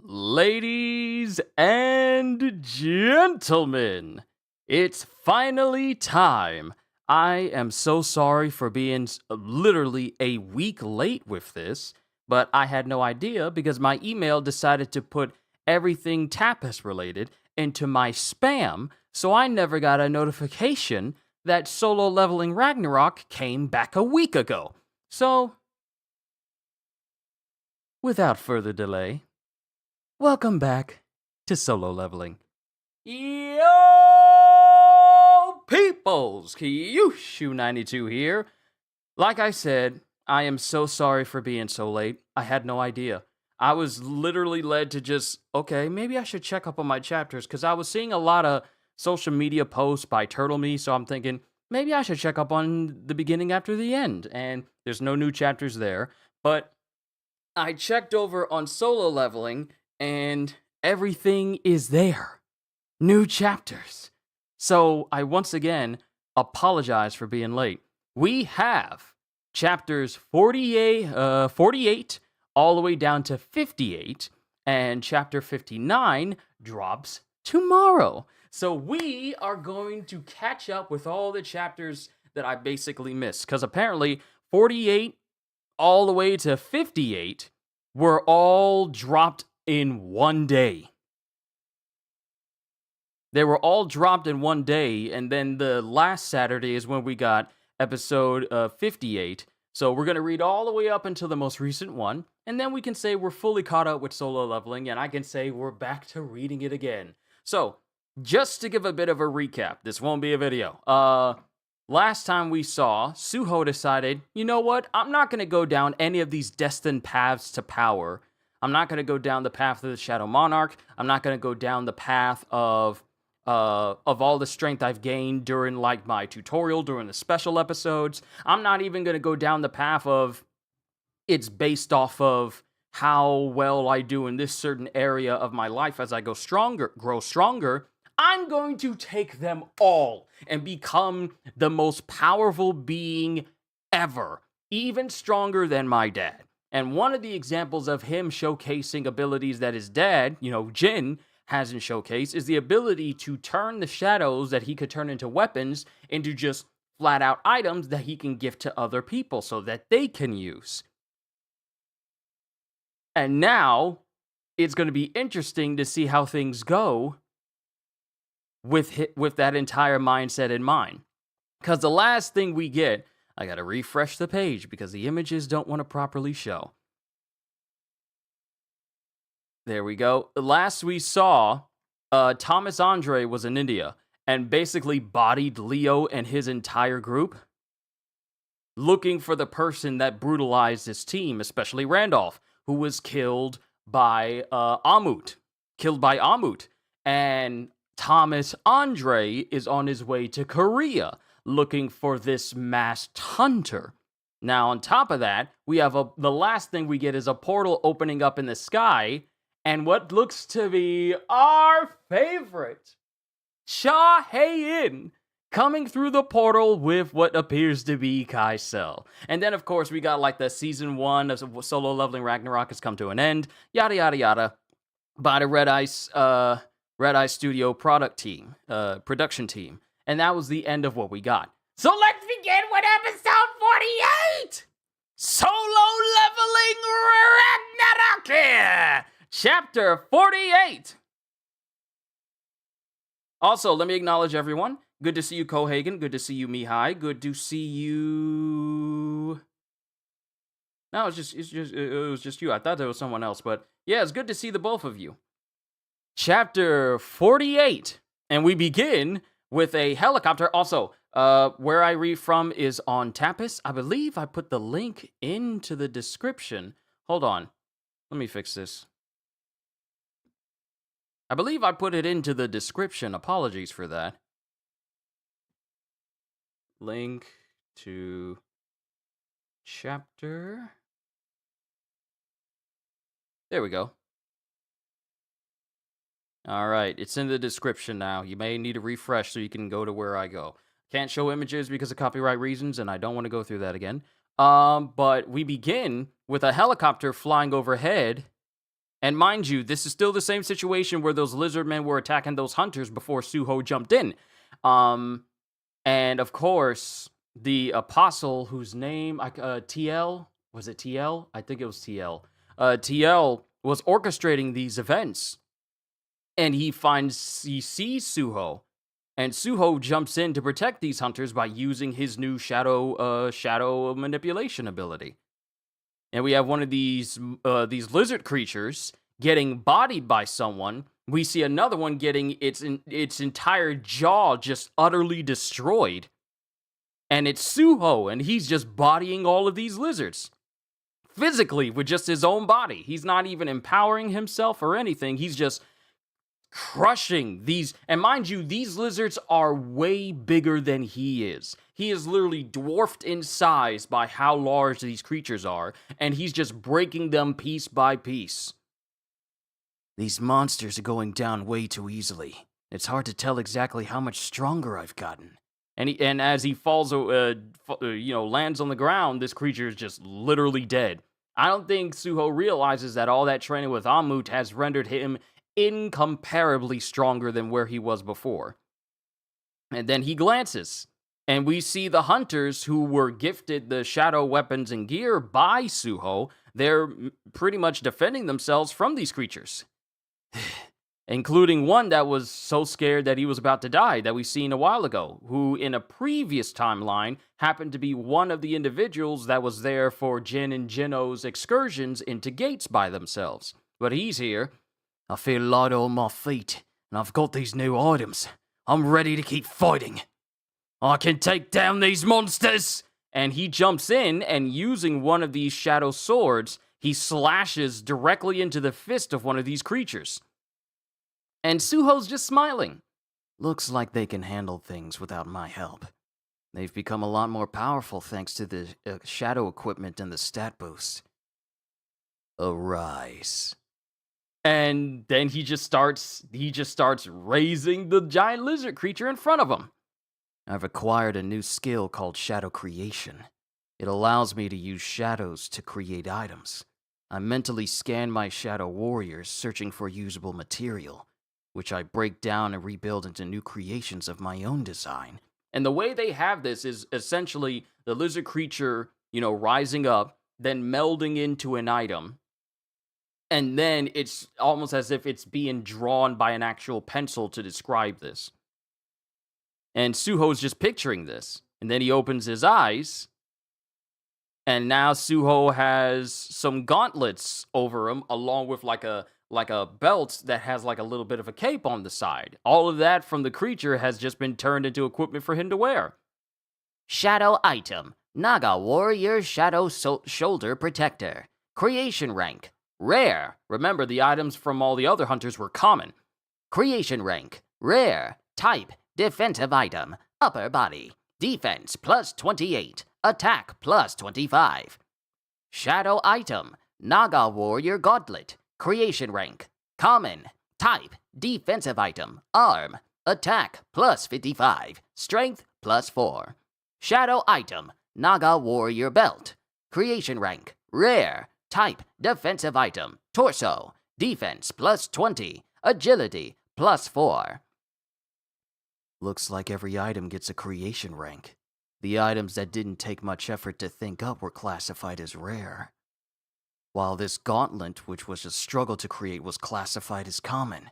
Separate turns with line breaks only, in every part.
Ladies and gentlemen, it's finally time. I am so sorry for being literally a week late with this, but I had no idea because my email decided to put everything Tapas related into my spam, so I never got a notification that Solo Leveling Ragnarok came back a week ago. So, without further delay, welcome back to Solo Leveling. Yo, peoples! Qushu92 here. Like I said, I am so sorry for being so late. I had no idea. I was literally led to just, okay, maybe I should check up on my chapters, because I was seeing a lot of social media posts by Turtle Me, so I'm thinking, maybe I should check up on the beginning after the end, and there's no new chapters there. But I checked over on Solo Leveling, and everything is there. New chapters. So I once again apologize for being late. We have chapters 48 all the way down to 58, and chapter 59 drops tomorrow. So we are going to catch up with all the chapters that I basically missed, because apparently 48 all the way to 58 were all dropped in one day. They were all dropped in one day, and then the last Saturday is when we got episode 58. So we're going to read all the way up until the most recent one, and then we can say we're fully caught up with Solo Leveling, and I can say we're back to reading it again. So, just to give a bit of a recap, this won't be a video. Last time we saw, Suho decided, you know what, I'm not going to go down any of these destined paths to power. I'm not going to go down the path of the Shadow Monarch. I'm not going to go down the path of all the strength I've gained during, like, my tutorial, during the special episodes. I'm not even going to go down the path of it's based off of how well I do in this certain area of my life as I grow stronger. I'm going to take them all and become the most powerful being ever, even stronger than my dad. And one of the examples of him showcasing abilities that his dad, Jin, hasn't showcased is the ability to turn the shadows that he could turn into weapons into just flat out items that he can gift to other people so that they can use. And now it's going to be interesting to see how things go with that entire mindset in mind. Because the last thing we get, I got to refresh the page because the images don't want to properly show. There we go. Last we saw, Thomas Andre was in India and basically bodied Leo and his entire group, looking for the person that brutalized his team, especially Randolph, who was killed by Amut. And Thomas Andre is on his way to Korea, looking for this masked hunter. Now, on top of that, we have the last thing we get is a portal opening up in the sky, and what looks to be our favorite, Cha Hae-in, coming through the portal with what appears to be Kaisel. And then, of course, we got like the season 1 of Solo Leveling Ragnarok has come to an end, yada yada yada, by the Red Eye Studio production team. And that was the end of what we got. So let's begin with episode 48! Solo Leveling Ragnarok! Chapter 48! Also, let me acknowledge everyone. Good to see you, Cohagen. Good to see you, Mihai. Good to see you... No, it was just you. I thought there was someone else, but yeah, it's good to see the both of you. Chapter 48. And we begin with a helicopter. Also, where I read from is on Tapas. I believe I put the link into the description. Hold on. Let me fix this. I believe I put it into the description. Apologies for that. Link to chapter. There we go. All right, it's in the description now. You may need to refresh so you can go to where I go. Can't show images because of copyright reasons, and I don't want to go through that again. But we begin with a helicopter flying overhead And mind you, this is still the same situation where those lizard men were attacking those hunters before Suho jumped in. And of course, the apostle whose name, TL, was it TL? I think it was TL. TL was orchestrating these events. And he sees Suho. And Suho jumps in to protect these hunters by using his new shadow manipulation ability. And we have one of these lizard creatures getting bodied by someone. We see another one getting its entire jaw just utterly destroyed. And it's Suho, and he's just bodying all of these lizards. Physically, with just his own body. He's not even empowering himself or anything. He's just crushing these. And mind you, these lizards are way bigger than he is. He is literally dwarfed in size by how large these creatures are, and he's just breaking them piece by piece. These monsters are going down way too easily. It's hard to tell exactly how much stronger I've gotten. And as he falls, lands on the ground, this creature is just literally dead. I don't think Suho realizes that all that training with Amut has rendered him incomparably stronger than where he was before. And then he glances, and we see the hunters who were gifted the shadow weapons and gear by Suho. They're pretty much defending themselves from these creatures. Including one that was so scared that he was about to die that we seen a while ago, who in a previous timeline happened to be one of the individuals that was there for Jin and Jino's excursions into gates by themselves. But he's here. I feel light on my feet, and I've got these new items. I'm ready to keep fighting. I can take down these monsters! And he jumps in, and using one of these shadow swords, he slashes directly into the fist of one of these creatures. And Suho's just smiling. Looks like they can handle things without my help. They've become a lot more powerful thanks to the shadow equipment and the stat boost. Arise. And then he just starts raising the giant lizard creature in front of him. I've acquired a new skill called shadow creation. It allows me to use shadows to create items. I mentally scan my shadow warriors, searching for usable material, which I break down and rebuild into new creations of my own design. And the way they have this is essentially the lizard creature, rising up, then melding into an item. And then it's almost as if it's being drawn by an actual pencil to describe this. And Suho's just picturing this. And then he opens his eyes. And now Suho has some gauntlets over him, along with like a belt that has like a little bit of a cape on the side. All of that from the creature has just been turned into equipment for him to wear. Shadow item. Naga Warrior Shadow Shoulder Protector. Creation rank. Rare. Remember, the items from all the other hunters were common. Creation rank. Rare. Type. Defensive item. Upper body. Defense plus 28. Attack plus 25. Shadow item. Naga Warrior Gauntlet. Creation rank. Common. Type. Defensive item. Arm. Attack plus 55. Strength plus 4. Shadow item. Naga Warrior Belt. Creation rank. Rare. Type. Defensive item. Torso. Defense plus 20. Agility plus 4. Looks like every item gets a creation rank. The items that didn't take much effort to think up were classified as rare, while this gauntlet, which was a struggle to create, was classified as common.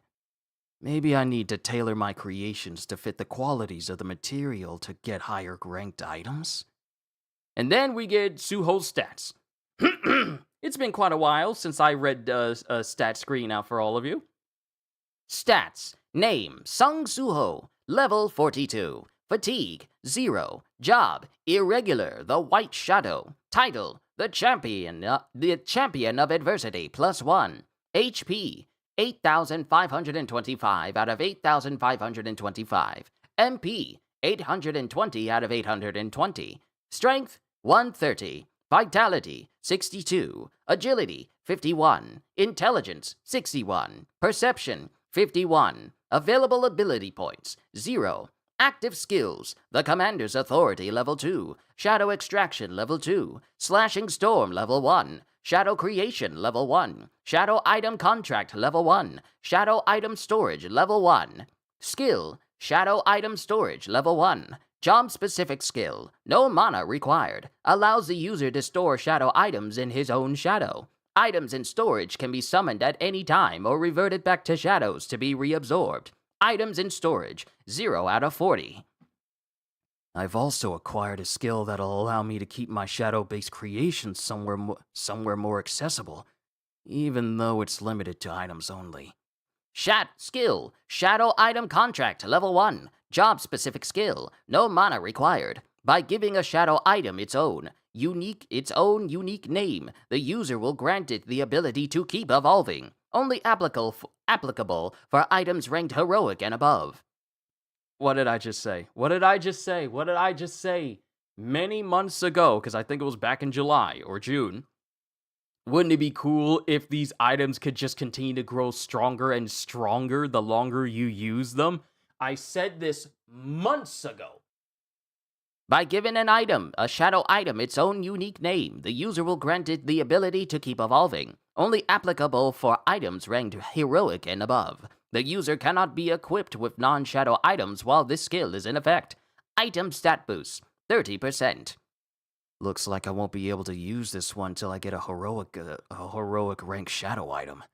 Maybe I need to tailor my creations to fit the qualities of the material to get higher ranked items? And then we get Suho's stats. It's been quite a while since I read a stat screen out for all of you. Stats. Name, Sung Suho. Level 42. Fatigue, 0. Job, irregular, the White Shadow. Title, the champion of adversity, plus 1. HP, 8,525 out of 8,525. MP, 820 out of 820. Strength, 130. Vitality, 62. Agility, 51. Intelligence, 61. Perception, 51. Available ability points, 0. Active skills, the Commander's Authority level 2, Shadow Extraction level 2, Slashing Storm level 1,
Shadow Creation Level 1. Shadow Item Contract Level 1. Shadow Item Storage Level 1. Skill, Shadow Item Storage Level 1. Job-specific skill, no mana required. Allows the user to store shadow items in his own shadow. Items in storage can be summoned at any time or reverted back to shadows to be reabsorbed. Items in storage, 0 out of 40.
I've also acquired a skill that'll allow me to keep my shadow-based creations somewhere more accessible, even though it's limited to items only.
Skill, Shadow Item Contract Level 1. Job-specific skill, no mana required. By giving a shadow item its own unique name, the user will grant it the ability to keep evolving. Only applicable for items ranked heroic and above.
What did I just say? What did I just say? What did I just say? Many months ago, because I think it was back in July or June, wouldn't it be cool if these items could just continue to grow stronger and stronger the longer you use them? I said this months ago.
By giving an item, a shadow item, its own unique name, the user will grant it the ability to keep evolving. Only applicable for items ranked heroic and above. The user cannot be equipped with non-shadow items while this skill is in effect. Item stat boost, 30%.
Looks like I won't be able to use this one till I get a heroic rank shadow item.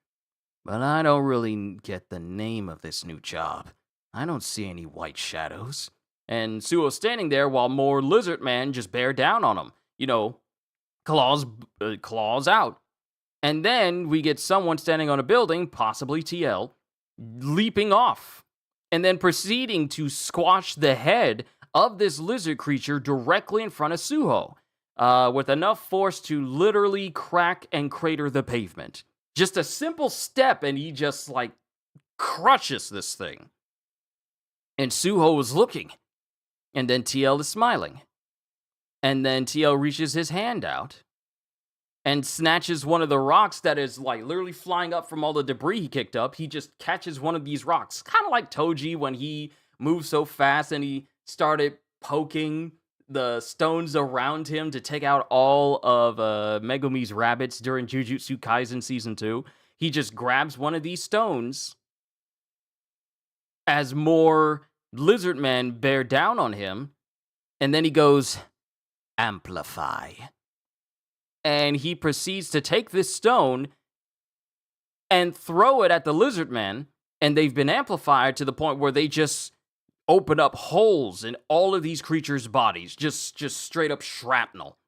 But I don't really get the name of this new job. I don't see any white shadows. And Suo's standing there while more lizard men just bear down on him. You know, claws out. And then we get someone standing on a building, possibly TL, leaping off. And then proceeding to squash the head of this lizard creature directly in front of Suho. With enough force to literally crack and crater the pavement. Just a simple step and he just, crushes this thing. And Suho was looking. And then TL is smiling. And then TL reaches his hand out. And snatches one of the rocks that is, literally flying up from all the debris he kicked up. He just catches one of these rocks. Kind of like Toji when he moved so fast and he started poking the stones around him to take out all of Megumi's rabbits during Jujutsu Kaisen Season 2. He just grabs one of these stones as more lizard men bear down on him, and then he goes, amplify. And he proceeds to take this stone and throw it at the lizard men, and they've been amplified to the point where they just open up holes in all of these creatures' bodies, just straight up shrapnel.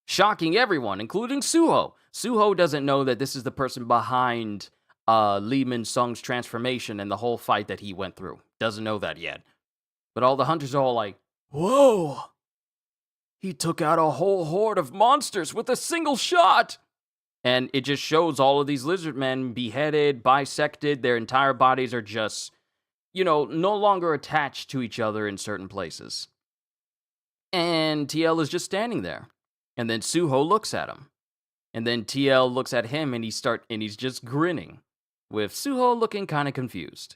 Shocking everyone, including Suho. Suho doesn't know that this is the person behind Lee Min-sung's transformation and the whole fight that he went through. Doesn't know that yet. But all the hunters are all like, whoa! He took out a whole horde of monsters with a single shot! And it just shows all of these lizard men beheaded, bisected, their entire bodies are just, no longer attached to each other in certain places. And TL is just standing there. And then Suho looks at him. And then TL looks at him and he's just grinning, with Suho looking kind of confused.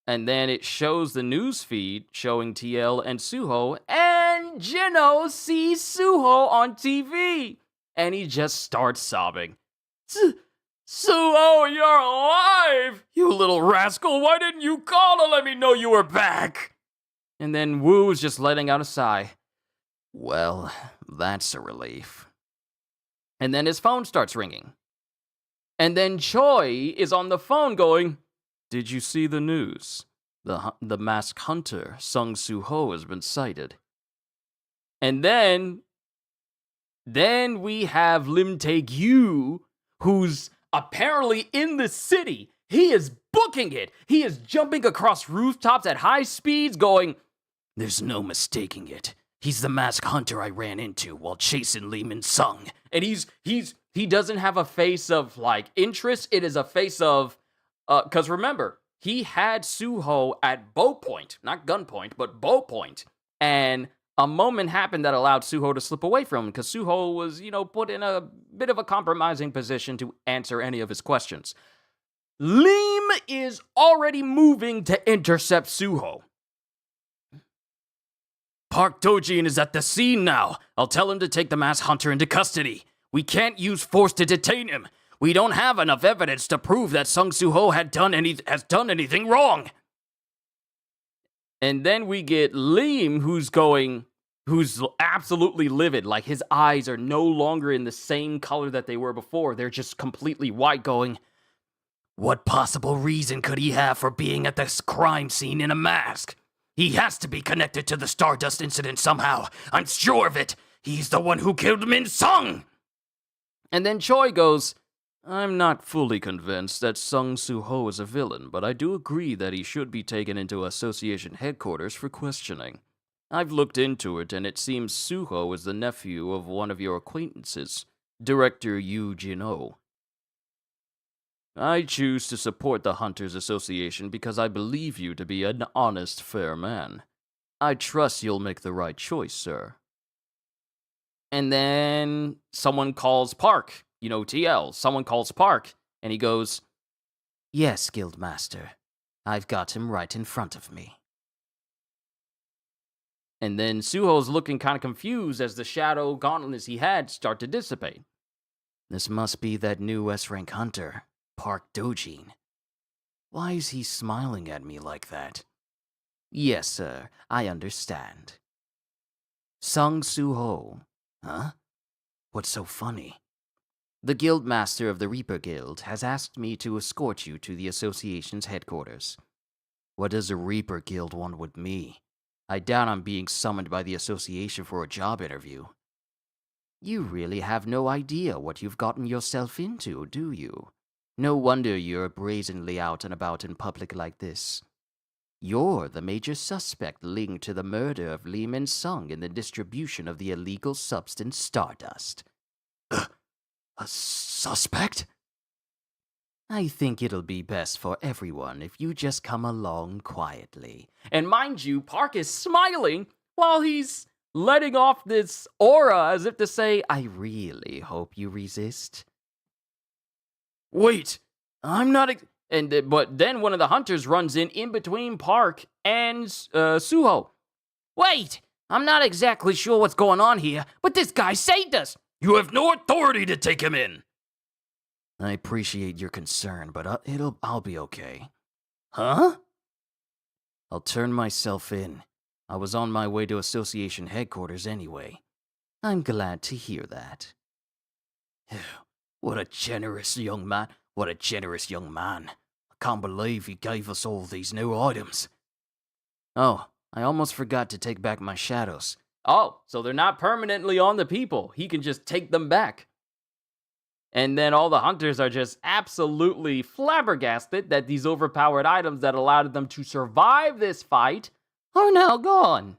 And then it shows the news feed showing TL and Suho, and Jino sees Suho on TV. And he just starts sobbing. Suho, you're alive! You little rascal, why didn't you call to let me know you were back? And then Woo's just letting out a sigh. Well, that's a relief. And then his phone starts ringing. And then Choi is on the phone going, did you see the news? The masked hunter, Sung Suho, has been sighted. And then we have Lim Tae-gyu, who's apparently in the city. He is booking it. He is jumping across rooftops at high speeds going, there's no mistaking it. He's the masked hunter I ran into while chasing Lee Min-sung. And he doesn't have a face of, interest. It is a face of, because remember, he had Suho at bow point. Not gunpoint, but bow point. And a moment happened that allowed Suho to slip away from him, because Suho was, put in a bit of a compromising position to answer any of his questions. Lim is already moving to intercept Suho. Park Dojin is at the scene now. I'll tell him to take the masked hunter into custody. We can't use force to detain him. We don't have enough evidence to prove that Sung Soo-ho has done anything wrong. And then we get Liam, who's absolutely livid. Like, his eyes are no longer in the same color that they were before. They're just completely white, going, what possible reason could he have for being at this crime scene in a mask? He has to be connected to the Stardust incident somehow. I'm sure of it. He's the one who killed Min Sung. And then Choi goes, I'm not fully convinced that Sung Soo-ho is a villain, but I do agree that he should be taken into association headquarters for questioning. I've looked into it, and it seems Soo-ho is the nephew of one of your acquaintances, Director Yu Jin-ho. I choose to support the Hunters Association because I believe you to be an honest, fair man. I trust you'll make the right choice, sir. And then someone calls Park, TL. Someone calls Park, and he goes, Yes, Guildmaster. I've got him right in front of me. And then Soo-ho's looking kind of confused as the shadow gauntlets he had start to dissipate. This must be that new S-rank hunter, Park Dojin. Why is he smiling at me like that? Yes, sir, I understand. Sung Soo-ho. Huh? What's so funny? The Guildmaster of the Reaper Guild has asked me to escort you to the association's headquarters. What does a Reaper Guild want with me? I doubt I'm being summoned by the association for a job interview. You really have no idea what you've gotten yourself into, do you? No wonder you're brazenly out and about in public like this. You're the major suspect linked to the murder of Lee Min-sung in the distribution of the illegal substance Stardust. A suspect? I think it'll be best for everyone if you just come along quietly. And mind you, Park is smiling while he's letting off this aura as if to say, I really hope you resist. Wait, I'm not... But then one of the hunters runs in between Park and Soo-ho. Wait, I'm not exactly sure what's going on here, but this guy saved us. You have no authority to take him in. I appreciate your concern, but I'll be okay. Huh? I'll turn myself in. I was on my way to association headquarters anyway. I'm glad to hear that. What a generous young man. What a generous young man. I can't believe he gave us all these new items. Oh, I almost forgot to take back my shadows. Oh, so they're not permanently on the people. He can just take them back. And then all the hunters are just absolutely flabbergasted that these overpowered items that allowed them to survive this fight are now gone.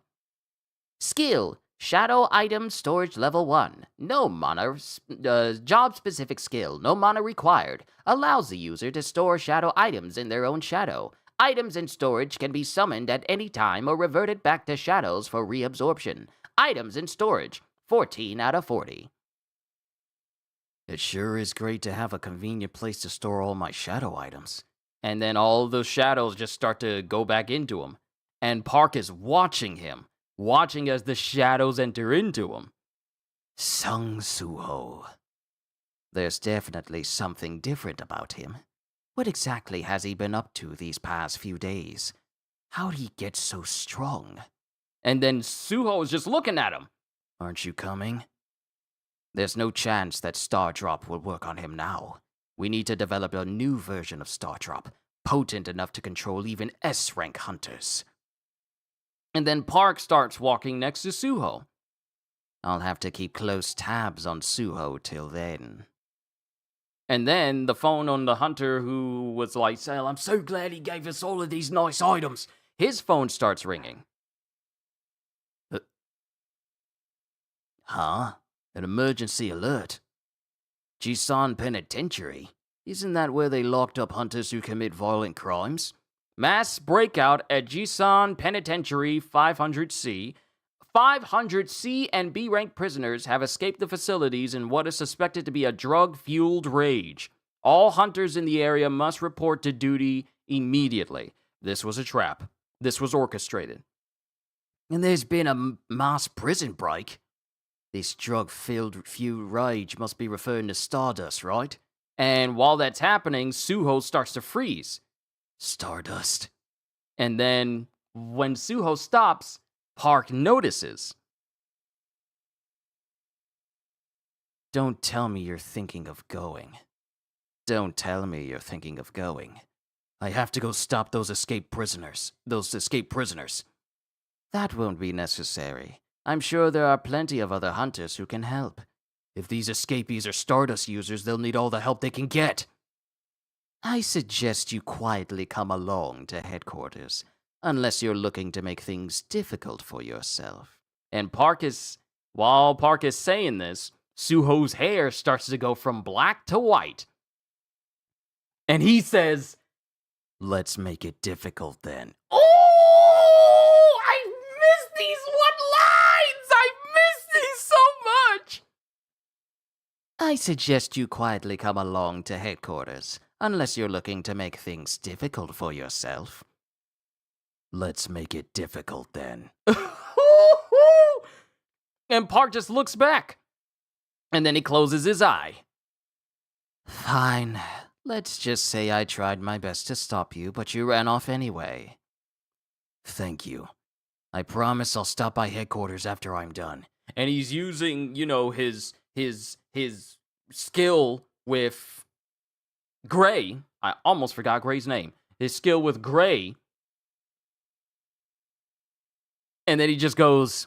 Skill. Shadow item storage level 1. No mana, job-specific skill, no mana required. Allows the user to store shadow items in their own shadow. Items in storage can be summoned at any time or reverted back to shadows for reabsorption. Items in storage, 14 out of 40.
It sure is great to have a convenient place to store all my shadow items. And then all those shadows just start to go back into him. And Park is watching him. Watching as the shadows enter into him. Sung Soo-ho.
There's definitely something different about him. What exactly has he been up to these past few days? How'd he get so strong?
And then Soo-ho is just looking at him.
Aren't you coming? There's no chance that Star Drop will work on him now. We need to develop a new version of Star Drop, potent enough to control even S-rank hunters.
And then Park starts walking next to Soo-ho.
I'll have to keep close tabs on Soo-ho till then.
And then the phone on the hunter who was like, "Sal, I'm so glad he gave us all of these nice items." His phone starts ringing.
Huh? An emergency alert? Jisan Penitentiary? Isn't that where they locked up hunters who commit violent crimes?
Mass breakout at Jisan Penitentiary 500C. 500 C and B rank prisoners have escaped the facilities in what is suspected to be a drug-fueled rage. All hunters in the area must report to duty immediately. This was a trap. This was orchestrated.
And there's been a mass prison break. This drug-filled rage must be referring to Stardust, right?
And while that's happening, Suho starts to freeze.
Stardust.
And then when Suho stops, Park notices.
Don't tell me you're thinking of going. Don't tell me you're thinking of going. I have to go stop those escaped prisoners. That won't be necessary. I'm sure there are plenty of other hunters who can help. If these escapees are Stardust users, they'll need all the help they can get. I suggest you quietly come along to headquarters, unless you're looking to make things difficult for yourself.
And while Park is saying this, Suho's hair starts to go from black to white. And he says,
let's make it difficult then.
Oh, I missed these lines! I missed these so much!
I suggest you quietly come along to headquarters, unless you're looking to make things difficult for yourself. Let's make it difficult then.
And Park just looks back. And then he closes his eye.
Fine. Let's just say I tried my best to stop you, but you ran off anyway. Thank you. I promise I'll stop by headquarters after I'm done.
And he's using, his skill with Gray. I almost forgot Gray's name. His skill with Gray. And then he just goes,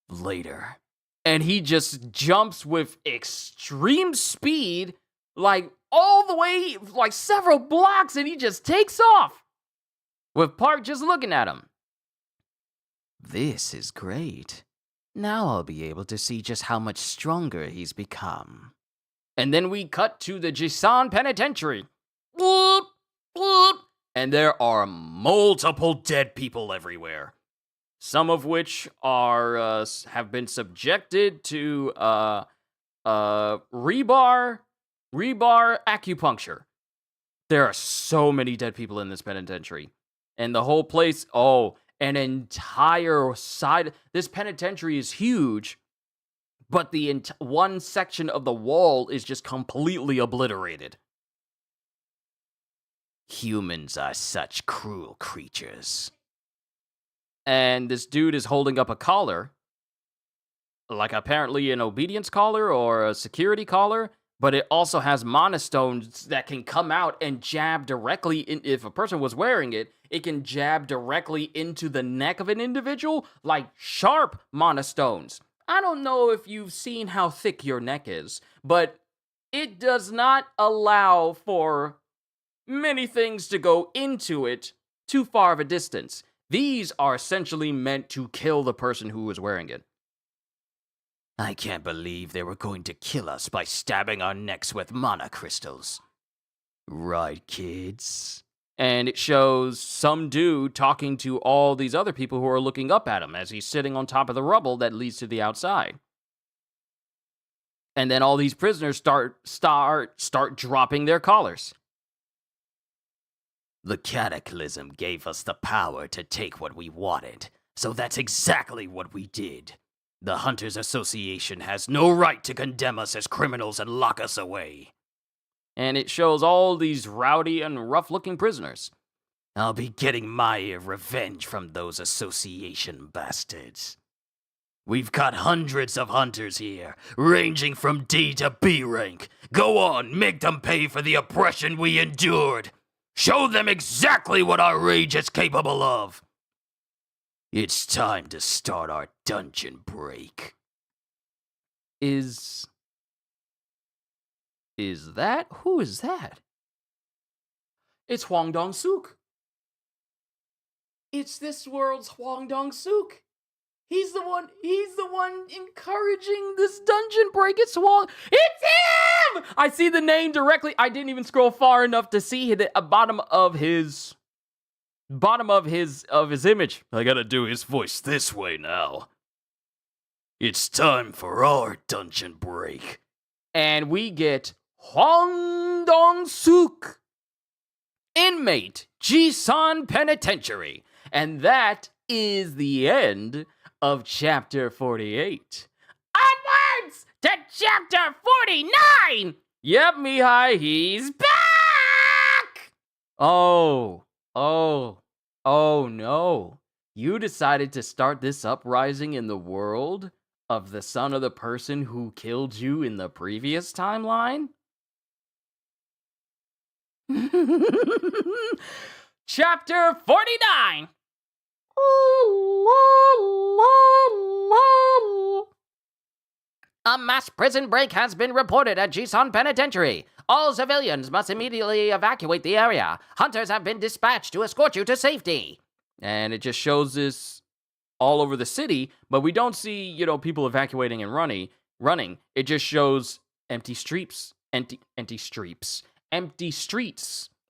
later. And he just jumps with extreme speed, like all the way, like several blocks, and he just takes off. With Park just looking at him.
This is great. Now I'll be able to see just how much stronger he's become.
And then we cut to the Jisan Penitentiary. Bloop, bloop. And there are multiple dead people everywhere. Some of which have been subjected to rebar acupuncture. There are so many dead people in this penitentiary. And the whole place, an entire side. This penitentiary is huge, but the one section of the wall is just completely obliterated.
Humans are such cruel creatures.
And this dude is holding up a collar, like apparently an obedience collar or a security collar, but it also has mana stones that can come out and jab directly in. If a person was wearing it, it can jab directly into the neck of an individual, like sharp mana stones. I don't know if you've seen how thick your neck is, but it does not allow for many things to go into it too far of a distance. These are essentially meant to kill the person who is wearing it.
I can't believe they were going to kill us by stabbing our necks with mana crystals. Right, kids?
And it shows some dude talking to all these other people who are looking up at him as he's sitting on top of the rubble that leads to the outside. And then all these prisoners start dropping their collars.
The Cataclysm gave us the power to take what we wanted, so that's exactly what we did. The Hunters Association has no right to condemn us as criminals and lock us away.
And it shows all these rowdy and rough-looking prisoners.
I'll be getting my revenge from those association bastards. We've got hundreds of hunters here, ranging from D to B rank. Go on, make them pay for the oppression we endured. Show them exactly what our rage is capable of. It's time to start our dungeon break.
Is that? Who is that? It's Hwang Dong-suk. It's this world's Hwang Dong-suk. He's the one encouraging this dungeon break. It's Hwang. It's him! I see the name directly. I didn't even scroll far enough to see the bottom of his image.
I gotta do his voice this way now. It's time for our dungeon break.
And we get Hwang Dong-suk, inmate, Jisan Penitentiary. And that is the end of chapter 48.
Onwards to chapter 49!
Yep, Mihai, he's back! Oh no. You decided to start this uprising in the world of the son of the person who killed you in the previous timeline? Chapter 49!
A mass prison break has been reported at Jisan Penitentiary. All civilians must immediately evacuate the area. Hunters have been dispatched to escort you to safety.
And it just shows this all over the city, but we don't see, people evacuating and running. It just shows empty streets, empty streets,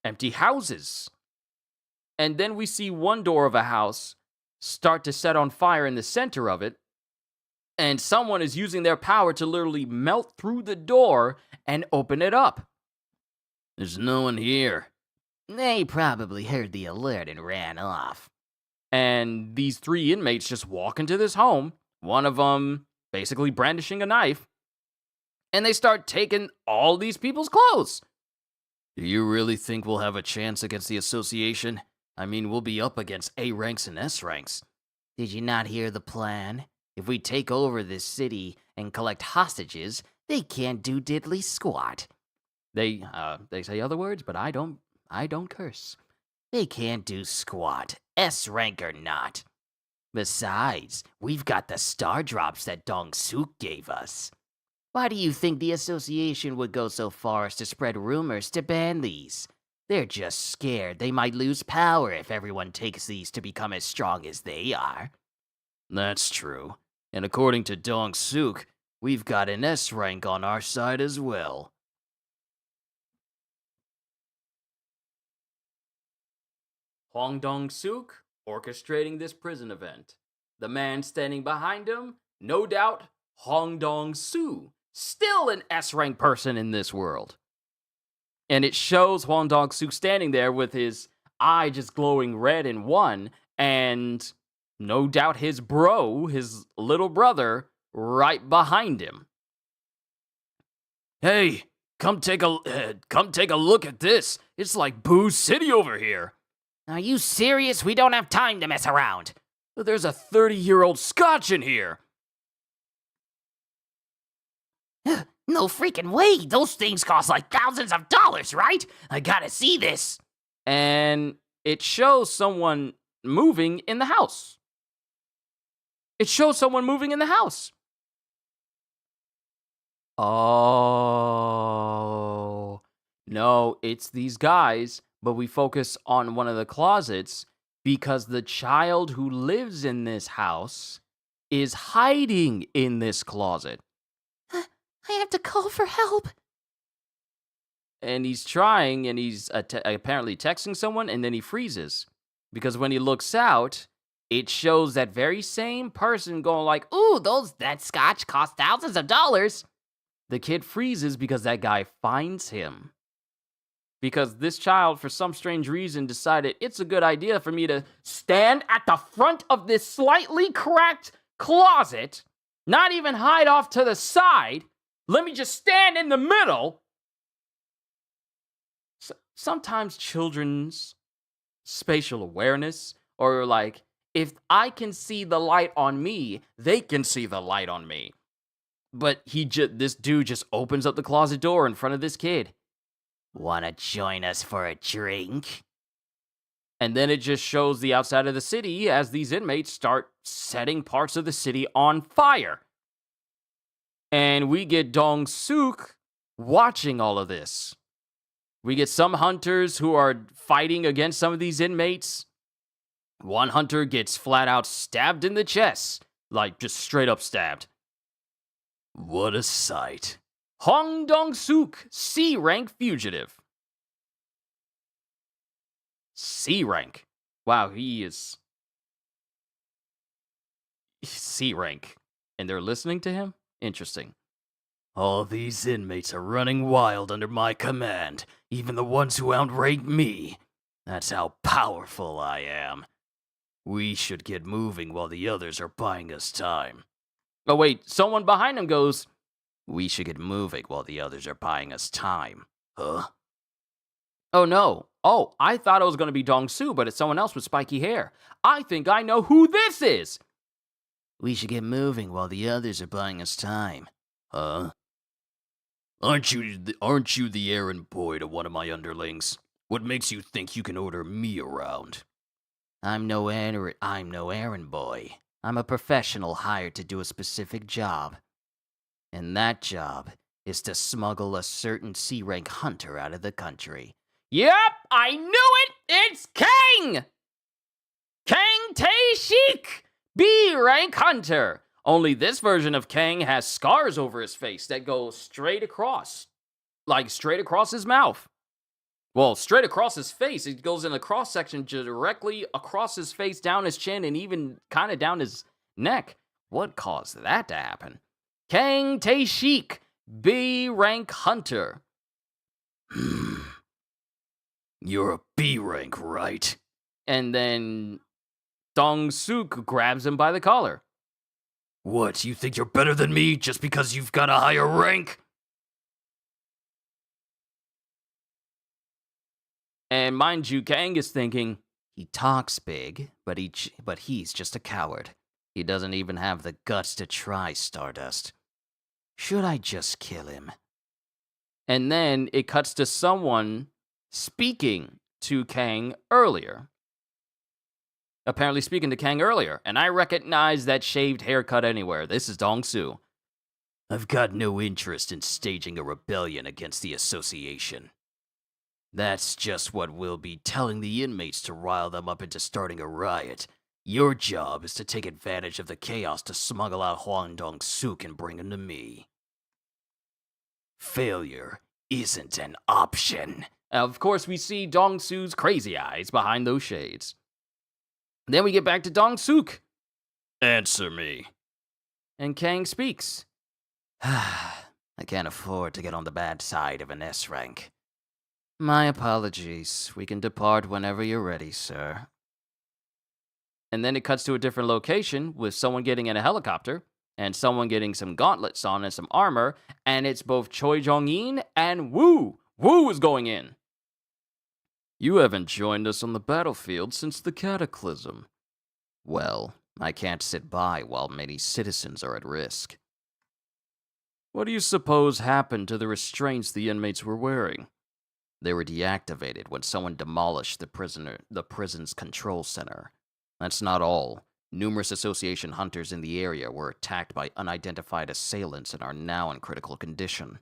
empty houses. And then we see one door of a house start to set on fire in the center of it, and someone is using their power to literally melt through the door and open it up. There's no one here.
They probably heard the alert and ran off.
And these 3 inmates just walk into this home, one of them basically brandishing a knife, and they start taking all these people's clothes. Do you really think we'll have a chance against the association? I mean, we'll be up against A ranks and S ranks.
Did you not hear the plan? If we take over this city and collect hostages, they can't do diddly squat.
They say other words, but I don't curse.
They can't do squat, S rank or not. Besides, we've got the star drops that Dong Suk gave us. Why do you think the association would go so far as to spread rumors to ban these? They're just scared they might lose power if everyone takes these to become as strong as they are.
That's true. And according to Dong Suk, we've got an S rank on our side as well. Hwang Dong-suk orchestrating this prison event. The man standing behind him, no doubt, Hwang Dong-soo, still an S-rank person in this world. And it shows Hwang Dong-soo standing there with his eye just glowing red in one, and no doubt his bro, his little brother, right behind him. Hey, come take a look at this. It's like Boo City over here.
Are you serious? We don't have time to mess around.
But there's a 30-year-old Scotch in here.
No freaking way. Those things cost like thousands of dollars, right? I gotta see this.
And it shows someone moving in the house. Oh. No, it's these guys, but we focus on one of the closets because the child who lives in this house is hiding in this closet.
I have to call for help.
And he's trying, and he's apparently texting someone, and then he freezes. Because when he looks out, it shows that very same person going like,
ooh, that scotch cost thousands of dollars.
The kid freezes because that guy finds him. Because this child, for some strange reason, decided it's a good idea for me to stand at the front of this slightly cracked closet, not even hide off to the side. Let me just stand in the middle. Sometimes children's spatial awareness, or like, if I can see the light on me, they can see the light on me. But this dude just opens up the closet door in front of this kid.
Wanna join us for a drink?
And then it just shows the outside of the city as these inmates start setting parts of the city on fire. And we get Dong Suk watching all of this. We get some hunters who are fighting against some of these inmates. One hunter gets flat out stabbed in the chest, like just straight up stabbed. What a sight. Hwang Dong-suk, C rank fugitive. C rank. Wow, he is C rank. And they're listening to him? Interesting. All these inmates are running wild under my command, even the ones who outrank me. That's how powerful I am.
We should get moving while the others are buying us time.
Oh, wait, someone behind him goes,
We should get moving while the others are buying us time. Huh?
oh no. Oh, I thought it was going to be Dong-su, but it's someone else with spiky hair. I think I know who this is.
We should get moving while the others are buying us time. Huh? Aren't you the errand boy to one of my underlings? What makes you think you can order me around? I'm no errand boy. I'm a professional hired to do a specific job. And that job is to smuggle a certain C-rank hunter out of the country.
Yep, I knew it! It's Kang! Kang Tae-shik! B-rank hunter! Only this version of Kang has scars over his face that go straight across. Like, straight across his mouth. Well, straight across his face. It goes in a cross-section directly across his face, down his chin, and even kind of down his neck. What caused that to happen? Kang Tae-shik, B-rank hunter.
You're a B rank, right?
And then Dong-suk grabs him by the collar.
What, you think you're better than me just because you've got a higher rank?
And mind you, Kang is thinking,
He talks big, but he's just a coward. He doesn't even have the guts to try Stardust. Should I just kill him?
and then it cuts to someone speaking to Kang earlier. Apparently speaking to Kang earlier, and I recognize that shaved haircut anywhere. This is Dong-su.
I've got no interest in staging a rebellion against the association. That's just what we'll be telling the inmates to rile them up into starting a riot. Your job is to take advantage of the chaos to smuggle out Hwang Dong-suk and bring him to me. Failure isn't an option.
Of course, we see Dong-su's crazy eyes behind those shades. Then we get back to Dong-suk.
Answer me.
And Kang speaks.
I can't afford to get on the bad side of an S rank. My apologies. We can depart whenever you're ready, sir.
And then it cuts to a different location with someone getting in a helicopter and someone getting some gauntlets on and some armor, and it's both Choi Jong-in and Woo. Woo is going in. You haven't joined us on the battlefield since the Cataclysm.
Well, I can't sit by while many citizens are at risk.
What do you suppose happened to the restraints the inmates were wearing?
They were deactivated when someone demolished the prison's control center. That's not all. Numerous association hunters in the area were attacked by unidentified assailants and are now in critical condition.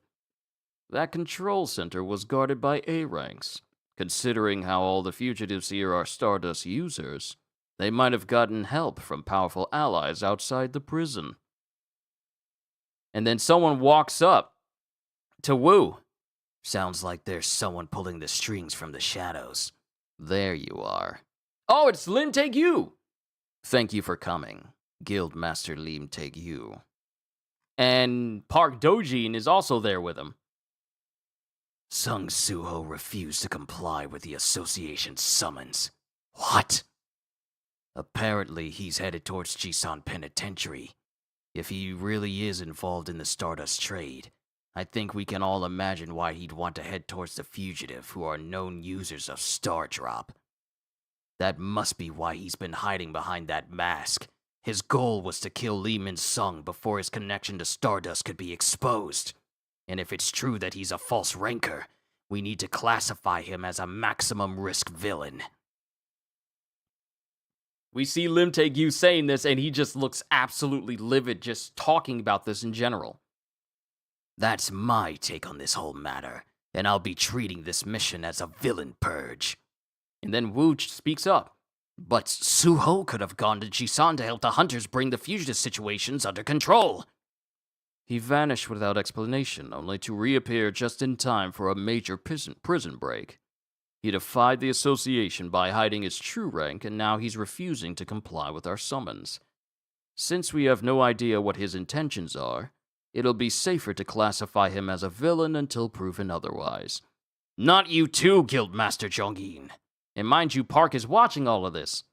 That control center was guarded by A ranks. Considering how all the fugitives here are Stardust users, they might have gotten help from powerful allies outside the prison. And then someone walks up to Woo.
Sounds like there's someone pulling the strings from the shadows. There you are.
Oh, it's Lim Tae-gyu.
Thank you for coming, Guildmaster Lim Tae-gyu.
And Park Do-jin is also there with him.
Sung Soo-ho refused to comply with the association's summons. What? Apparently, he's headed towards Jisan Penitentiary. If he really is involved in the Stardust trade, I think we can all imagine why he'd want to head towards the fugitive who are known users of Star Drop. That must be why he's been hiding behind that mask. His goal was to kill Lee Min-sung before his connection to Stardust could be exposed. And if it's true that he's a false ranker, we need to classify him as a maximum risk villain.
We see Lim Tae-gyu saying this, and he just looks absolutely livid just talking about this in general.
That's my take on this whole matter, and I'll be treating this mission as a villain purge.
And then Woo speaks up.
But Soo-ho could have gone to Jisan to help the hunters bring the fugitive situations under control.
He vanished without explanation, only to reappear just in time for a major prison break. He defied the association by hiding his true rank, and now he's refusing to comply with our summons. Since we have no idea what his intentions are, it'll be safer to classify him as a villain until proven otherwise.
Not you too, Guildmaster Jong-in.
And mind you, Park is watching all of this.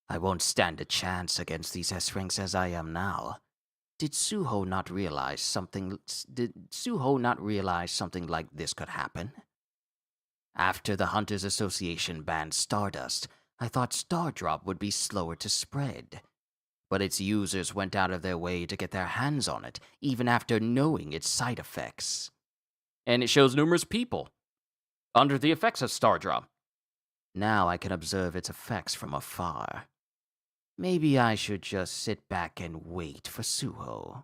I won't stand a chance against these S-ranks as I am now. Did Suho not realize something like this could happen? After the Hunters Association banned Stardust, I thought Stardrop would be slower to spread. But its users went out of their way to get their hands on it, even after knowing its side effects.
And it shows numerous people under the effects of Stardrop.
Now I can observe its effects from afar. Maybe I should just sit back and wait for Suho.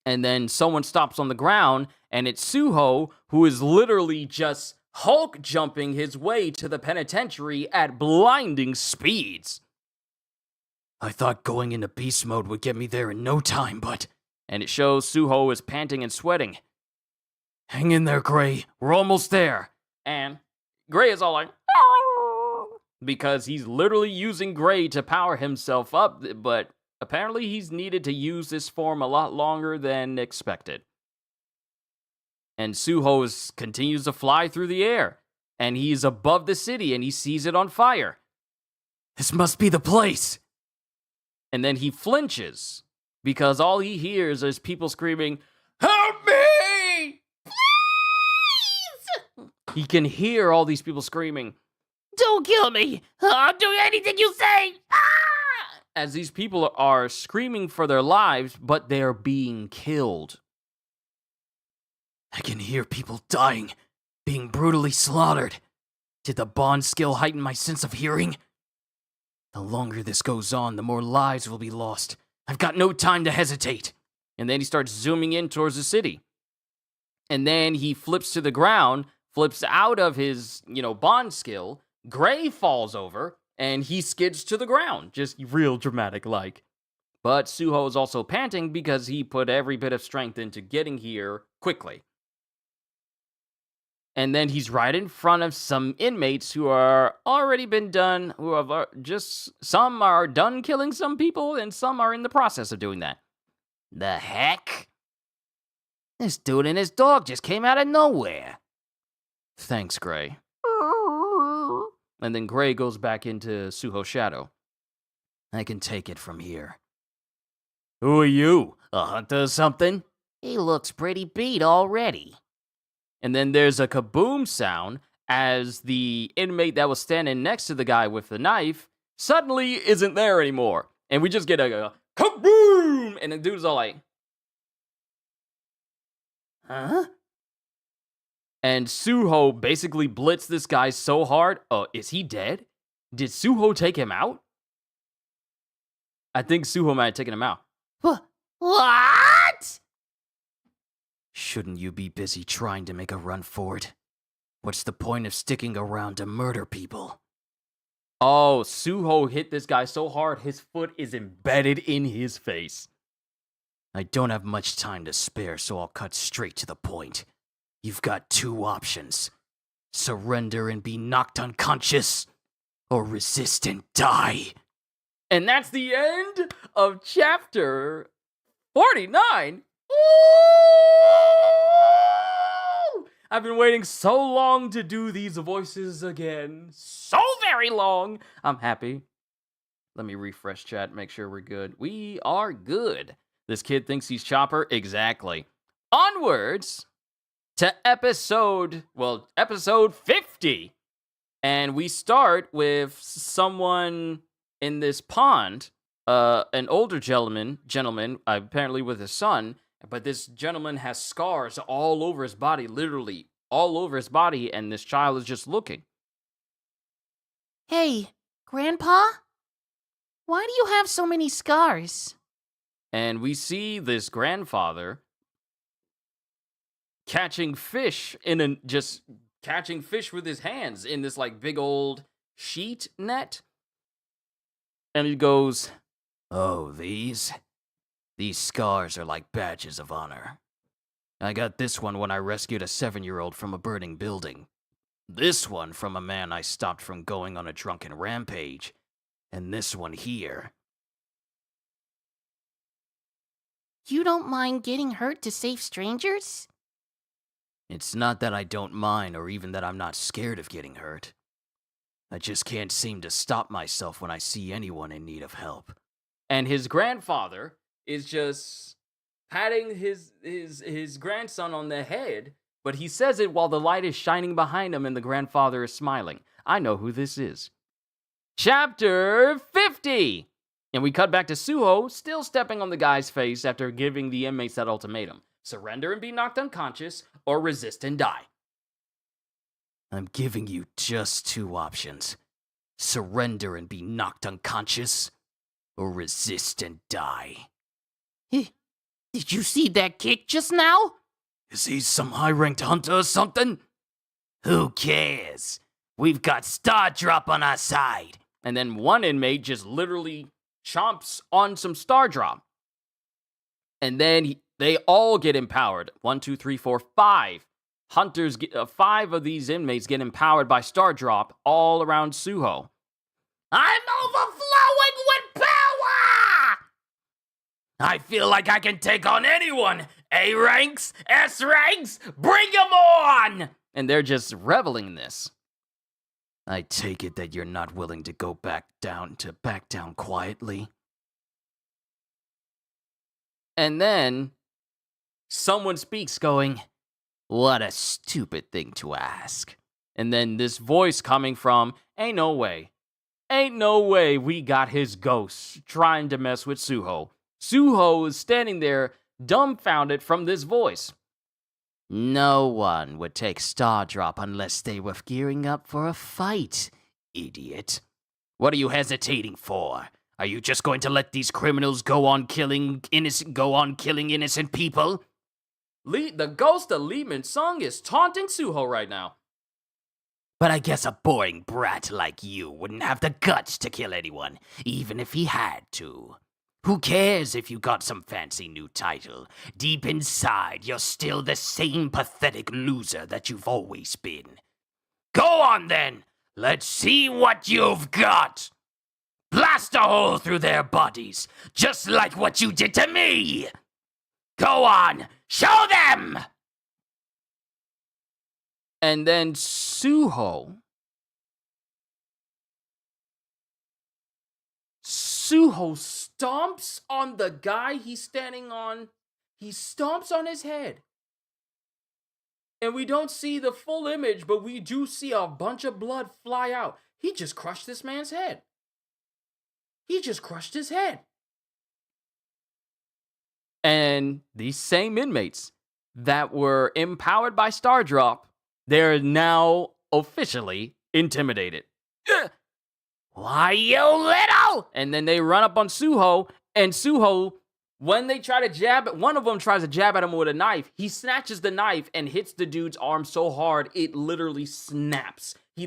And then someone stops on the ground, and it's Suho, who is literally just Hulk jumping his way to the penitentiary at blinding speeds.
I thought going into beast mode would get me there in no time, but...
And it shows Suho is panting and sweating.
Hang in there, Gray. We're almost there.
And Gray is all like... because he's literally using Gray to power himself up, but apparently he's needed to use this form a lot longer than expected. And Suho continues to fly through the air, and he's above the city, and he sees it on fire.
This must be the place!
And then he flinches, because all he hears is people screaming, "Help me! Please!" He can hear all these people screaming,
"Don't kill me! I'll do anything you say!"
as these people are screaming for their lives, but they're being killed.
I can hear people dying, being brutally slaughtered. Did the bond skill heighten my sense of hearing? The longer this goes on, the more lives will be lost. I've got no time to hesitate.
And then he starts zooming in towards the city. And then he flips to the ground, flips out of his, bond skill. Gray falls over, and he skids to the ground. Just real dramatic like. But Suho is also panting because he put every bit of strength into getting here quickly. And then he's right in front of some inmates who are already been done, some are done killing some people, and some are in the process of doing that.
The heck? This dude and his dog just came out of nowhere.
Thanks, Gray. And then Gray goes back into Suho's shadow.
I can take it from here.
Who are you?
A hunter or something? He looks pretty beat already.
And then there's a kaboom sound as the inmate that was standing next to the guy with the knife suddenly isn't there anymore. And we just get a kaboom! And the dude's all like,
huh?
And Suho basically blitzed this guy so hard. Oh, is he dead? Did Suho take him out? I think Suho might have taken him out.
What? Shouldn't you be busy trying to make a run for it? What's the point of sticking around to murder people?
Oh, Suho hit this guy so hard, his foot is embedded in his face.
I don't have much time to spare, so I'll cut straight to the point. You've got two options. Surrender and be knocked unconscious, or resist and die.
And that's the end of chapter 49. Ooh! I've been waiting so long to do these voices again. So very long. I'm happy. Let me refresh chat, make sure we're good. We are good. This kid thinks he's Chopper. Exactly. Onwards to episode 50. And we start with someone in this pond, an older gentleman, apparently with his son, but this gentleman has scars all over his body, literally all over his body, and this child is just looking.
Hey, Grandpa? Why do you have so many scars?
And we see this grandfather catching fish catching fish with his hands in this big old sheet net. And he goes,
"Oh, these scars are like badges of honor. I got this one when I rescued a 7-year-old from a burning building. This one from a man I stopped from going on a drunken rampage. And this one here."
You don't mind getting hurt to save strangers?
It's not that I don't mind or even that I'm not scared of getting hurt. I just can't seem to stop myself when I see anyone in need of help.
And his grandfather is just patting his grandson on the head, but he says it while the light is shining behind him and the grandfather is smiling. I know who this is. Chapter 50! And we cut back to Suho still stepping on the guy's face after giving the inmates that ultimatum. Surrender and be knocked unconscious, or resist and die.
I'm giving you just 2 options. Surrender and be knocked unconscious, or resist and die.
Did you see that kick just now?
Is he some high-ranked hunter or something? Who cares? We've got Star Drop on our side.
And then one inmate just literally chomps on some Star Drop. And then they all get empowered. 1, 2, 3, 4, 5. Hunters, 5 of these inmates get empowered by Star Drop all around Suho.
I'm overflowing with power!
I feel like I can take on anyone. A ranks, S ranks, bring 'em on!
And they're just reveling in this.
I take it that you're not willing to go back down quietly.
And then someone speaks going,
what a stupid thing to ask.
And then this voice coming from, ain't no way we got his ghost trying to mess with Suho. Suho is standing there dumbfounded from this voice.
No one would take Star Drop unless they were gearing up for a fight, idiot. What are you hesitating for? Are you just going to let these criminals go on killing innocent people?
The ghost of Lee Min-sung is taunting Suho right now.
But I guess a boring brat like you wouldn't have the guts to kill anyone, even if he had to. Who cares if you got some fancy new title? Deep inside, you're still the same pathetic loser that you've always been. Go on then! Let's see what you've got! Blast a hole through their bodies, just like what you did to me! Go on! Show them!
And then Suho stomps on the guy he's standing on. He stomps on his head. And we don't see the full image, but we do see a bunch of blood fly out. He just crushed this man's head. He just crushed his head. And these same inmates that were empowered by Star Drop, they're now officially intimidated.
Why, you little!
And then they run up on Suho, and Suho, when they try to jab at, one of them tries to jab at him with a knife. He snatches the knife and hits the dude's arm so hard, it literally snaps. He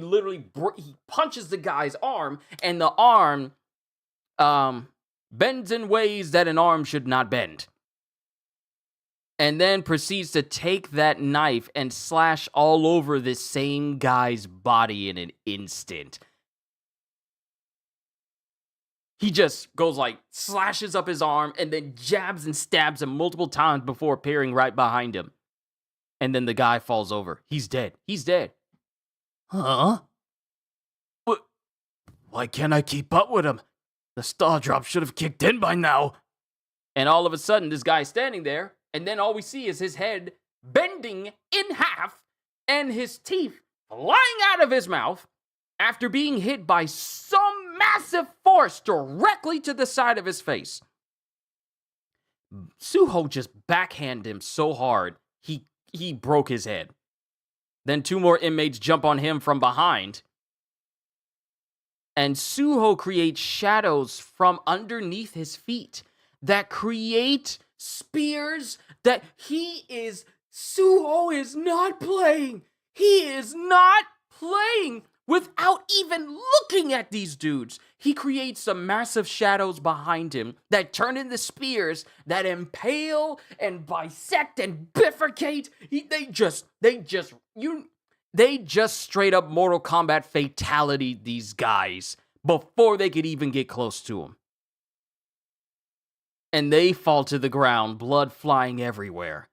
punches the guy's arm, and the arm bends in ways that an arm should not bend. And then proceeds to take that knife and slash all over this same guy's body in an instant. He just goes slashes up his arm and then jabs and stabs him multiple times before appearing right behind him. And then the guy falls over. He's dead. He's dead.
Huh? What? Why can't I keep up with him? The Star Drop should have kicked in by now.
And all of a sudden, this guy's standing there, and then all we see is his head bending in half and his teeth flying out of his mouth after being hit by some massive force directly to the side of his face. Suho just backhanded him so hard, he broke his head. Then 2 more inmates jump on him from behind. And Suho creates shadows from underneath his feet that create spears that Suho is not playing. He is not playing without even looking at these dudes. He creates some massive shadows behind him that turn into spears that impale and bisect and bifurcate. They just straight up Mortal Kombat fatality these guys before they could even get close to him. And they fall to the ground, blood flying everywhere.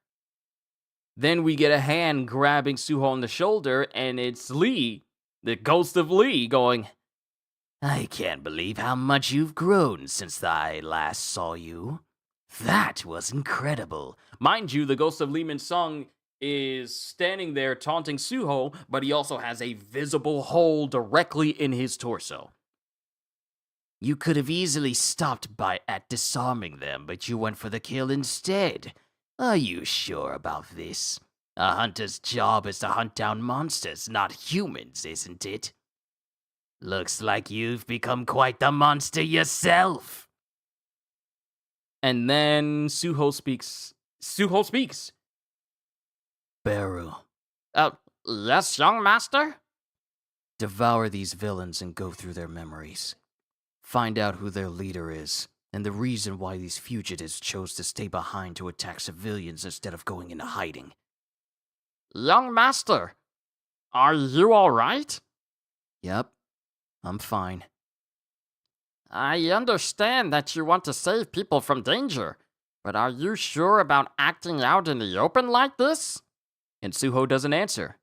Then we get a hand grabbing Suho on the shoulder, and it's Lee the ghost of Lee going,
I can't believe how much you've grown since I last saw you. That was incredible.
mind you, the ghost of Lee Min Sung is standing there taunting Suho, but he also has a visible hole directly in his torso.
You could have easily stopped by at disarming them, but you went for the kill instead. Are you sure about this? A hunter's job is to hunt down monsters, not humans, isn't it? Looks like you've become quite the monster yourself.
And then Suho speaks.
Beru,
Yes, young master?
devour these villains and go through their memories. Find out who their leader is, and the reason why these fugitives chose to stay behind to attack civilians instead of going into hiding.
Young master, are you alright?
Yep, I'm fine.
I understand that you want to save people from danger, but are you sure about acting out in the open like this?
And Suho doesn't answer.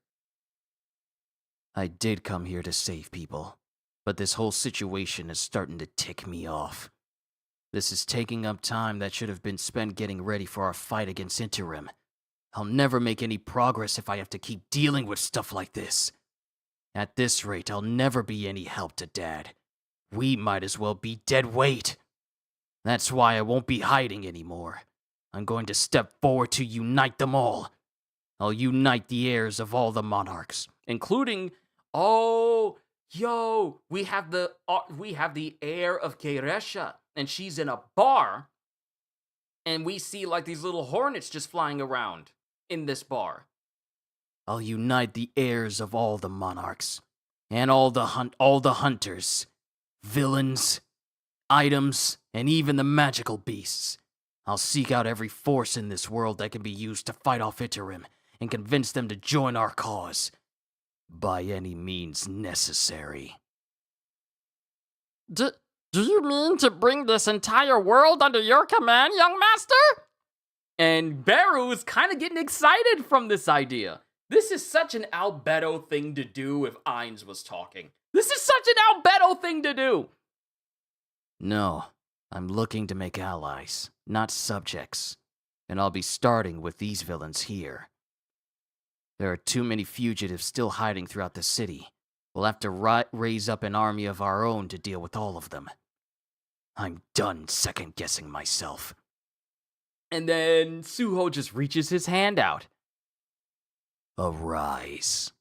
I did come here to save people, but this whole situation is starting to tick me off. This is taking up time that should have been spent getting ready for our fight against Interim. I'll never make any progress if I have to keep dealing with stuff like this. At this rate, I'll never be any help to Dad. We might as well be dead weight. That's why I won't be hiding anymore. I'm going to step forward to unite them all. I'll unite the heirs of all the monarchs,
Including, we have the heir of Keiresha, and she's in a bar, and we see like these little hornets just flying around in this bar.
I'll unite the heirs of all the monarchs, and all the hunters, villains, items, and even the magical beasts. I'll seek out every force in this world that can be used to fight off Interim, and convince them to join our cause. By any means necessary.
Do you mean to bring this entire world under your command, young master?
And Beru is kind of getting excited from this idea. This is such an Albedo thing to do if Ainz was talking. This is such an Albedo thing to do.
No, I'm looking to make allies, not subjects. And I'll be starting with these villains here. There are too many fugitives still hiding throughout the city. We'll have to raise up an army of our own to deal with all of them. I'm done second-guessing myself.
And then Suho just reaches his hand out.
Arise.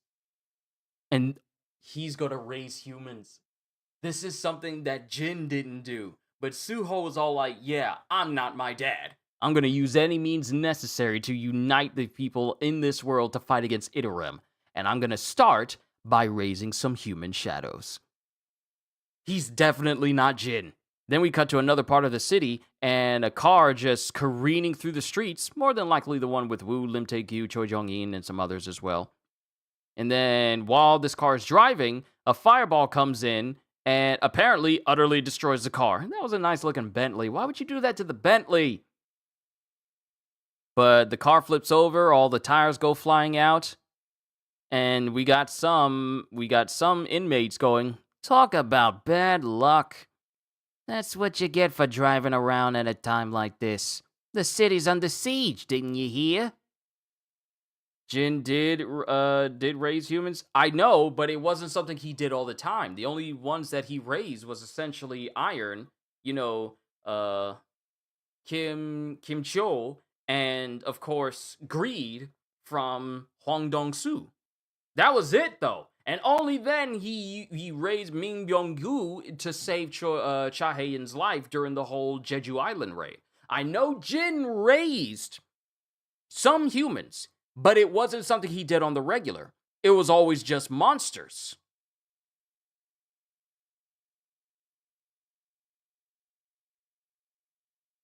And he's gonna raise humans. This is something that Jin didn't do. But Suho was all like, yeah, I'm not my dad. I'm gonna use any means necessary to unite the people in this world to fight against Interim. And I'm gonna start by raising some human shadows. He's definitely not Jin. Then we cut to another part of the city, and a car just careening through the streets, more than likely the one with Wu, Lim Tae-gyu, Choi Jong-in, and some others as well. And then, while this car is driving, a fireball comes in, and apparently utterly destroys the car. And that was a nice-looking Bentley. Why would you do that to the Bentley? But the car flips over, all the tires go flying out, and we got some inmates going,
Talk about bad luck. That's what you get for driving around at a time like this. The city's under siege, didn't you hear?
Jin did raise humans. I know, but it wasn't something he did all the time. The only ones that he raised was essentially Iron, Kim Cho, and of course Greed from Hwang Dong-soo. That was it though. And only then he raised Min Byung-gu to save Cha Hae-in's life during the whole Jeju Island raid. I know Jin raised some humans, but it wasn't something he did on the regular. It was always just monsters.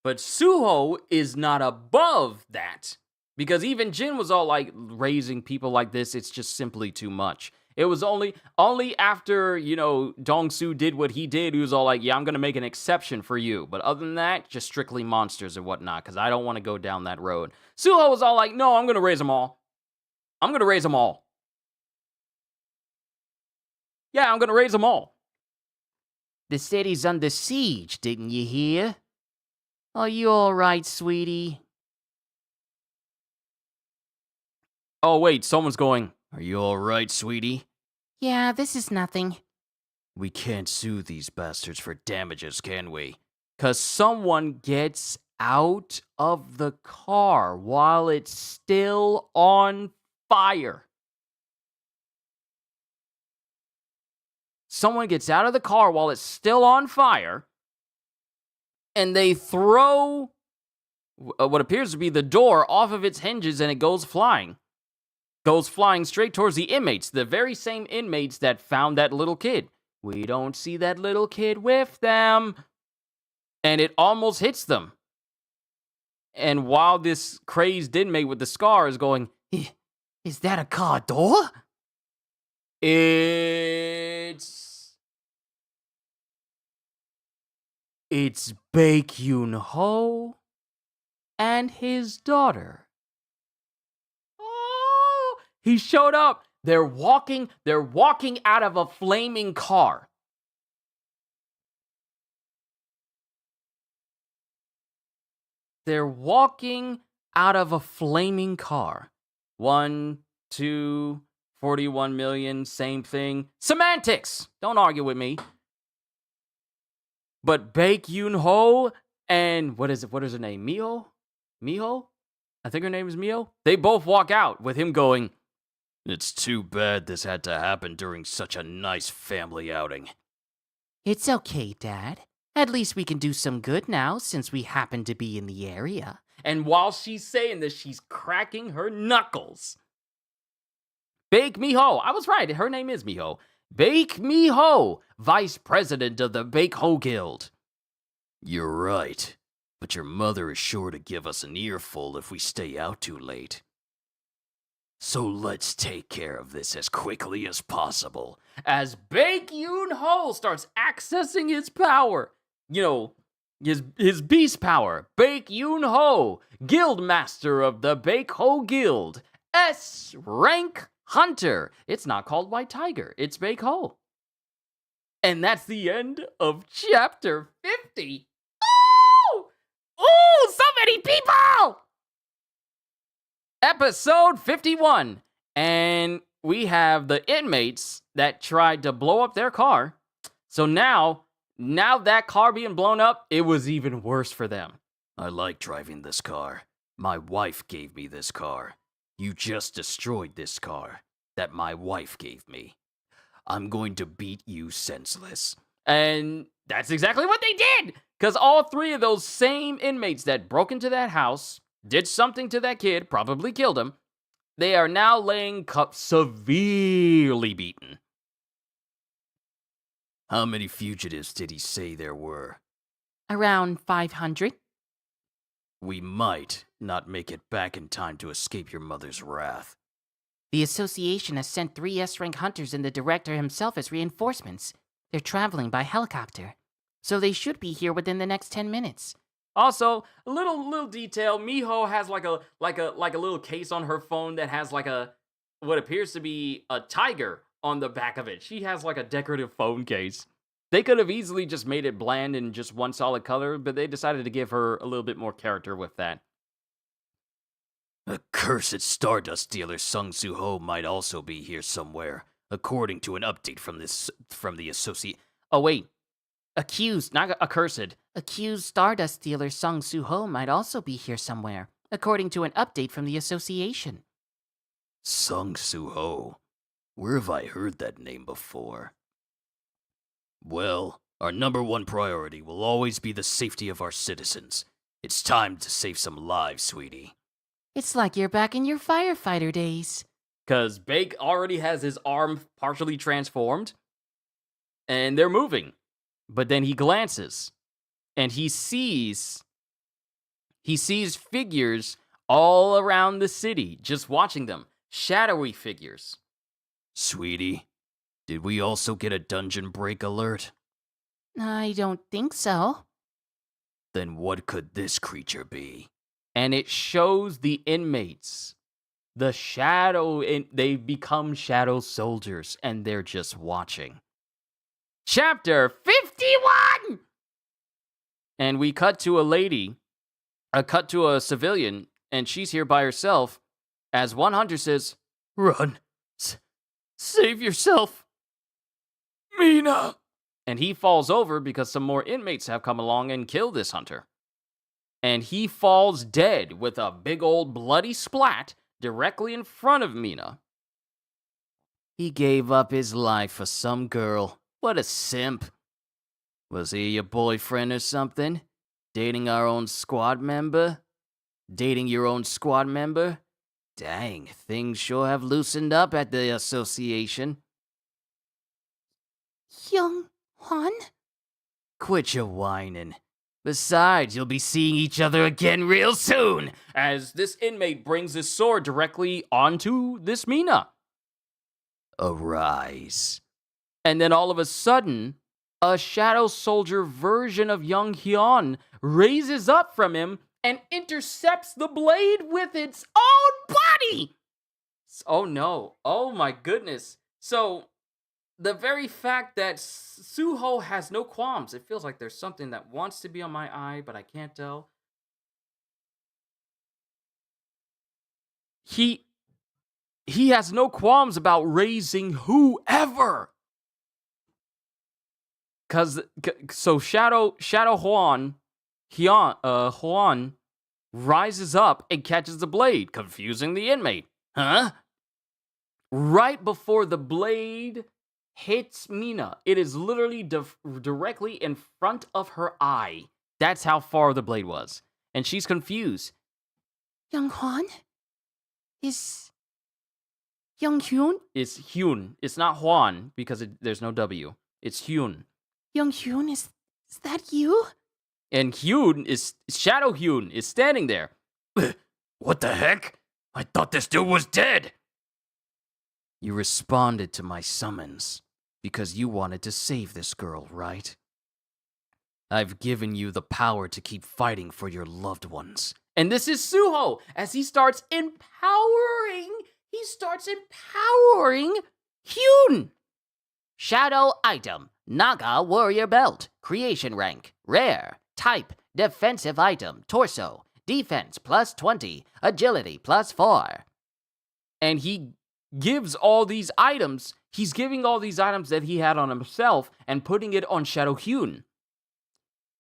But Suho is not above that. Because even Jin was all like, raising people like this, it's just simply too much. It was only after, Dong-soo did what he did, he was all like, yeah, I'm going to make an exception for you. But other than that, just strictly monsters and whatnot, because I don't want to go down that road. Suho was all like, no, I'm going to raise them all. I'm going to raise them all. Yeah, I'm gonna raise them all.
The city's under siege, didn't you hear? Are you alright, sweetie?
Oh, wait, someone's going, "Are you alright, sweetie?"
Yeah, this is nothing.
We can't sue these bastards for damages, can we? Because someone gets out of the car while it's still on fire. Someone gets out of the car while it's still on fire, and they throw what appears to be the door off of its hinges, and it goes flying. Goes flying straight towards the inmates, the very same inmates that found that little kid. We don't see that little kid with them. And it almost hits them. And while this crazed inmate with the scar is going,
Is that a car door?
It's Baek Yoon-ho and his daughter. Oh, he showed up. They're walking out of a flaming car. They're walking out of a flaming car. 1, 2, 41 million, same thing. Semantics! Don't argue with me. But Baek Yoon-ho and what is her name? Miho? I think her name is Miho. They both walk out with him going, "It's too bad this had to happen during such a nice family outing."
It's okay, Dad. At least we can do some good now since we happen to be in the area.
And while she's saying this, she's cracking her knuckles. Baek Miho. I was right. Her name is Miho. Baek Miho, vice president of the Baek-ho Guild. "You're right, but your mother is sure to give us an earful if we stay out too late. So let's take care of this as quickly as possible." As Baek Yoon-ho starts accessing his power, his beast power. Baek Yoon-ho, guild master of the Baek-ho Guild, S rank hunter. It's not called White Tiger, it's Baek-ho. And that's the end of chapter 50. Ooh, so many people! Episode 51. And we have the inmates that tried to blow up their car. So now that car being blown up, it was even worse for them. "I like driving this car. My wife gave me this car. You just destroyed this car that my wife gave me. I'm going to beat you senseless." And that's exactly what they did. Because all three of those same inmates that broke into that house, did something to that kid, probably killed him, they are now laying severely beaten. "How many fugitives did he say there were?"
Around 500.
"We might not make it back in time to escape your mother's wrath."
The association has sent 3 S-rank hunters and the director himself as reinforcements. They're traveling by helicopter, so they should be here within the next 10 minutes.
Also, a little detail. Miho has like a little case on her phone that has like what appears to be a tiger on the back of it. She has like a decorative phone case. They could have easily just made it bland in just one solid color, but they decided to give her a little bit more character with that. "Accursed Stardust dealer Sung Soo-ho might also be here somewhere, according to an update from the associate." Oh wait, accused, not accursed.
Accused Stardust dealer Sung Soo-ho might also be here somewhere, according to an update from the association.
Sung Soo-ho. Where have I heard that name before? Well, our number one priority will always be the safety of our citizens. It's time to save some lives, sweetie.
It's like you're back in your firefighter days.
Because Baek already has his arm partially transformed, and they're moving. But then he glances, and he sees figures all around the city, just watching them. Shadowy figures. "Sweetie, did we also get a dungeon break alert?"
I don't think so.
"Then what could this creature be?" And it shows the inmates. the shadow, and they become shadow soldiers, and they're just watching. Chapter 51! And we cut to a civilian, and she's here by herself, as one hunter says, "Run. Save yourself. Mina!" And he falls over because some more inmates have come along and killed this hunter. And he falls dead with a big old bloody splat directly in front of Mina. He gave up his life for some girl. What a simp. Was he your boyfriend or something? Dating our own squad member? Dating your own squad member? Dang, things sure have loosened up at the association.
Young Juan?
Quit your whining. Besides, you'll be seeing each other again real soon, as this inmate brings his sword directly onto this Mina. Arise. And then all of a sudden, a shadow soldier version of young Hyun raises up from him and intercepts the blade with its own body. Oh no. Oh my goodness. So, the very fact that Suho has no qualms, it feels like there's something that wants to be on my eye, but I can't tell. He has no qualms about raising whoever. So Shadow Juan rises up and catches the blade, confusing the inmate. Huh? Right before the blade hits Mina, it is literally directly in front of her eye. That's how far the blade was. And she's confused.
Young Juan? Is Young Hyun?
It's Hyun. It's not Juan because there's no W. It's Hyun.
Young Hyun, is that you?
And Shadow Hyun is standing there. What the heck? I thought this dude was dead. You responded to my summons because you wanted to save this girl, right? I've given you the power to keep fighting for your loved ones. And this is Suho as he starts empowering Hyun.
Shadow item. Naga Warrior Belt. Creation rank. Rare. Type. Defensive item. Torso. Defense plus 20. Agility plus 4.
And he gives all these items. He's giving all these items that he had on himself and putting it on Shadow Hyun.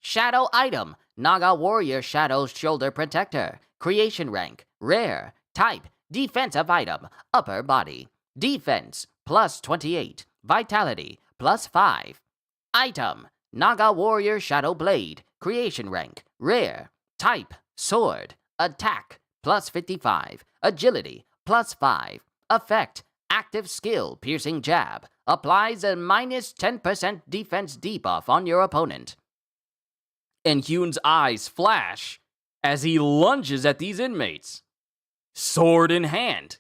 Shadow item. Naga Warrior Shadow Shoulder Protector. Creation rank. Rare. Type. Defensive item. Upper body. Defense plus 28. Vitality plus 5. Item. Naga Warrior Shadow Blade. Creation rank. Rare. Type. Sword. Attack plus 55. Agility plus 5. Effect. Active skill piercing jab. Applies a minus 10% defense debuff on your opponent.
And Hyun's eyes flash as he lunges at these inmates, sword in hand.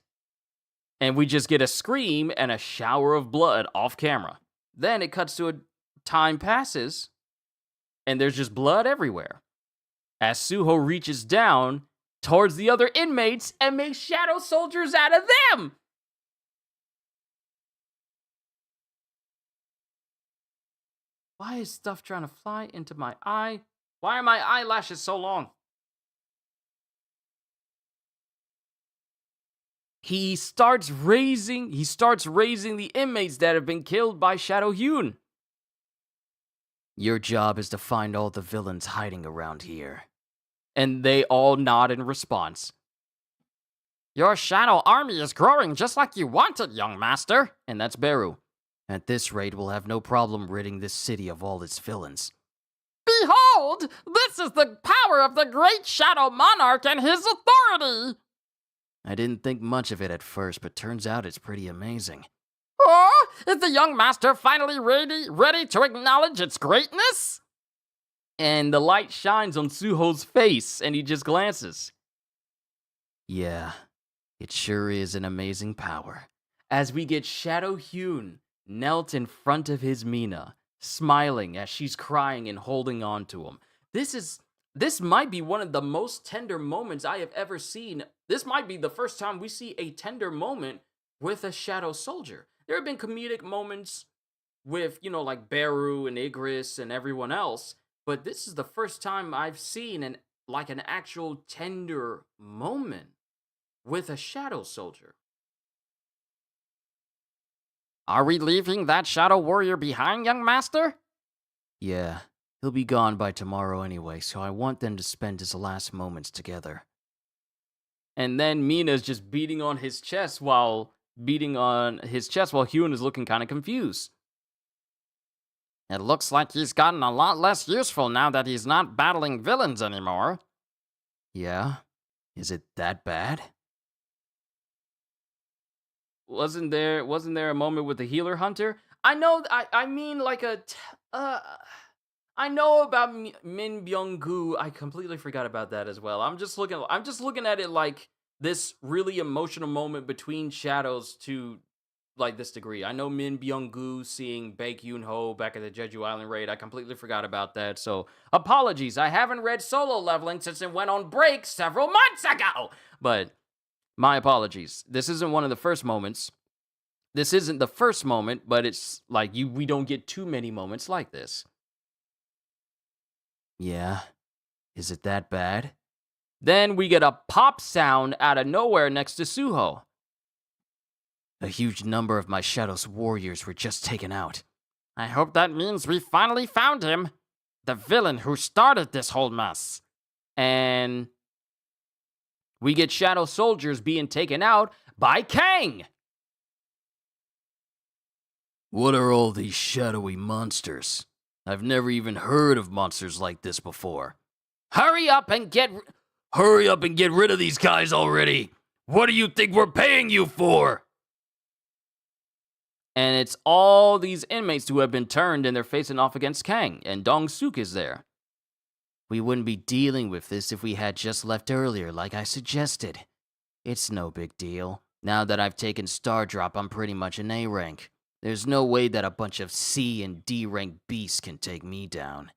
And we just get a scream and a shower of blood off camera. Then it cuts to time passes, and there's just blood everywhere. As Suho reaches down towards the other inmates and makes shadow soldiers out of them. Why is stuff trying to fly into my eye? Why are my eyelashes so long? He starts raising the inmates that have been killed by Shadow Hyun. Your job is to find all the villains hiding around here. And they all nod in response.
Your shadow army is growing just like you wanted, young master.
And that's Beru. At this rate, we'll have no problem ridding this city of all its villains.
Behold, this is the power of the great shadow monarch and his authority.
I didn't think much of it at first, but turns out it's pretty amazing.
Oh, is the young master finally ready to acknowledge its greatness?
And the light shines on Suho's face, and he just glances. Yeah, it sure is an amazing power. As we get Shadow Hyun knelt in front of his Mina, smiling as she's crying and holding on to him. This is this might be one of the most tender moments I have ever seen. This might be the first time we see a tender moment with a Shadow Soldier. There have been comedic moments with, like Beru and Igris and everyone else, but this is the first time I've seen an actual tender moment with a Shadow Soldier.
Are we leaving that Shadow Warrior behind, young master?
Yeah, he'll be gone by tomorrow anyway, so I want them to spend his last moments together.
And then Mina's just beating on his chest while Hyun is looking kind of confused.
It looks like he's gotten a lot less useful now that he's not battling villains anymore.
Yeah? Is it that bad?
Wasn't there a moment with the healer hunter? I know. I mean, like I know about Min Byung-gu. I completely forgot about that as well. I'm just looking at it like this really emotional moment between shadows to like this degree. I know Min Byung-gu seeing Baek Yoon-ho back at the Jeju Island raid. I completely forgot about that. So apologies. I haven't read Solo Leveling since it went on break several months ago. But my apologies. This isn't one of the first moments. This isn't the first moment, but it's like we don't get too many moments like this.
Yeah? Is it that bad?
Then we get a pop sound out of nowhere next to Suho.
A huge number of my Shadow's warriors were just taken out.
I hope that means we finally found him. The villain who started this whole mess.
And we get Shadow Soldiers being taken out by Kang.
What are all these shadowy monsters? I've never even heard of monsters like this before.
Hurry up and get
rid of these guys already! What do you think we're paying you for?
And it's all these inmates who have been turned and they're facing off against Kang, and Dong-suk is there.
We wouldn't be dealing with this if we had just left earlier, like I suggested. It's no big deal. Now that I've taken Star Drop, I'm pretty much an A rank. There's no way that a bunch of C and D rank beasts can take me down.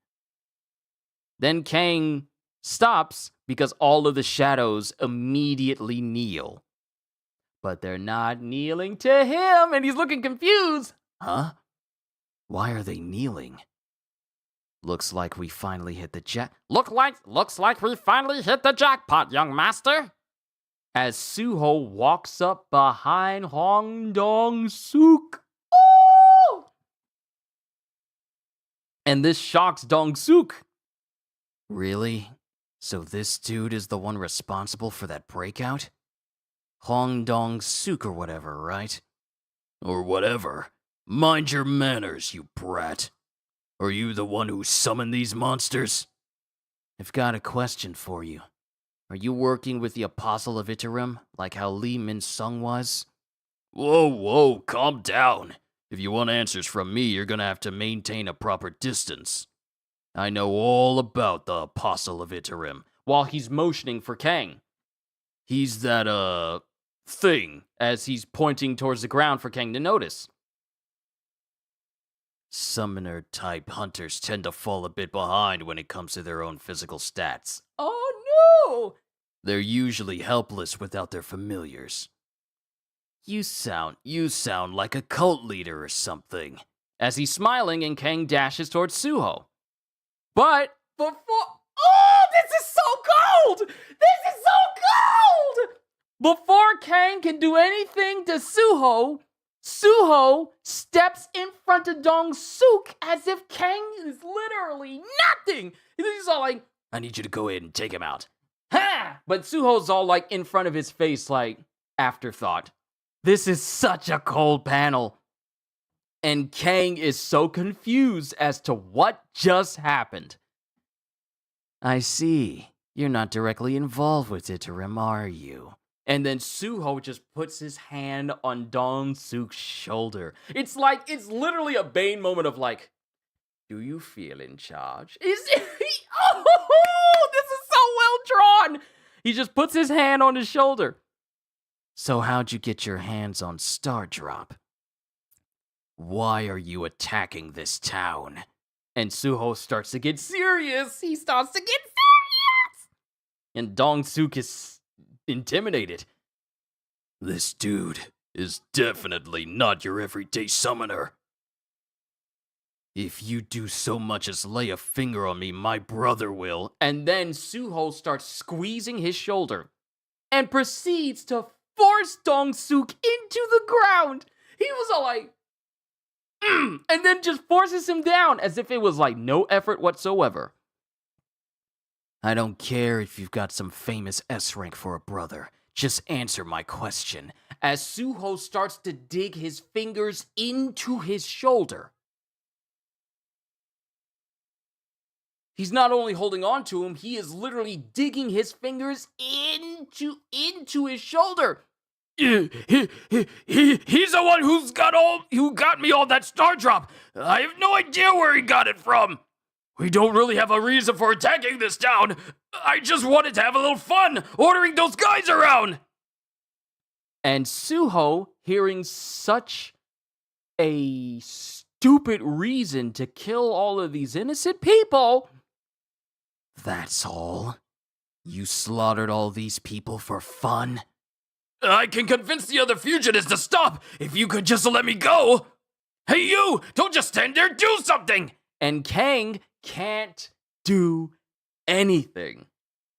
Then Kang stops because all of the shadows immediately kneel. But they're not kneeling to him, and he's looking confused.
Huh? Why are they kneeling? Looks like we finally hit the
Looks like we finally hit the jackpot, young master.
As Suho walks up behind Hong Dong-suk. And this shocks Dong-suk.
Really? So this dude is the one responsible for that breakout? Hong Dong-suk or whatever, right? Or whatever. Mind your manners, you brat. Are you the one who summoned these monsters? I've got a question for you. Are you working with the Apostle of Iterum, like how Lee Min-sung was? Whoa, calm down. If you want answers from me, you're gonna have to maintain a proper distance. I know all about the Apostle of Iterum.
While he's motioning for Kang.
He's that, thing,
as he's pointing towards the ground for Kang to notice.
Summoner-type hunters tend to fall a bit behind when it comes to their own physical stats.
Oh no!
They're usually helpless without their familiars. You sound like a cult leader or something.
As he's smiling and Kang dashes towards Suho. But before... Oh, this is so cold! This is so cold! Before Kang can do anything to Suho, Suho steps in front of Dong-suk as if Kang is literally nothing. He's all like,
I need you to go ahead and take him out.
ha! But Suho's all like in front of his face like afterthought. This is such a cold panel. And Kang is so confused as to what just happened.
I see. You're not directly involved with Iterum, are you?
And then Suho just puts his hand on Dong-suk's shoulder. It's literally a Bane moment of like, do you feel in charge? Oh, this is so well drawn. He just puts his hand on his shoulder.
So how'd you get your hands on Star Drop? Why are you attacking this town?
And Suho starts to get serious. He starts to get serious. And Dong-suk is intimidated.
This dude is definitely not your everyday summoner. If you do so much as lay a finger on me, my brother will.
And then Suho starts squeezing his shoulder and proceeds to force Dong-suk into the ground. He was all like, and then just forces him down as if it was like no effort whatsoever.
I don't care if you've got some famous S rank for a brother. Just answer my question.
As Suho starts to dig his fingers into his shoulder. He's not only holding on to him, he is literally digging his fingers into his shoulder.
He's the one who got me all that star drop. I have no idea where he got it from. We don't really have a reason for attacking this town. I just wanted to have a little fun ordering those guys around.
And Suho, hearing such a stupid reason to kill all of these innocent people.
That's all? You slaughtered all these people for fun? I can convince the other fugitives to stop if you could just let me go. Hey, you! Don't just stand there, do something!
And Kang can't do anything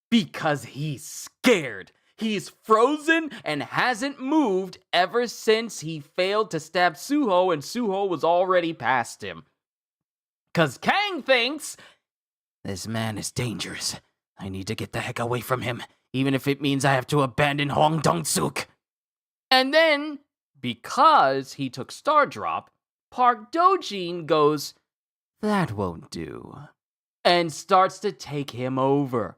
because he's scared. He's frozen and hasn't moved ever since he failed to stab Suho and Suho was already past him. Because Kang thinks,
this man is dangerous. I need to get the heck away from him, even if it means I have to abandon Hong Dong-suk.
And then, because he took Star Drop, Park Dojin goes, that won't do, and starts to take him over.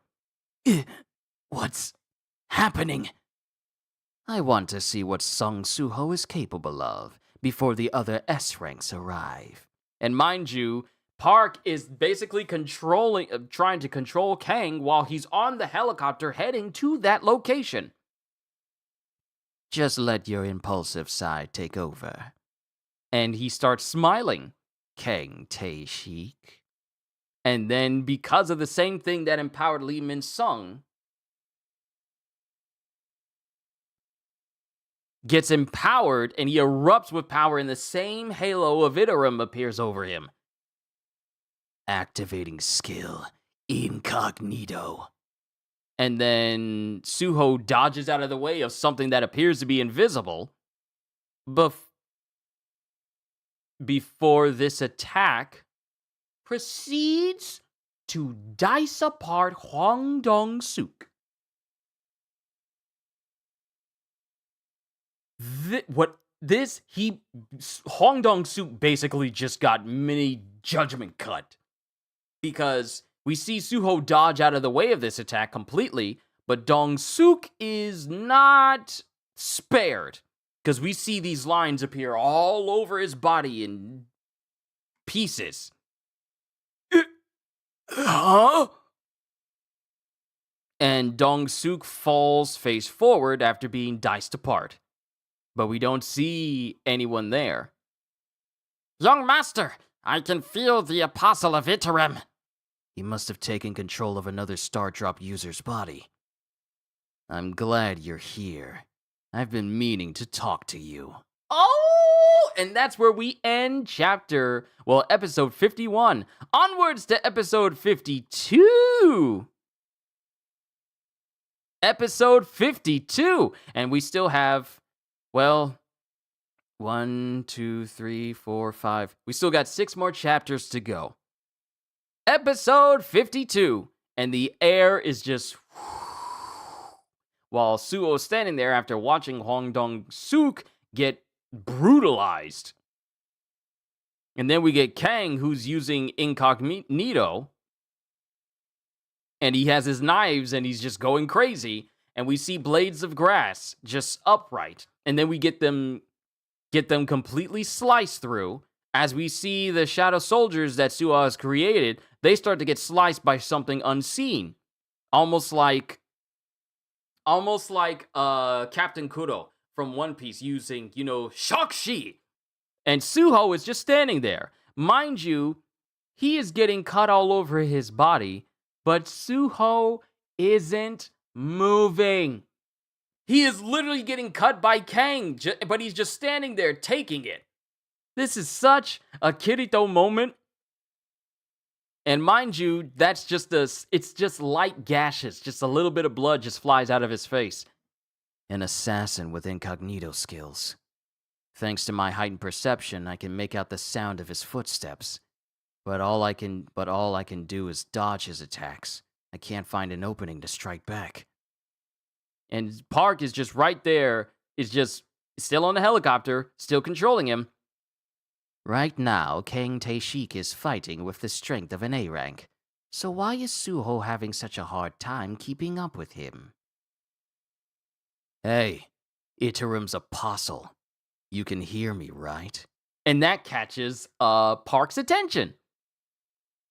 What's happening?
I want to see what Sung Suho is capable of before the other S ranks arrive.
And mind you, Park is basically trying to control Kang while he's on the helicopter heading to that location.
Just let your impulsive side take over.
And he starts smiling.
Kang Tae-shik.
And then, because of the same thing that empowered Lee Min-sung, gets empowered and he erupts with power, and the same halo of Iterum appears over him.
Activating skill, incognito.
And then Suho dodges out of the way of something that appears to be invisible. Before this attack proceeds to dice apart Hwang Dong-suk. Hwang Dong-suk basically just got mini judgment cut. Because we see Suho dodge out of the way of this attack completely, but Dong-suk is not spared. Because we see these lines appear all over his body in pieces.
Huh?
And Dong-suk falls face forward after being diced apart. But we don't see anyone there.
Young master, I can feel the apostle of Iterum.
He must have taken control of another Star Drop user's body. I'm glad you're here. I've been meaning to talk to you.
Oh! And that's where we end episode 51. Onwards to episode 52. Episode 52. And we still have, 1, 2, 3, 4, 5. We still got 6 more chapters to go. Episode 52. And the air is just... while Suho is standing there after watching Hwang Dong-suk get brutalized. And then we get Kang, who's using incognito. And he has his knives and he's just going crazy. And we see blades of grass just upright. And then we get them completely sliced through. As we see the shadow soldiers that Suho has created, they start to get sliced by something unseen. Almost like Captain Kuro from One Piece using, Shokshi. And Suho is just standing there. Mind you, he is getting cut all over his body, but Suho isn't moving. He is literally getting cut by Kang, but he's just standing there taking it. This is such a Kirito moment. And mind you, that's just it's just light gashes. Just a little bit of blood just flies out of his face. An assassin with incognito skills. Thanks to my heightened perception, I can make out the sound of his footsteps. But all I can do is dodge his attacks. I can't find an opening to strike back. And Park is just right there, is just still on the helicopter, still controlling him.
Right now, Kang Tae-shik is fighting with the strength of an A rank. So why is Suho having such a hard time keeping up with him?
Hey, Iterim's apostle. You can hear me, right? And that catches Park's attention.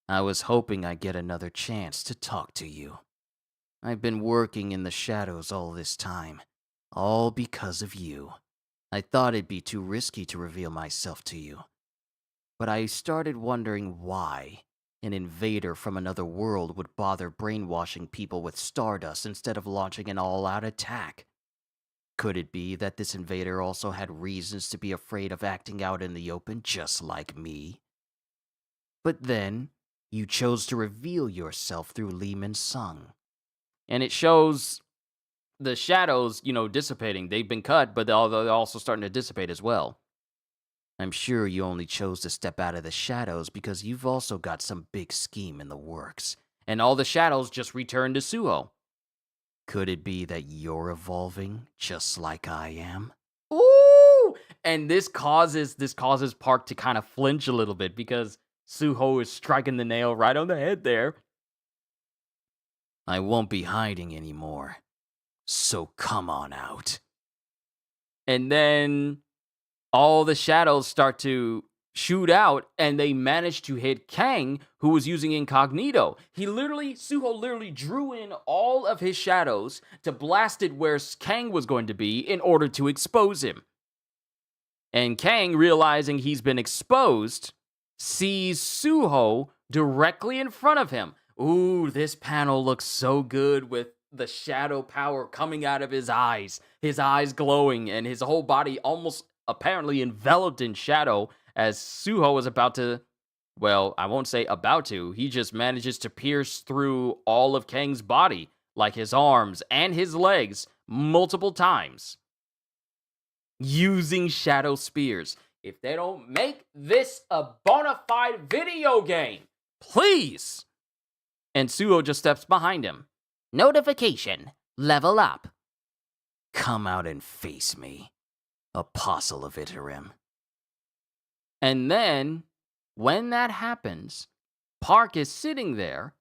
I was hoping I'd get another chance to talk to you. I've been working in the shadows all this time, all because of you. I thought it'd be too risky to reveal myself to you. But I started wondering why an invader from another world would bother brainwashing people with stardust instead of launching an all-out attack. Could it be that this invader also had reasons to be afraid of acting out in the open just like me? But then, you chose to reveal yourself through Lehman Sung.
And it shows the shadows, dissipating. They've been cut, but they're also starting to dissipate as well.
I'm sure you only chose to step out of the shadows because you've also got some big scheme in the works.
And all the shadows just return to Suho.
Could it be that you're evolving just like I am?
Ooh! And this causes Park to kind of flinch a little bit because Suho is striking the nail right on the head there.
I won't be hiding anymore. So come on out.
And then all the shadows start to shoot out, and they manage to hit Kang, who was using incognito. Suho literally drew in all of his shadows to blast it where Kang was going to be in order to expose him. And Kang, realizing he's been exposed, sees Suho directly in front of him. Ooh, this panel looks so good with the shadow power coming out of his eyes glowing, and his whole body almost apparently enveloped in shadow as Suho is about to, well, I won't say about to, he just manages to pierce through all of Kang's body, like his arms and his legs, multiple times, using shadow spears. If they don't make this a bona fide video game, please! And Suho just steps behind him.
Notification. Level up. Come out and face me, Apostle of Iterim.
And then, when that happens, Park is sitting there,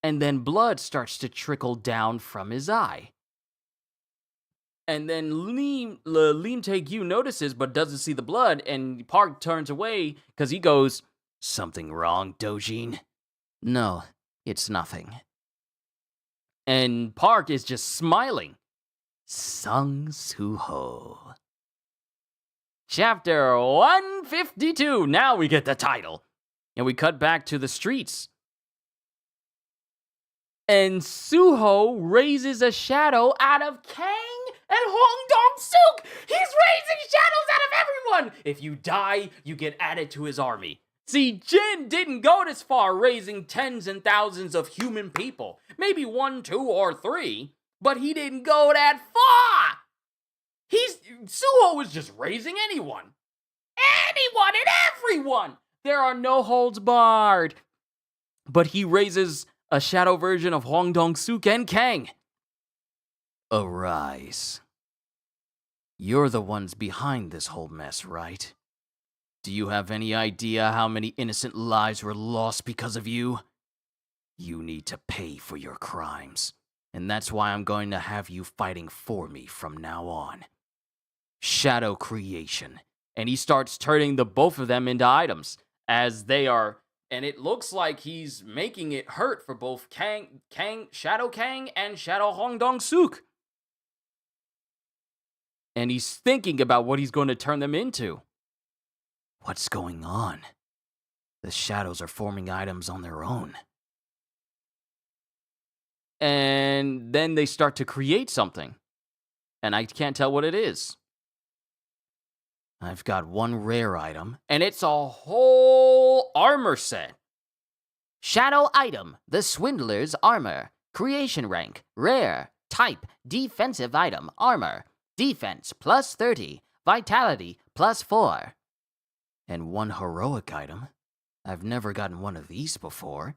and then blood starts to trickle down from his eye. And then Lim Tae-gyu notices but doesn't see the blood, and Park turns away because he goes,
"Something wrong, Dojin?" "No, it's nothing."
And Park is just smiling.
Sung Suho.
Chapter 152. Now we get the title. And we cut back to the streets. And Suho raises a shadow out of Kang and Hong Dong-suk. He's raising shadows out of everyone. If you die, you get added to his army. See, Jin didn't go this far raising tens and thousands of human people. Maybe 1, 2, or 3. But he didn't go that far. Suho was just raising anyone. Anyone and everyone. There are no holds barred. But he raises a shadow version of Hong Dong-suk and Kang.
Arise. You're the ones behind this whole mess, right? Do you have any idea how many innocent lives were lost because of you? You need to pay for your crimes. And that's why I'm going to have you fighting for me from now on. Shadow creation.
And he starts turning the both of them into items as they are, and it looks like he's making it hurt for both Shadow Kang and Shadow Hong Dong-suk. And he's thinking about what he's going to turn them into.
What's going on? The shadows are forming items on their own.
And then they start to create something. And I can't tell what it is. I've got one rare item, and it's a whole armor set.
Shadow item, the Swindler's Armor. Creation rank, rare. Type, defensive item, armor. Defense, plus 30. Vitality, plus 4.
And one heroic item. I've never gotten one of these before.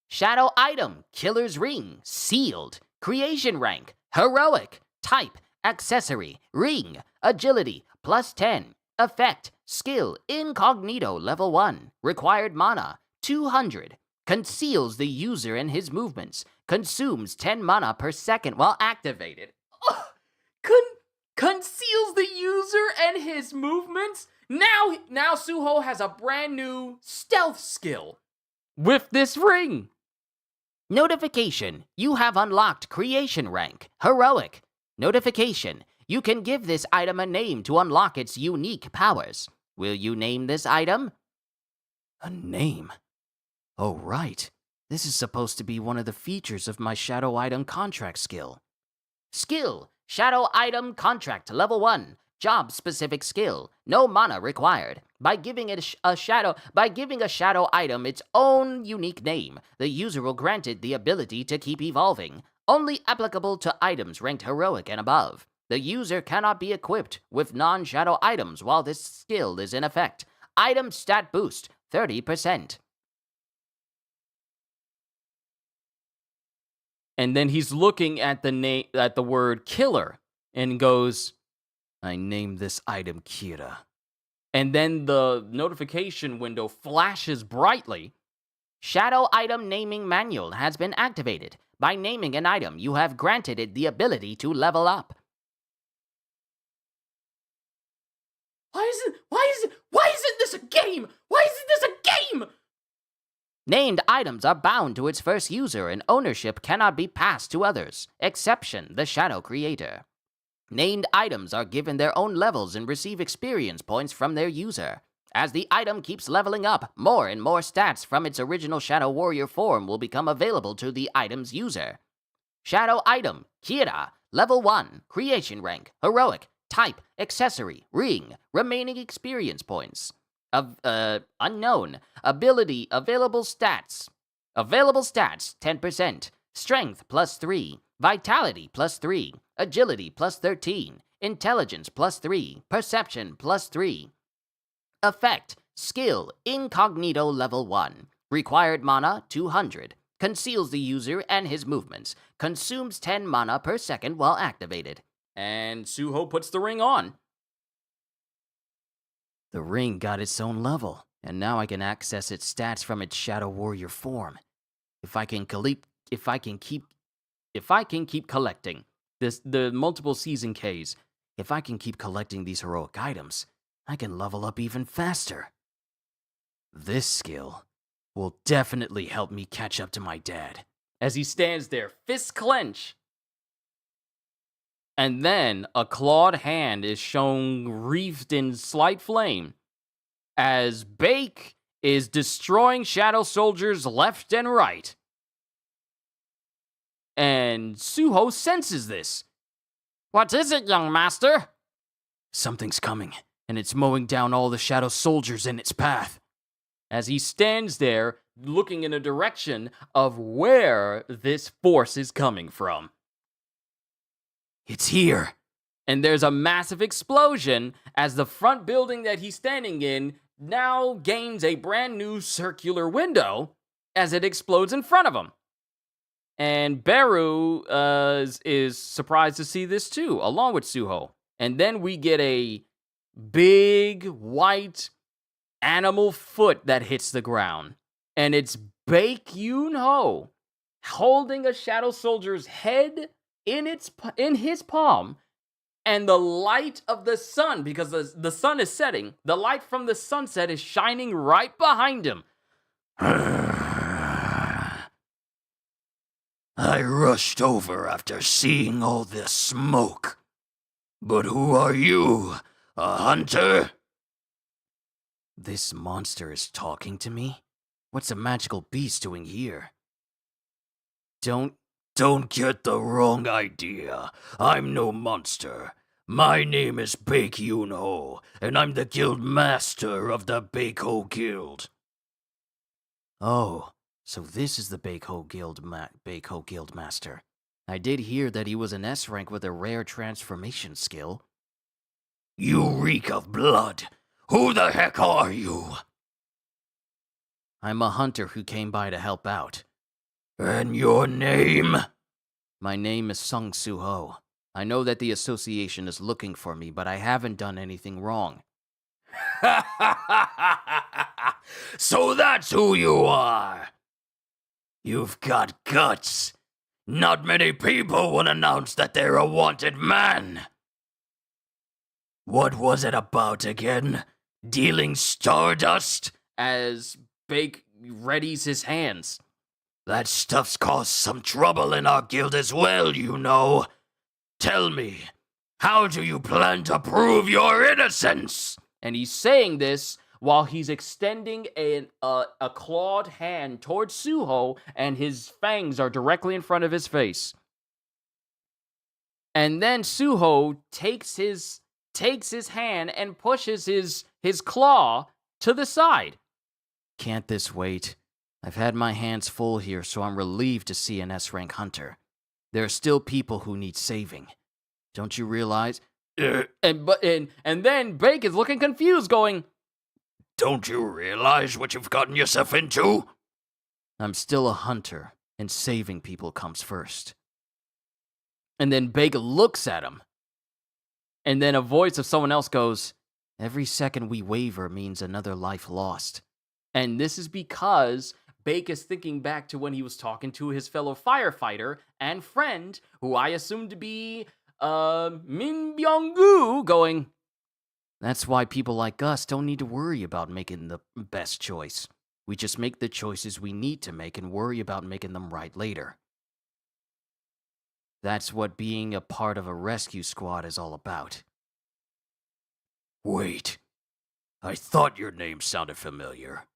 Shadow item, Killer's Ring, sealed. Creation rank, heroic. Type, accessory, ring. Agility, plus 10. Effect, skill, incognito, level 1. Required mana, 200. Conceals the user and his movements. Consumes 10 mana per second while activated.
Conceals the user and his movements? Now Suho has a brand new stealth skill with this ring.
Notification, you have unlocked creation rank, heroic. Notification, you can give this item a name to unlock its unique powers. Will you name this item?
A name? Oh, right. This is supposed to be one of the features of my shadow item contract skill.
Skill, shadow item contract level 1. Job specific skill, no mana required. By giving a shadow item its own unique name, the user will grant it the ability to keep evolving. Only applicable to items ranked heroic and above. The user cannot be equipped with non-shadow items while this skill is in effect. Item stat boost, 30%.
And then he's looking at the word killer and goes, I named this item Kira. And then the notification window flashes brightly.
Shadow item naming manual has been activated. By naming an item, you have granted it the ability to level up.
Why isn't this a game? Why isn't this a game?
Named items are bound to its first user and ownership cannot be passed to others. Exception, the Shadow Creator. Named items are given their own levels and receive experience points from their user. As the item keeps leveling up, more and more stats from its original Shadow Warrior form will become available to the item's user. Shadow item, Kira, level 1, creation rank, heroic, type, accessory, ring, remaining experience points. Unknown, ability, available stats. Available stats, 10%. Strength, plus 3. Vitality, plus 3. Agility, plus 13. Intelligence, plus 3. Perception, plus 3. Effect, skill, incognito level 1. Required mana, 200. Conceals the user and his movements. Consumes 10 mana per second while activated.
And Suho puts the ring on. The ring got its own level, and now I can access its stats from its Shadow Warrior form. If I can keep collecting the multiple season Ks, if I can keep collecting these heroic items, I can level up even faster. This skill will definitely help me catch up to my dad. As he stands there, fists clench. And then a clawed hand is shown wreathed in slight flame as Bake is destroying shadow soldiers left and right. And Suho senses this.
What is it, young master?
Something's coming, and it's mowing down all the shadow soldiers in its path. As he stands there, looking in a direction of where this force is coming from. It's here. And there's a massive explosion as the front building that he's standing in now gains a brand new circular window as it explodes in front of him. And Beru is surprised to see this too, along with Suho. And then we get a big white animal foot that hits the ground. And it's Baek Yoon-ho holding a shadow soldier's head in his palm, and the light of the sun, because the sun is setting, the light from the sunset is shining right behind him.
I rushed over after seeing all this smoke. But who are you? A hunter?
This monster is talking to me? What's a magical beast doing here? Don't
Don't get the wrong idea. I'm no monster. My name is Baek Yoon-ho, and I'm the guild master of the Baek-ho Guild.
Oh, so this is the Baek-ho Guild Master. I did hear that he was an S rank with a rare transformation skill.
You reek of blood. Who the heck are you?
I'm a hunter who came by to help out.
And your name?
My name is Sung Soo-ho. I know that the association is looking for me, but I haven't done anything wrong.
So that's who you are. You've got guts. Not many people will announce that they're a wanted man. What was it about again? Dealing stardust?
As Bake readies his hands.
That stuff's caused some trouble in our guild as well, you know. Tell me, how do you plan to prove your innocence?
And he's saying this while he's extending a clawed hand towards Suho, and his fangs are directly in front of his face. And then Suho takes his hand and pushes his claw to the side.
Can't this wait? I've had my hands full here, so I'm relieved to see an S-rank hunter. There are still people who need saving. Don't you realize?
And then Bake is looking confused, going,
Don't you realize what you've gotten yourself into?
I'm still a hunter, and saving people comes first.
And then Bake looks at him. And then a voice of someone else goes,
Every second we waver means another life lost.
and this is because Bake is thinking back to when he was talking to his fellow firefighter and friend, who I assume to be Min Byung-gu, going,
That's why people like us don't need to worry about making the best choice. We just make the choices we need to make and worry about making them right later. That's what being a part of a rescue squad is all about.
Wait, I thought your name sounded familiar.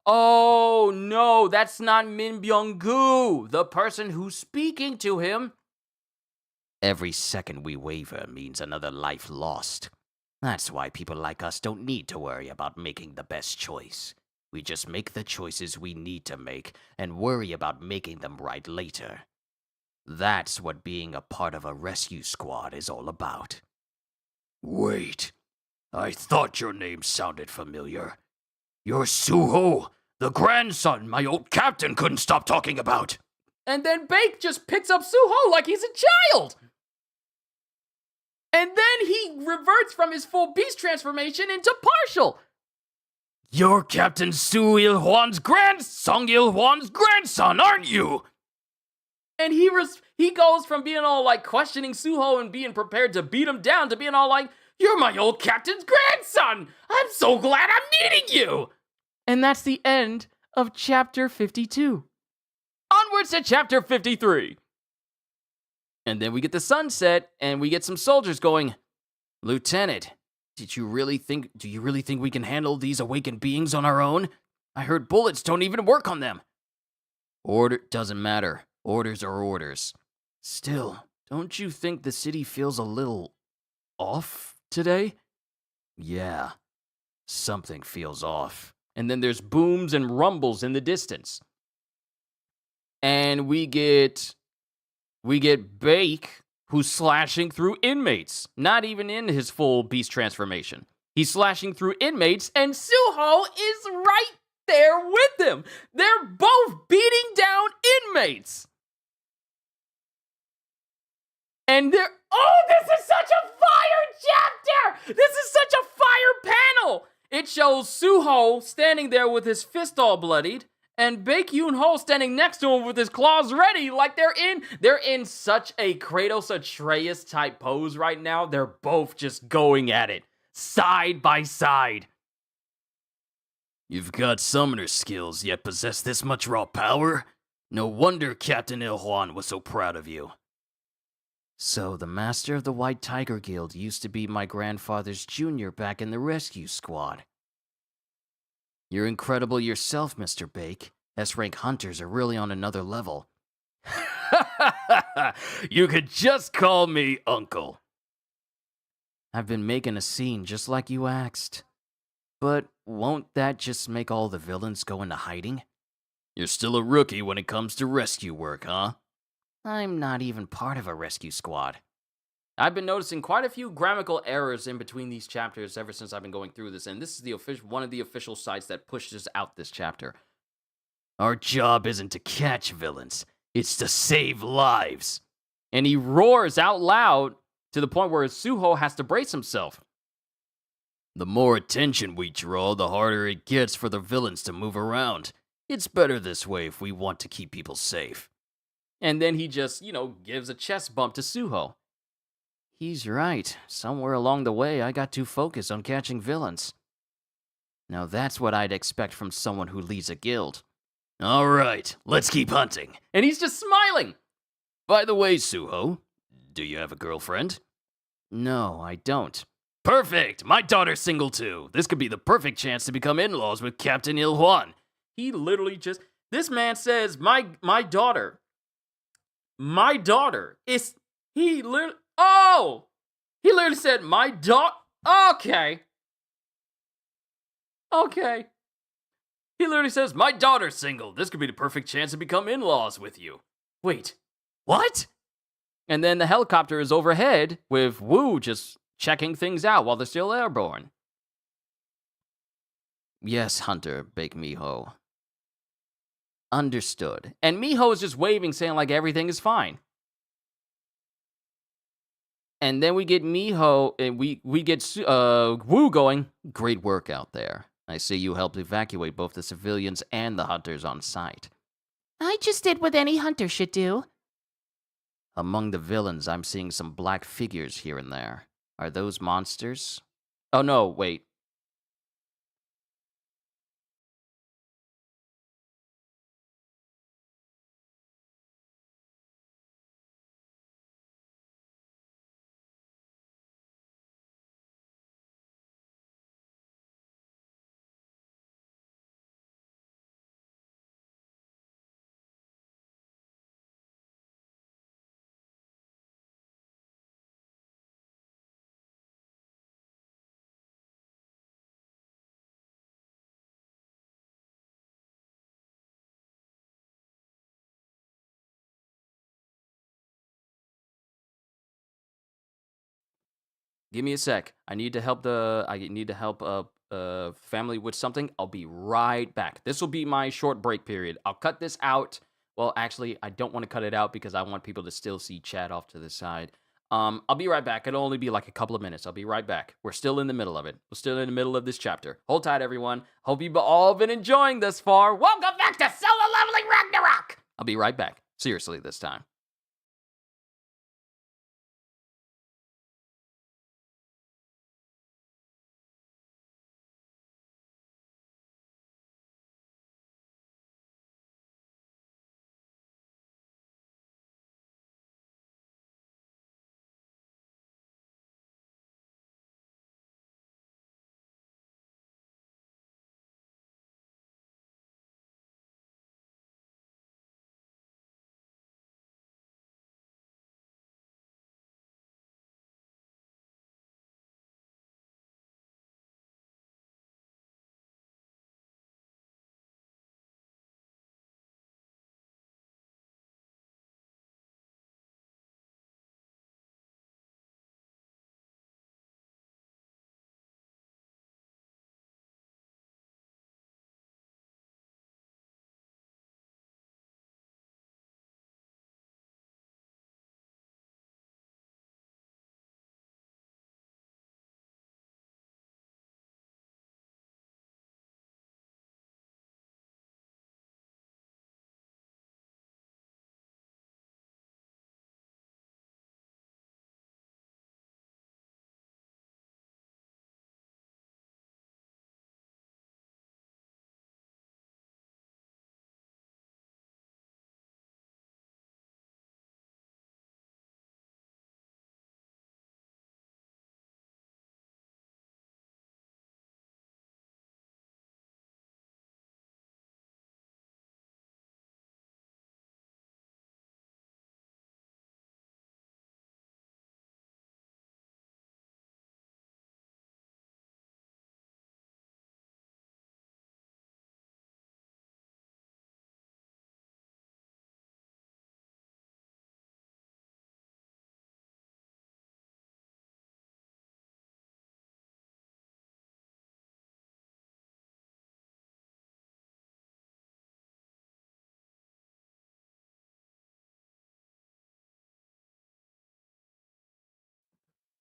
oh no, that's not Min Byung-gu, the person who's speaking to him.
Every second we waver means another life lost. That's why people like us don't need to worry about making the best choice. We just make the choices we need to make and worry about making them right later. That's what being a part of a rescue squad is all about.
Wait, I thought your name sounded familiar. You're Suho, the grandson my old captain couldn't stop talking about.
And then Bake just picks up Suho like he's a child. And then he reverts from his full beast transformation into partial.
You're Captain Sung Il-hwan's grandson, aren't you?
And he goes from being all like questioning Suho and being prepared to beat him down to being all like, you're my old captain's grandson. I'm so glad I'm meeting you. And that's the end of chapter 52. Onwards to chapter 53. And then we get the sunset and we get some soldiers going,
Lieutenant, do you really think we can handle these awakened beings on our own? I heard bullets don't even work on them. Order doesn't matter. Orders are orders. Still, don't you think the city feels a little off today? Yeah, something feels off.
and then there's booms and rumbles in the distance. And we get Bake, who's slashing through inmates, not even in his full beast transformation. He's slashing through inmates, and Suho is right there with him. They're both beating down inmates. And they're, oh, this is such a fire chapter! This is such a fire panel! It shows Suho standing there with his fist all bloodied, and Baek Yoon-ho standing next to him with his claws ready, like they're in such a Kratos Atreus type pose right now. They're both just going at it, side by side.
You've got summoner skills, yet possess this much raw power? No wonder Captain Il-hwan was so proud of you.
So, the master of the White Tiger Guild used to be my grandfather's junior back in the rescue squad. You're incredible yourself, Mr. Bake. S-rank hunters are really on another level.
You could just call me Uncle.
I've been making a scene just like you asked. But won't that just make all the villains go into hiding?
You're still a rookie when it comes to rescue work, huh?
I'm not even part of a rescue squad. I've been noticing quite a few grammatical errors in between these chapters ever since I've been going through this, and this is the one of the official sites that pushes out this chapter.
Our job isn't to catch villains, it's to save lives.
And he roars out loud to the point where Suho has to brace himself.
The more attention we draw, the harder it gets for the villains to move around. It's better this way if we want to keep people safe.
And then he just, gives a chest bump to Suho. He's right. Somewhere along the way, I got too focused on catching villains. Now that's what I'd expect from someone who leads a guild.
All right, let's keep hunting.
And he's just smiling.
By the way, Suho, do you have a girlfriend?
No, I don't.
Perfect! My daughter's single too. This could be the perfect chance to become in-laws with Captain Il-Huan.
He literally just... This man says, my daughter. My daughter is... He literally... Oh! He literally said, my daughter... Okay. Okay.
He literally says, my daughter's single. This could be the perfect chance to become in-laws with you.
Wait.
What?
And then the helicopter is overhead with Wu just checking things out while they're still airborne. Yes, Hunter, Bake Miho. Understood. And Miho is just waving, saying like everything is fine. And then we get Miho, and we get Wu going. Great work out there. I see you helped evacuate both the civilians and the hunters on site.
I just did what any hunter should do.
Among the villains, I'm seeing some black figures here and there. Are those monsters? Oh no, wait. Give me a sec. I need to help family with something. I'll be right back. This will be my short break period. I'll cut this out. Well, actually, I don't want to cut it out because I want people to still see chat off to the side. I'll be right back. It'll only be like a couple of minutes. I'll be right back. We're still in the middle of it. We're still in the middle of this chapter. Hold tight, everyone. Hope you've all been enjoying this far. Welcome back to Solo Leveling Ragnarok. I'll be right back. Seriously this time.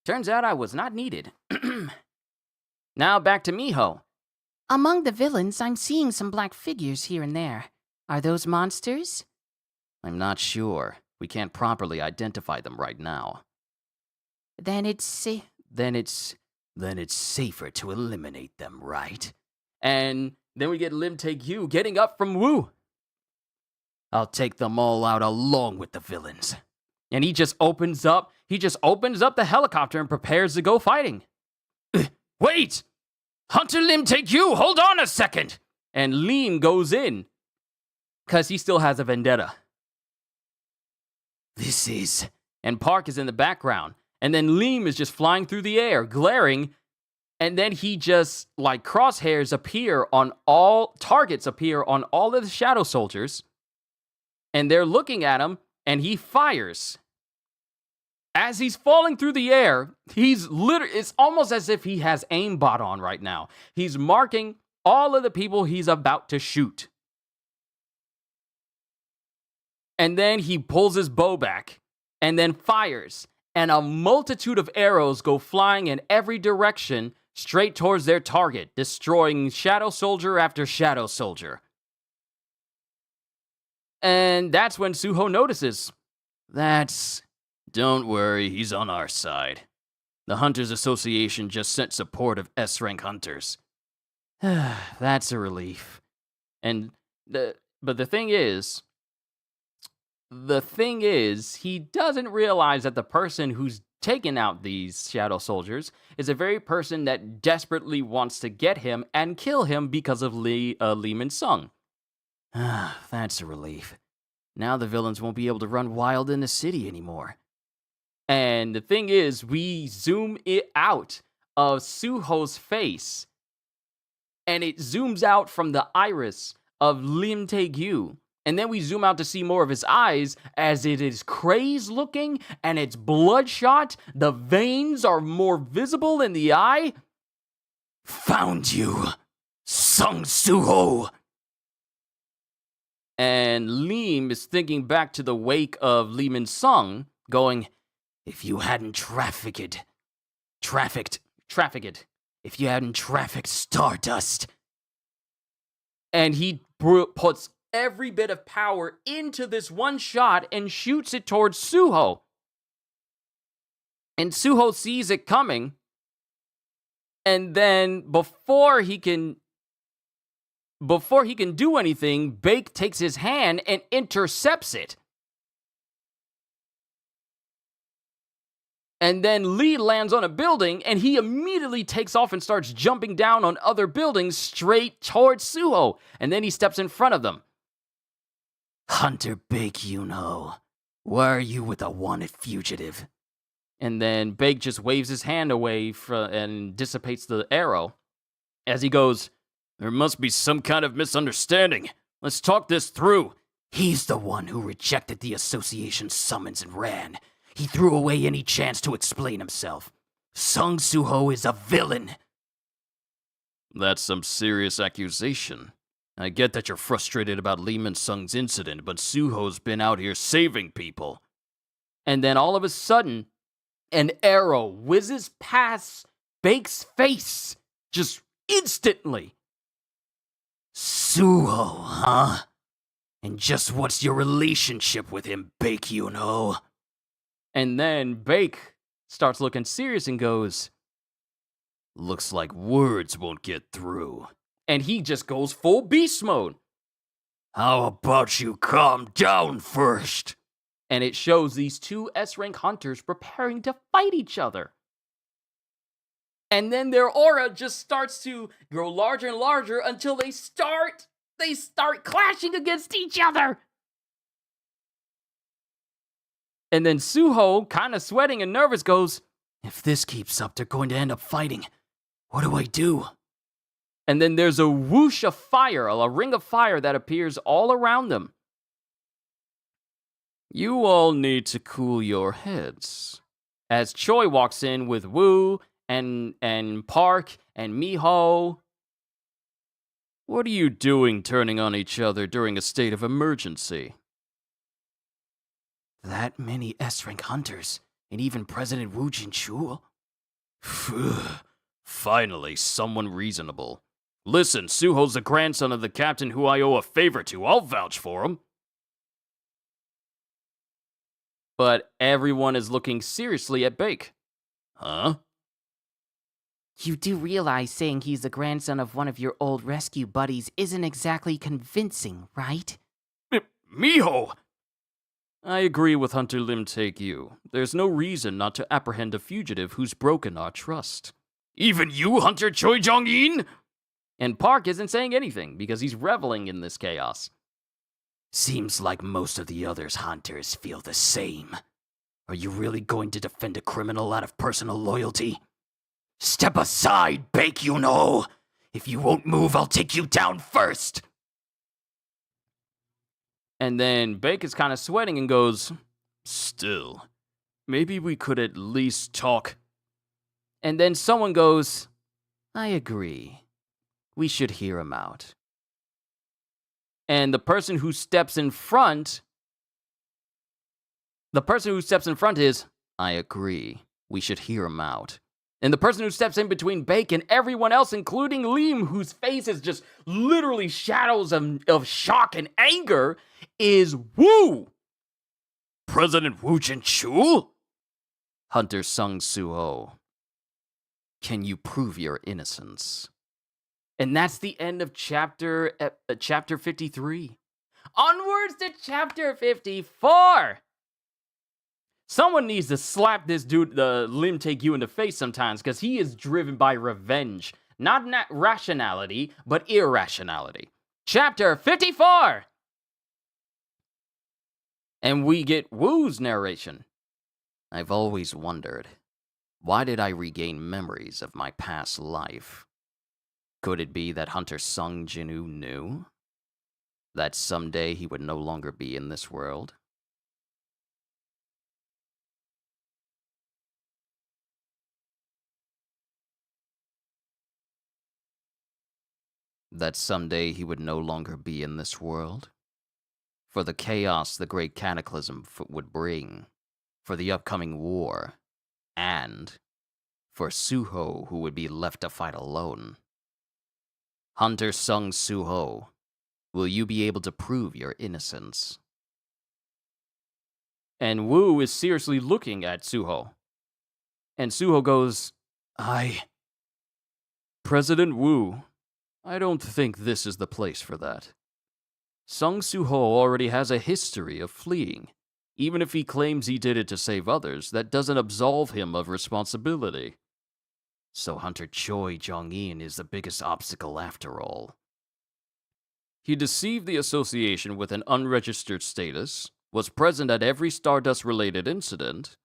Turns out I was not needed. Now back to Miho.
Among the villains, I'm seeing some black figures here and there. Are those monsters?
I'm not sure. We can't properly identify them right now.
Then it's
Then it's safer to eliminate them, right? And then we get Lim Tae-gyu getting up from Woo. I'll take them all out along with the villains. And he just opens up the helicopter and prepares to go fighting. Wait! Hunter Lim Tae-gyu, hold on a second! And Lim goes in, because he still has a vendetta. And Park is in the background. And then Lim is just flying through the air, glaring. And then he just, like, crosshairs targets appear on all of the Shadow Soldiers. And they're looking at him, and he fires. As he's falling through the air, it's almost as if he has aimbot on right now. He's marking all of the people he's about to shoot. And then he pulls his bow back, and then fires. And a multitude of arrows go flying in every direction, straight towards their target, destroying Shadow Soldier after Shadow Soldier. And that's when Suho notices. Don't worry, he's on our side. The Hunters Association just sent support of S-rank hunters. That's a relief. But the thing is, he doesn't realize that the person who's taken out these Shadow Soldiers is a very person that desperately wants to get him and kill him because of Lee Min-sung. That's a relief. Now the villains won't be able to run wild in the city anymore. And the thing is, we zoom it out of Suho's face, and it zooms out from the iris of Lim Tae-gyu. And then we zoom out to see more of his eyes as it is crazed looking and it's bloodshot. The veins are more visible in the eye. Found you, Sung Suho. And Lim is thinking back to the wake of Lee Min-sung, going, if you hadn't trafficked Stardust. And he puts every bit of power into this one shot and shoots it towards Suho. And Suho sees it coming. And then before he can do anything, Bake takes his hand and intercepts it. And then Lee lands on a building, and he immediately takes off and starts jumping down on other buildings straight towards Suho. And then he steps in front of them. Hunter Bake, why are you with a wanted fugitive? And then Bake just waves his hand away and dissipates the arrow. As he goes, there must be some kind of misunderstanding. Let's talk this through. He's the one who rejected the association's summons and ran. He threw away any chance to explain himself. Sung Suho is a villain. That's some serious accusation. I get that you're frustrated about Lee Min-sung's incident, but Suho's been out here saving people. And then all of a sudden, an arrow whizzes past Bake's face. Just instantly. Suho, huh? And just what's your relationship with him, Bake, And then Bake starts looking serious and goes, looks like words won't get through. And he just goes full beast mode. How about you calm down first? And it shows these two S-rank hunters preparing to fight each other. And then their aura just starts to grow larger and larger until they start clashing against each other. And then Suho, kind of sweating and nervous, goes, if this keeps up, they're going to end up fighting. What do I do? And then there's a whoosh of fire, a ring of fire that appears all around them. You all need to cool your heads. As Choi walks in with Woo and Park and Miho. What are you doing turning on each other during a state of emergency? That many S-rank hunters, and even President Woo Jin-chul?
Finally, someone reasonable. Listen, Suho's the grandson of the captain who I owe a favor to. I'll vouch for him.
But everyone is looking seriously at Bake.
Huh?
You do realize saying he's the grandson of one of your old rescue buddies isn't exactly convincing, right?
Miho!
I agree with Hunter Lim Take You. There's no reason not to apprehend a fugitive who's broken our trust.
Even you, Hunter Choi Jong-in?
And Park isn't saying anything because he's reveling in this chaos.
Seems like most of the others hunters feel the same. Are you really going to defend a criminal out of personal loyalty? Step aside, Bake, you know! If you won't move, I'll take you down first!
And then Bake is kind of sweating and goes, Still, maybe we could at least talk. And then someone goes, I agree. We should hear him out. And the person who steps in front is, I agree. We should hear him out. And the person who steps in between Bake and everyone else, including Liam, whose face is just literally shadows of shock and anger, is Wu.
President Wu Jinchu?
Hunter Sung Suho. Can you prove your innocence? And that's the end of chapter 53. Onwards to chapter 54. Someone needs to slap this dude, the Lim Take You, in the face sometimes, because he is driven by revenge. Not rationality, but irrationality. Chapter 54! And we get Wu's narration. I've always wondered, why did I regain memories of my past life? Could it be that Hunter Sung Jinu knew that someday he would no longer be in this world? That someday he would no longer be in this world? For the chaos the great cataclysm would bring, for the upcoming war, and for Suho, who would be left to fight alone. Hunter Sung Suho, will you be able to prove your innocence? And Wu is seriously looking at Suho. And Suho goes, President Wu, I don't think this is the place for that. Sung Suho already has a history of fleeing. Even if he claims he did it to save others, that doesn't absolve him of responsibility. So Hunter Choi Jong-in is the biggest obstacle after all. He deceived the association with an unregistered status, was present at every Stardust-related incident,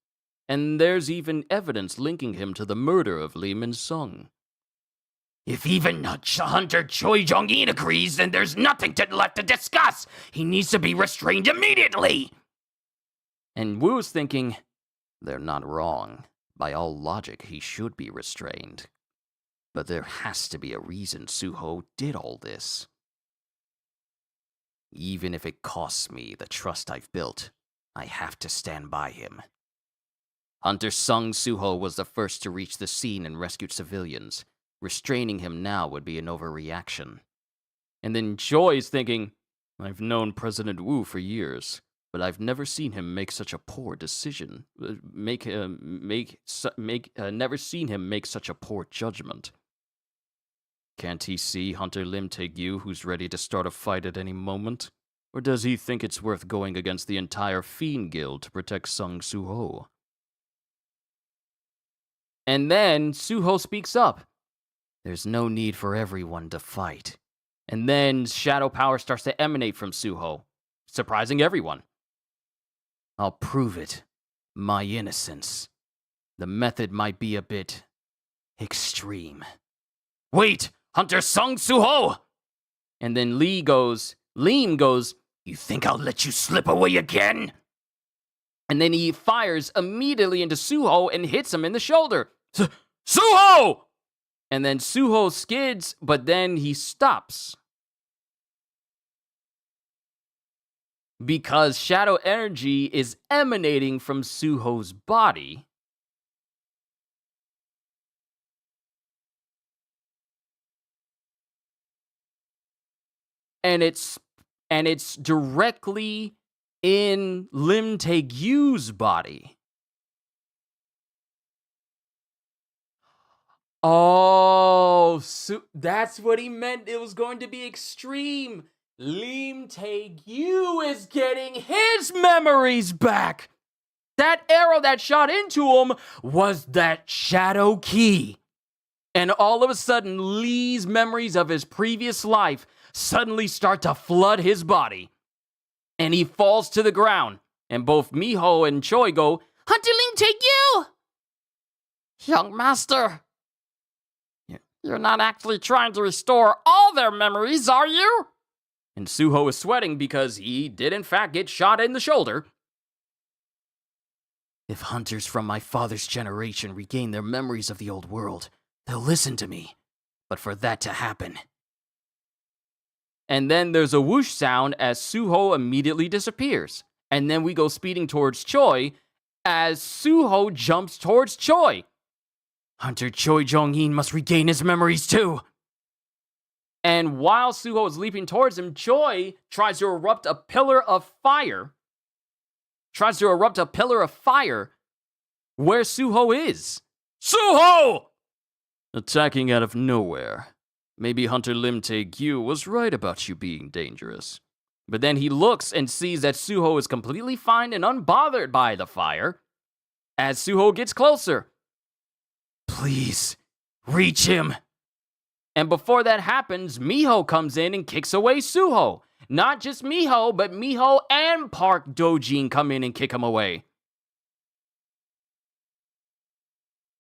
and there's even evidence linking him to the murder of Lee Min-sung.
If even Hunter Choi Jong-in agrees, then there's nothing left to discuss! He needs to be restrained immediately!
And Wu's thinking, they're not wrong. By all logic, he should be restrained. But there has to be a reason Suho did all this. Even if it costs me the trust I've built, I have to stand by him. Hunter Sung Suho was the first to reach the scene and rescued civilians. Restraining him now would be an overreaction. And then Joy's thinking, I've known President Wu for years, but I've never seen him make such a poor decision. Never seen him make such a poor judgment. Can't he see Hunter Lim Take You, who's ready to start a fight at any moment? Or does he think it's worth going against the entire Fiend Guild to protect Sung Suho? And then Suho speaks up. There's no need for everyone to fight. And then shadow power starts to emanate from Suho, surprising everyone. I'll prove it. My innocence. The method might be a bit extreme.
Wait! Hunter Sung Suho!
And then Liam goes,
You think I'll let you slip away again?
And then he fires immediately into Suho and hits him in the shoulder.
Suho!
And then Suho skids, but then he stops. Because shadow energy is emanating from Suho's body. and it's directly in Lim Tae-gyu's body. Oh, so that's what he meant. It was going to be extreme. Lim Tae-gyu is getting his memories back. That arrow that shot into him was that shadow key. And all of a sudden, Lee's memories of his previous life suddenly start to flood his body. And he falls to the ground. And both Miho and Choi go, "Hunter Lim Tae-gyu!"
Young master, you're not actually trying to restore all their memories, are you?
And Suho is sweating because he did in fact get shot in the shoulder. If hunters from my father's generation regain their memories of the old world, they'll listen to me. But for that to happen... And then there's a whoosh sound as Suho immediately disappears. And then we go speeding towards Choi as Suho jumps towards Choi. Hunter Choi Jong-in must regain his memories too. And while Suho is leaping towards him, Choi tries to erupt a pillar of fire. Where Suho is. Suho! Attacking out of nowhere. Maybe Hunter Lim Tae-gyu was right about you being dangerous. But then he looks and sees that Suho is completely fine and unbothered by the fire. As Suho gets closer. Please, reach him. And before that happens, Miho comes in and kicks away Suho. Not just Miho, but Miho and Park Dojin come in and kick him away.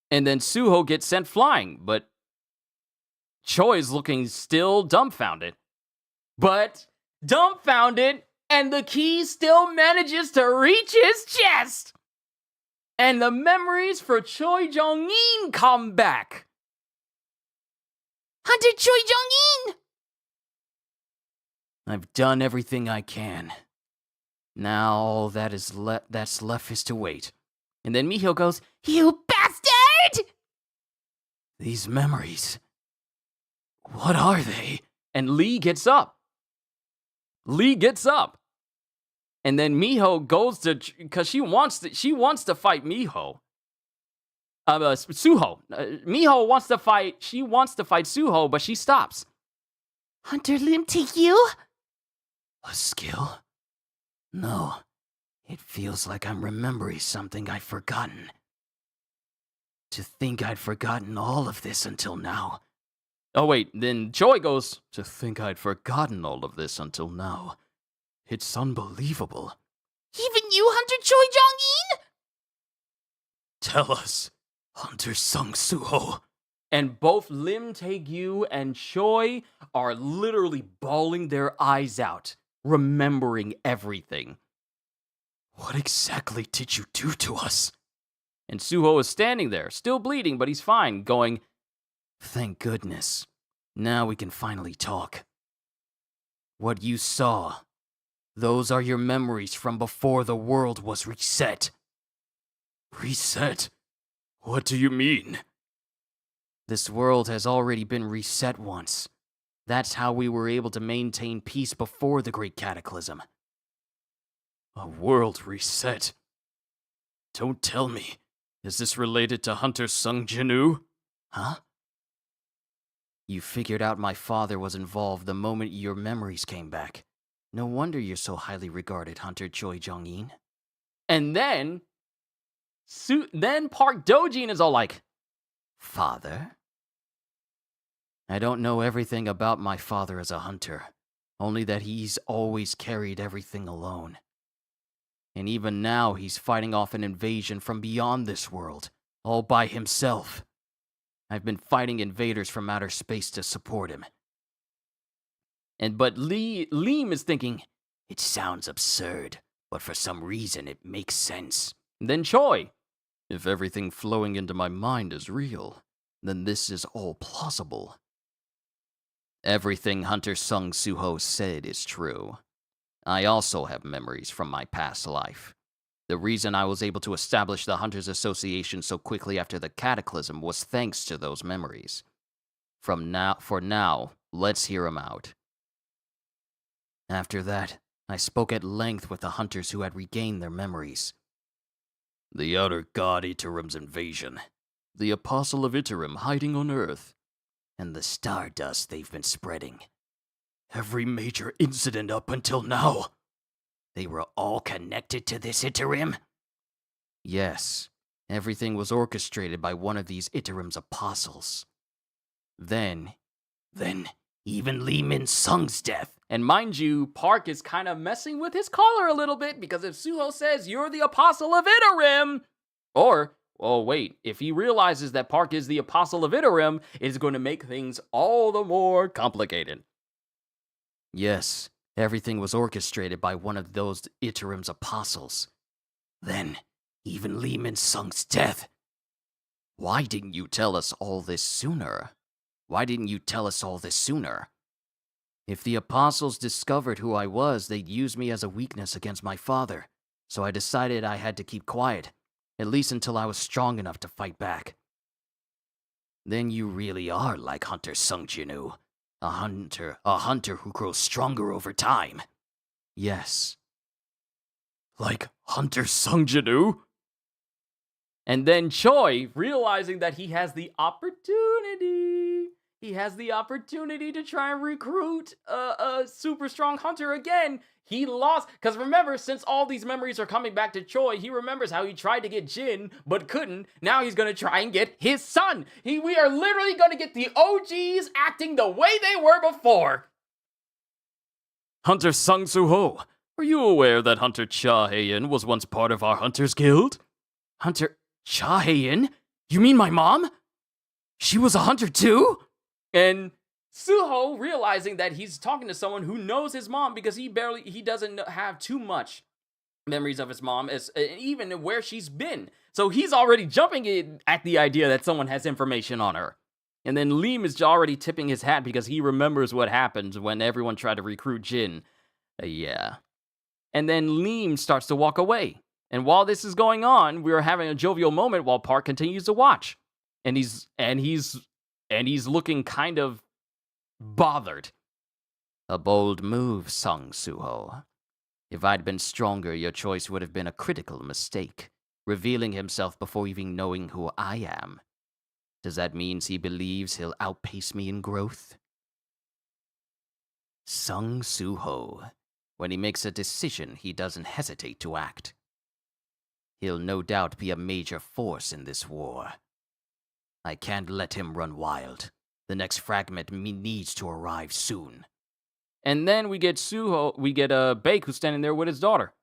And then Suho gets sent flying, but Choi's looking still dumbfounded. And the key still manages to reach his chest. And the memories for Choi Jong-in come back. Hunter Choi Jong-in! I've done everything I can. Now all that's left is to wait. And then Miho goes, "You bastard!" These memories, what are they? And Lee gets up. And then Miho goes to, because she wants to fight Miho. Suho. Miho wants to fight Suho, but she stops. Hunter Lim Tae-gyu? A skill? No. It feels like I'm remembering something I've forgotten. To think I'd forgotten all of this until now. Oh wait, then Choi goes, to think I'd forgotten all of this until now. It's unbelievable. Even you, Hunter Choi Jong-in? Tell us, Hunter Sung Suho. And both Lim Tae-gyu and Choi are literally bawling their eyes out, remembering everything. What exactly did you do to us? And Suho is standing there, still bleeding, but he's fine, going, thank goodness. Now we can finally talk. What you saw, those are your memories from before the world was reset. Reset? What do you mean? This world has already been reset once. That's how we were able to maintain peace before the Great Cataclysm. A world reset? Don't tell me. Is this related to Hunter Sung Jinu? Huh? You figured out my father was involved the moment your memories came back. No wonder you're so highly regarded, Hunter Choi Jong-in. And then Park Dojin is all like, Father? I don't know everything about my father as a hunter, only that he's always carried everything alone. And even now, he's fighting off an invasion from beyond this world, all by himself. I've been fighting invaders from outer space to support him. But Liam is thinking, it sounds absurd, but for some reason it makes sense. And then Choi, if everything flowing into my mind is real, then this is all plausible. Everything Hunter Sung Suho said is true. I also have memories from my past life. The reason I was able to establish the Hunters Association so quickly after the Cataclysm was thanks to those memories. For now, let's hear him out.
After that, I spoke at length with the hunters who had regained their memories.
The outer god Iterim's invasion. The apostle of Iterim hiding on Earth.
And the stardust they've been spreading.
Every major incident up until now.
They were all connected to this Iterim? Yes, everything was orchestrated by one of these Iterim's apostles. Then, even Lee Min Sung's death.
And mind you, Park is kind of messing with his collar a little bit, because if Suho says you're the apostle of Iterim, or, oh wait, if he realizes that Park is the apostle of Iterim, it's going to make things all the more complicated.
Yes, everything was orchestrated by one of those Iterim's apostles. Then, even Lee Min Sung's death. Why didn't you tell us all this sooner? If the apostles discovered who I was, they'd use me as a weakness against my father. So I decided I had to keep quiet, at least until I was strong enough to fight back. Then you really are like Hunter Sung Jinu. A hunter who grows stronger over time. Yes.
Like Hunter Sung Jinu?
And then Choi, realizing that he has the opportunity to try and recruit a super strong hunter again. He lost, because remember, since all these memories are coming back to Choi, he remembers how he tried to get Jin, but couldn't. Now he's going to try and get his son. We are literally going to get the OGs acting the way they were before.
Hunter Sung Soo-ho, are you aware that Hunter Cha Hae-in was once part of our Hunters Guild?
Hunter Cha Hae-in? You mean my mom? She was a hunter too? And Suho, realizing that he's talking to someone who knows his mom, because he doesn't have too much memories of his mom, as even where she's been. So he's already jumping in at the idea that someone has information on her. And then Liam is already tipping his hat because he remembers what happened when everyone tried to recruit Jin. Yeah. And then Liam starts to walk away. And while this is going on, we are having a jovial moment while Park continues to watch. And he's looking kind of bothered.
A bold move, Sung Suho. If I'd been stronger, your choice would have been a critical mistake, revealing himself before even knowing who I am. Does that mean he believes he'll outpace me in growth? Sung Suho. When he makes a decision, he doesn't hesitate to act. He'll no doubt be a major force in this war. I can't let him run wild. The next fragment needs to arrive soon.
And then we get Baek, who's standing there with his daughter.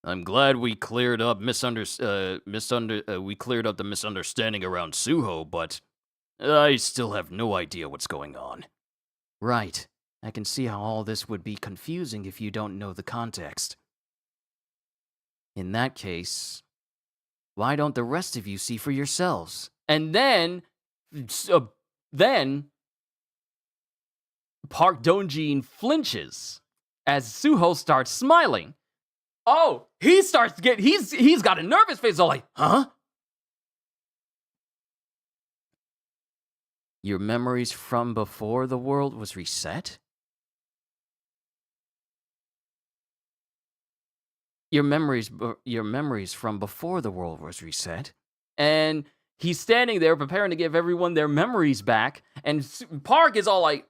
I'm glad we cleared up the misunderstanding around Suho, but I still have no idea what's going on.
Right. I can see how all this would be confusing if you don't know the context. In that case, why don't the rest of you see for yourselves?
And then Park Dongjin flinches as Suho starts smiling. Oh, he's got a nervous face, all like, huh?
Your memories from before the world was reset? Your memories from before the world was reset?
And he's standing there preparing to give everyone their memories back, and Park is all like,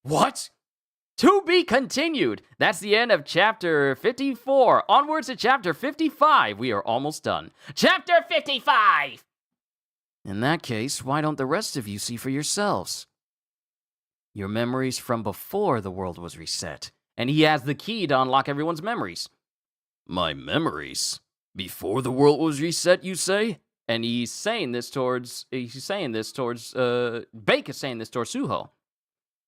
what? To be continued. That's the end of chapter 54. Onwards to chapter 55. We are almost done. Chapter 55!
In that case, why don't the rest of you see for yourselves? Your memories from before the world was reset.
And he has the key to unlock everyone's memories.
My memories? Before the world was reset, you say?
And Baek is saying this towards Suho.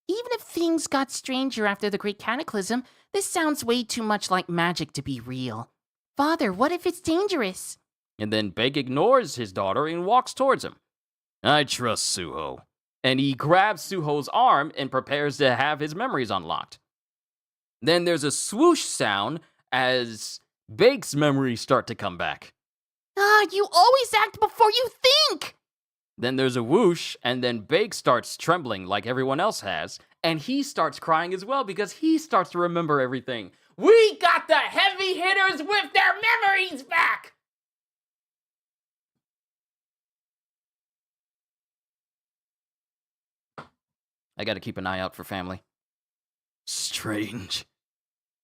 Even if things got stranger after the Great Cataclysm, this sounds way too much like magic to be real. Father, what if it's dangerous?
And then Baek ignores his daughter and walks towards him.
I trust Suho.
And he grabs Suho's arm and prepares to have his memories unlocked. Then there's a swoosh sound as Baek's memories start to come back.
Ah, you always act before you think!
Then there's a whoosh, and then Bake starts trembling like everyone else has, and he starts crying as well because he starts to remember everything. We got the heavy hitters with their memories back! I gotta keep an eye out for family.
Strange.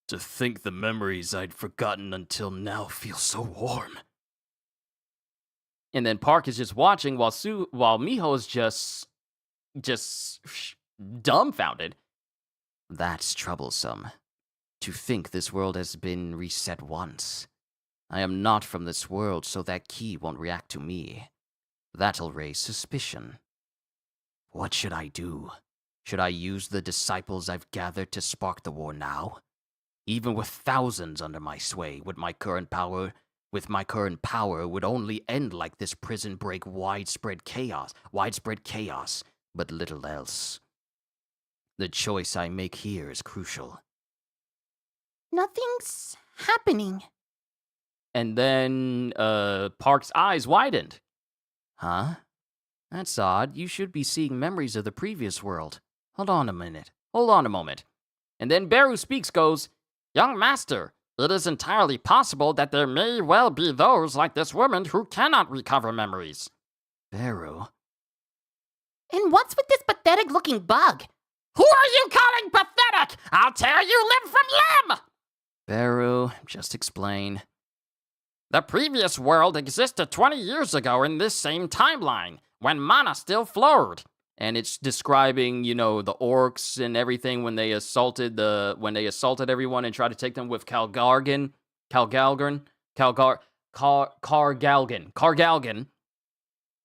To think the memories I'd forgotten until now feel so warm.
And then Park is just watching while Miho is just dumbfounded.
That's troublesome. To think this world has been reset once. I am not from this world, so that key won't react to me. That'll raise suspicion. What should I do? Should I use the disciples I've gathered to spark the war now? Even with thousands under my sway, with my current power would only end like this prison break widespread chaos, but little else. The choice I make here is crucial.
Nothing's happening.
And then Park's eyes widened.
Huh? That's odd. You should be seeing memories of the previous world. Hold on a moment.
And then Beru speaks, goes,
Young master, it is entirely possible that there may well be those like this woman who cannot recover memories.
Beru?
And what's with this pathetic-looking bug?
Who are you calling pathetic? I'll tear you limb from limb!
Beru, just explain.
The previous world existed 20 years ago in this same timeline, when mana still flowed.
and it's describing, you know, the orcs and everything when they assaulted everyone and tried to take them with Cargalgan,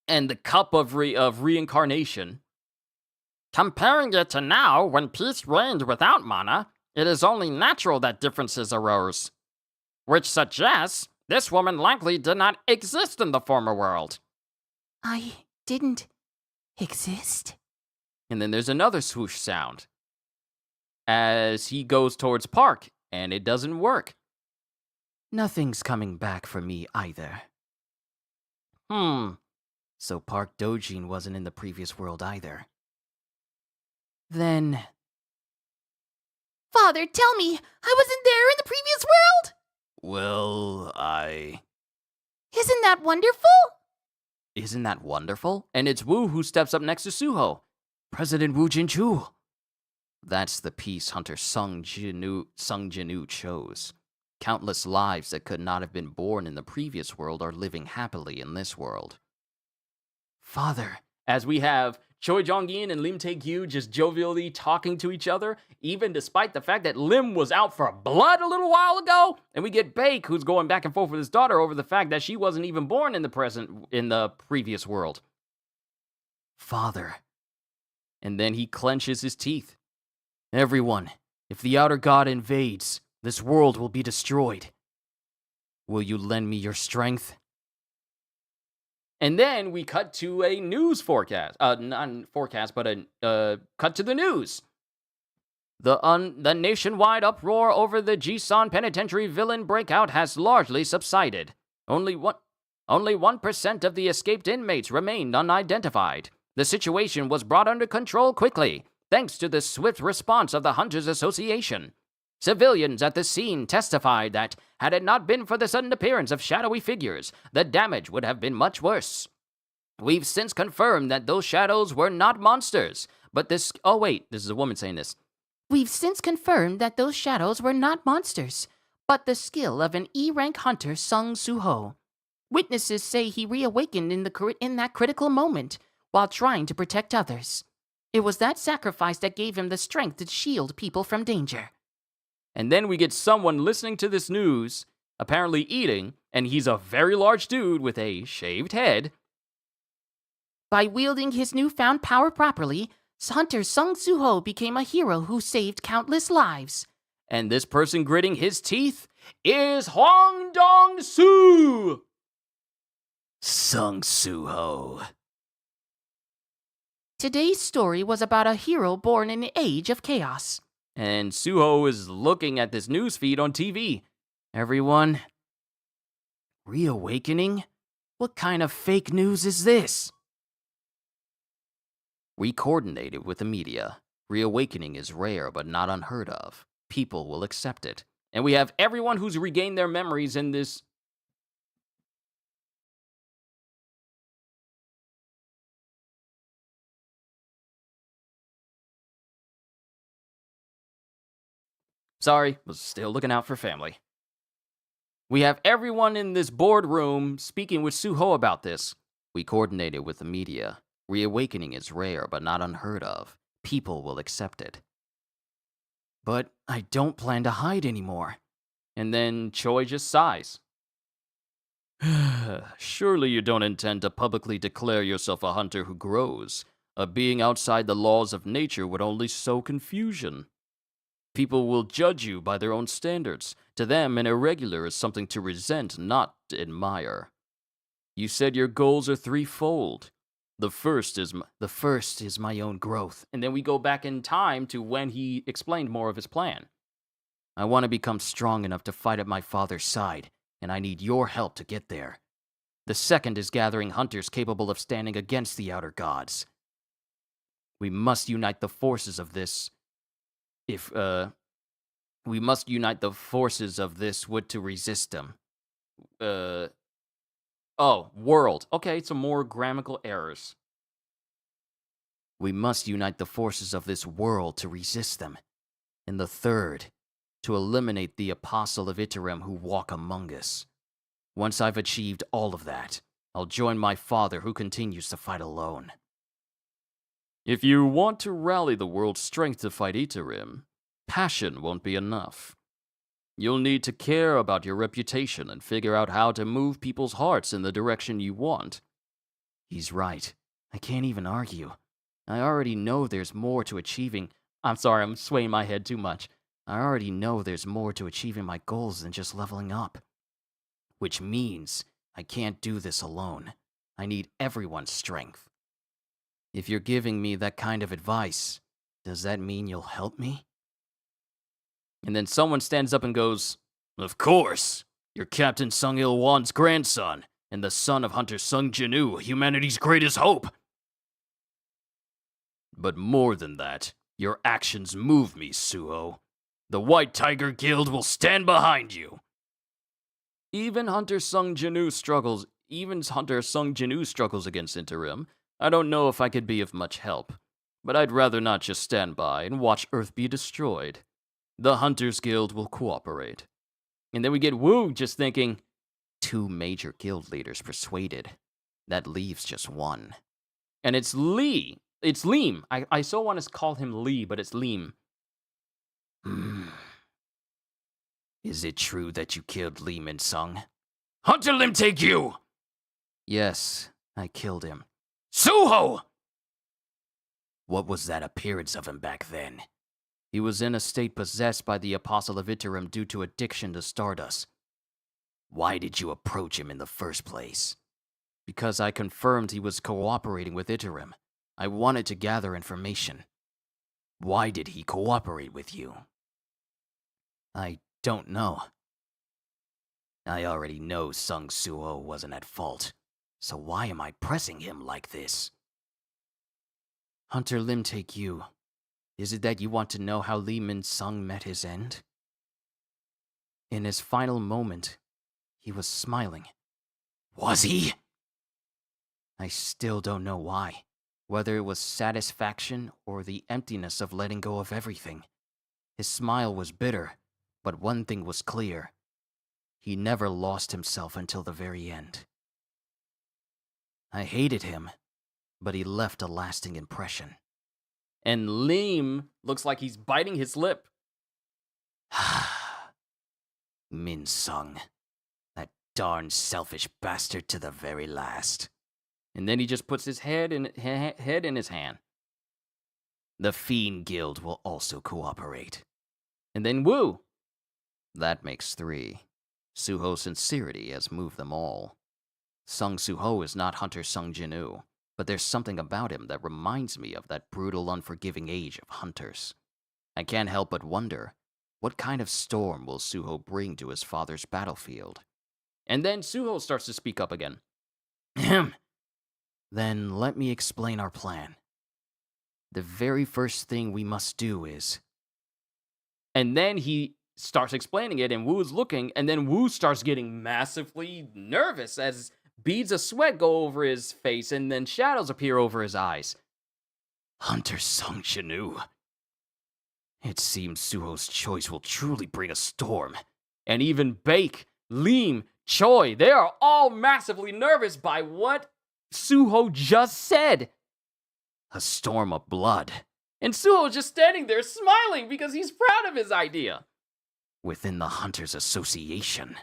and the cup of reincarnation.
Comparing it to now, when peace reigned without mana, it is only natural that differences arose. Which suggests this woman likely did not exist in the former world.
I didn't exist?
And then there's another swoosh sound as he goes towards Park, and it doesn't work.
Nothing's coming back for me either. So Park Dojin wasn't in the previous world either. Then...
Father, tell me, I wasn't there in the previous world?
Well,
Isn't that wonderful?
Isn't that wonderful?
And it's Wu who steps up next to Suho.
President Wu Jinchu. That's the peace hunter Sung Jinu chose. Countless lives that could not have been born in the previous world are living happily in this world.
Father, as we have Choi Jong-in and Lim Tae-kyu just jovially talking to each other, even despite the fact that Lim was out for blood a little while ago, and we get Baek, who's going back and forth with his daughter over the fact that she wasn't even born in the previous world.
Father.
And then he clenches his teeth. Everyone, if the outer god invades, this world will be destroyed. Will you lend me your strength? And then we cut to a news forecast. Not forecast, but a cut to the news. The nationwide uproar over the Jisan Penitentiary villain breakout has largely subsided. Only 1% of the escaped inmates remained unidentified. The situation was brought under control quickly, thanks to the swift response of the Hunters Association. Civilians at the scene testified that, had it not been for the sudden appearance of shadowy figures, the damage would have been much worse. We've since confirmed that those shadows were not monsters, but this... Oh wait, this is a woman saying this.
We've since confirmed that those shadows were not monsters, but the skill of an E-rank hunter Sung Soo-ho. Witnesses say he reawakened in that critical moment, while trying to protect others. It was that sacrifice that gave him the strength to shield people from danger.
And then we get someone listening to this news, apparently eating, and he's a very large dude with a shaved head.
By wielding his newfound power properly, Hunter Sung Soo-ho became a hero who saved countless lives.
And this person gritting his teeth is Hwang Dong-soo!
Sung Soo-ho.
Today's story was about a hero born in the age of chaos.
And Suho is looking at this news feed on TV. Everyone, reawakening? What kind of fake news is this?
We coordinated with the media. Reawakening is rare but not unheard of. People will accept it.
And we have everyone who's regained their memories in this. Sorry, was still looking out for family. We have everyone in this boardroom speaking with Suho about this.
We coordinated with the media. Reawakening is rare but not unheard of. People will accept it.
But I don't plan to hide anymore. And then Choi just sighs.
Surely you don't intend to publicly declare yourself a hunter who grows. A being outside the laws of nature would only sow confusion. People will judge you by their own standards. To them, an irregular is something to resent, not to admire. You said your goals are threefold. The first is my own growth.
And then we go back in time to when he explained more of his plan.
I want to become strong enough to fight at my father's side, and I need your help to get there. The second is gathering hunters capable of standing against the outer gods. We must unite the forces of this. We must unite the forces of this wood to resist them.
World. Okay, some more grammatical errors.
We must unite the forces of this world to resist them. And the third, to eliminate the apostle of Iterum who walk among us. Once I've achieved all of that, I'll join my father who continues to fight alone.
If you want to rally the world's strength to fight Iterum, passion won't be enough. You'll need to care about your reputation and figure out how to move people's hearts in the direction you want.
He's right. I can't even argue. I already know there's more to achieving.
I'm sorry, I'm swaying my head too much.
I already know there's more to achieving my goals than just leveling up. Which means I can't do this alone. I need everyone's strength. If you're giving me that kind of advice, does that mean you'll help me?
And then someone stands up and goes,
Of course! You're Captain Sung Il-wan's grandson, and the son of Hunter Sung Jinu, humanity's greatest hope. But more than that, your actions move me, Suho. The White Tiger Guild will stand behind you.
Even Hunter Sung Jinu struggles against Interim. I don't know if I could be of much help, but I'd rather not just stand by and watch Earth be destroyed. The Hunters Guild will cooperate. And then we get Wu just thinking,
2 major guild leaders persuaded. That leaves just one.
And it's Lee. It's Leem. I so want to call him Lee, but it's Leem.
Is it true that you killed Lee Min-sung?
Hunter Lim take you!
Yes, I killed him.
Suho!
What was that appearance of him back then? He was in a state possessed by the Apostle of Iterum due to addiction to Stardust. Why did you approach him in the first place? Because I confirmed he was cooperating with Iterum. I wanted to gather information. Why did he cooperate with you? I don't know. I already know Sung Suho wasn't at fault, so why am I pressing him like this? Hunter Lim take you. Is it that you want to know how Lee Min-sung met his end? In his final moment, he was smiling. Was he? I still don't know why. Whether it was satisfaction or the emptiness of letting go of everything. His smile was bitter, but one thing was clear. He never lost himself until the very end. I hated him, but he left a lasting impression.
And Leem looks like he's biting his lip.
Min-sung, that darn selfish bastard to the very last.
And then he just puts his head in his hand.
The Fiend Guild will also cooperate.
And then Wu.
That makes 3. Suho's sincerity has moved them all. Sung Suho is not Hunter Sung Jinu, but there's something about him that reminds me of that brutal, unforgiving age of hunters. I can't help but wonder, what kind of storm will Suho bring to his father's battlefield?
And then Suho starts to speak up again.
Then let me explain our plan.
the very first thing we must do is... And then he starts explaining it, and Wu's looking, and then Wu starts getting massively nervous as beads of sweat go over his face, and then shadows appear over his eyes. Hunter Sung Shinu. It seems Suho's choice will truly bring a storm. And even Baek, Leem, Choi, they are all massively nervous by what Suho just said. A storm of blood. And Suho's just standing there smiling because he's proud of his idea. Within the Hunters Association.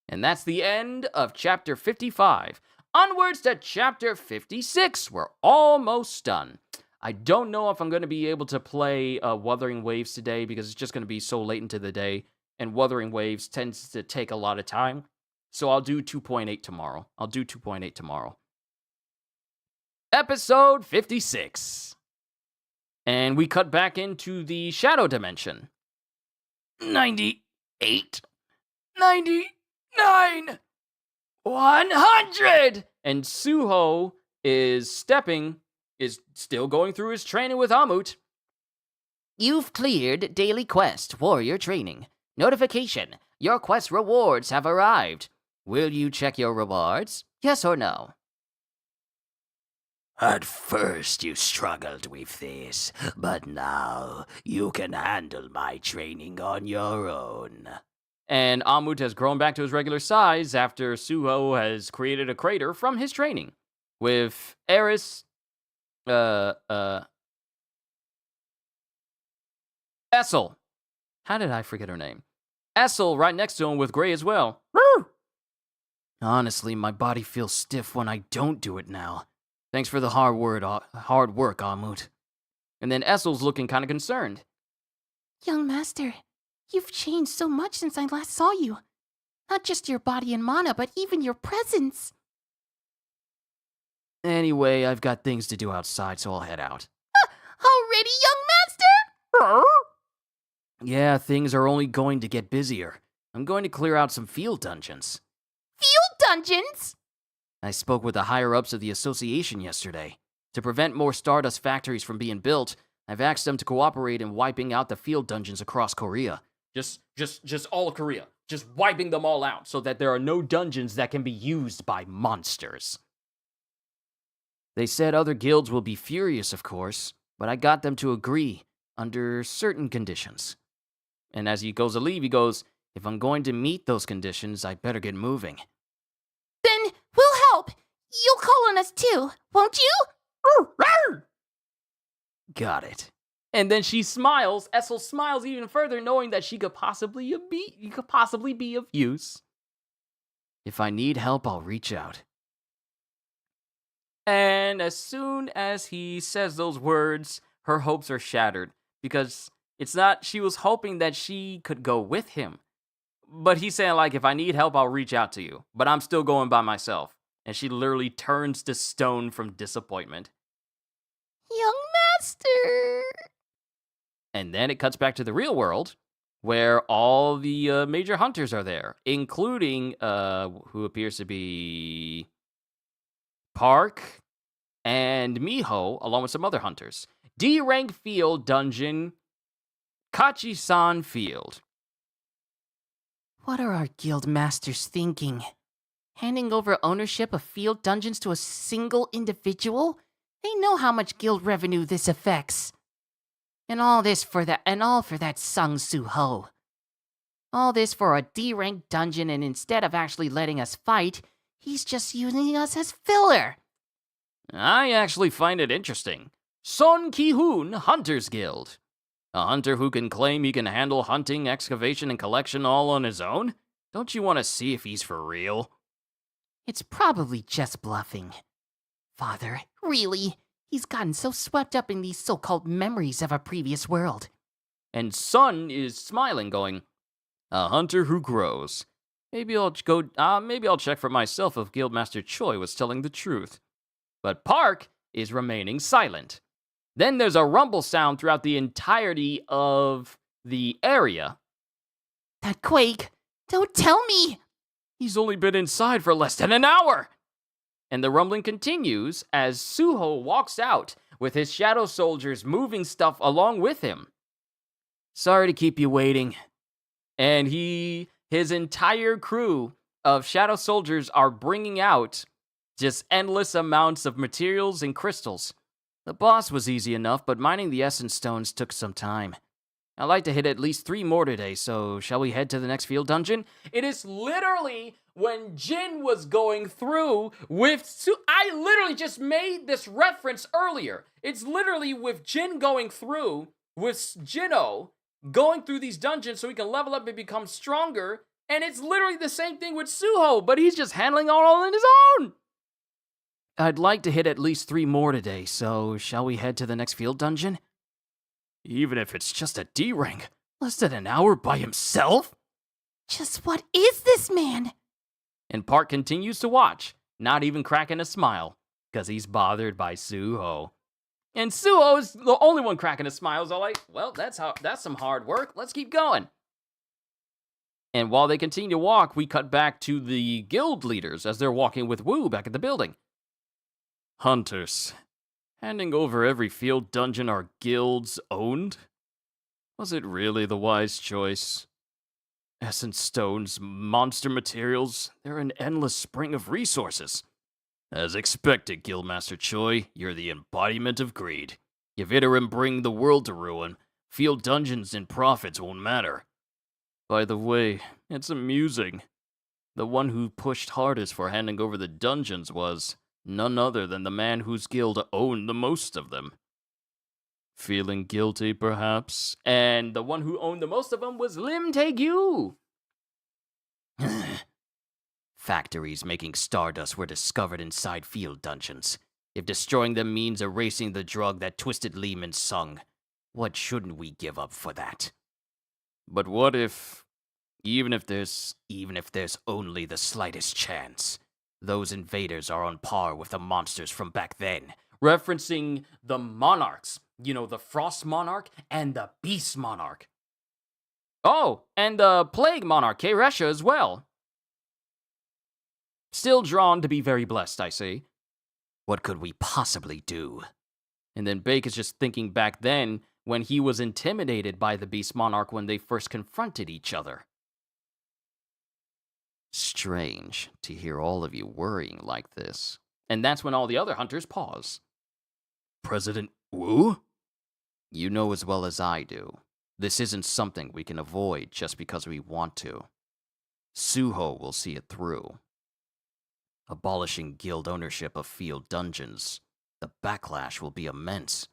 And that's the end of chapter 55. Onwards to chapter 56. We're almost done. I don't know if I'm going to be able to play Wuthering Waves today because it's just going to be so late into the day. And Wuthering Waves tends to take a lot of time. So I'll do 2.8 tomorrow. Episode 56. And we cut back into the shadow dimension. 98. 99. 100. And Suho is still going through his training with Amut.
You've cleared Daily Quest Warrior Training. Notification. Your quest rewards have arrived. Will you check your rewards? Yes or no?
At first you struggled with this, but now you can handle my training on your own.
And Amut has grown back to his regular size after Suho has created a crater from his training. With Eris, Essel. How did I forget her name? Essel right next to him with Gray as well. Woo! Honestly, my body feels stiff when I don't do it now. Thanks for the hard work, Amut. And then Essel's looking kind of concerned.
Young master, you've changed so much since I last saw you. Not just your body and mana, but even your presence.
Anyway, I've got things to do outside, so I'll head out.
Already, young master?
Yeah, things are only going to get busier. I'm going to clear out some field dungeons.
Field dungeons?
I spoke with the higher-ups of the association yesterday. To prevent more Stardust factories from being built, I've asked them to cooperate in wiping out the field dungeons across Korea. Just all of Korea. Just wiping them all out so that there are no dungeons that can be used by monsters. They said other guilds will be furious, of course, but I got them to agree under certain conditions. And as he goes to leave, he goes, if I'm going to meet those conditions, I better get moving.
Then we'll help. You'll call on us too, won't you?
Got it. And then she smiles. Essel smiles even further, knowing that she could possibly be of use. If I need help, I'll reach out. And as soon as he says those words, her hopes are shattered. Because she was hoping that she could go with him. But he's saying, like, if I need help, I'll reach out to you. But I'm still going by myself. And she literally turns to stone from disappointment.
Young master.
And then it cuts back to the real world, where all the major hunters are there, including who appears to be Park and Miho, along with some other hunters. D-rank field dungeon, Kachi-san Field.
What are our guild masters thinking? Handing over ownership of field dungeons to a single individual? They know how much guild revenue this affects. And all for that Sung Soo-ho. All this for a D-rank dungeon, and instead of actually letting us fight, he's just using us as filler.
I actually find it interesting. Son Ki-hoon Hunters Guild. A hunter who can claim he can handle hunting, excavation, and collection all on his own? Don't you want to see if he's for real?
It's probably just bluffing. Father, really? He's gotten so swept up in these so-called memories of a previous world.
And Son is smiling, going, a hunter who grows. Maybe I'll check for myself if Guildmaster Choi was telling the truth. But Park is remaining silent. Then there's a rumble sound throughout the entirety of the area.
That quake! Don't tell me!
He's only been inside for less than an hour! And the rumbling continues as Suho walks out with his shadow soldiers moving stuff along with him. Sorry to keep you waiting. And his entire crew of shadow soldiers are bringing out just endless amounts of materials and crystals. The boss was easy enough, but mining the essence stones took some time. I'd like to hit at least 3 more today, so shall we head to the next field dungeon? It is literally when Jin was going through with... I literally just made this reference earlier. It's literally with Jin going through, with Jinno going through these dungeons so he can level up and become stronger, and it's literally the same thing with Suho, but he's just handling it all on his own. I'd like to hit at least 3 more today, so shall we head to the next field dungeon? Even if it's just a D rank, less than an hour by himself?
Just what is this man?
And Park continues to watch, not even cracking a smile, because he's bothered by Suho. And Suho is the only one cracking a smile, so like, well, that's some hard work. Let's keep going. And while they continue to walk, we cut back to the guild leaders as they're walking with Wu back at the building. Hunters, handing over every field dungeon our guilds owned? Was it really the wise choice? Essence stones, monster materials, they're an endless spring of resources. As expected, Guildmaster Choi, you're the embodiment of greed. If Iterum bring the world to ruin, field dungeons and profits won't matter. By the way, it's amusing. The one who pushed hardest for handing over the dungeons was none other than the man whose guild owned the most of them. Feeling guilty, perhaps? And the one who owned the most of them was Lim Tae-gyu. Factories making stardust were discovered inside field dungeons. If destroying them means erasing the drug that Twisted Lehman sung, what shouldn't we give up for that? But what if, even if there's only the slightest chance, those invaders are on par with the monsters from back then? Referencing the monarchs, you know, the Frost Monarch and the Beast Monarch. Oh, and the Plague Monarch, Keiresha, as well. Still drawn to be very blessed, I see. What could we possibly do? And then Bake is just thinking back then when he was intimidated by the Beast Monarch when they first confronted each other. Strange to hear all of you worrying like this. And that's when all the other hunters pause. President Wu? You know as well as I do, this isn't something we can avoid just because we want to. Suho will see it through. Abolishing guild ownership of field dungeons, the backlash will be immense.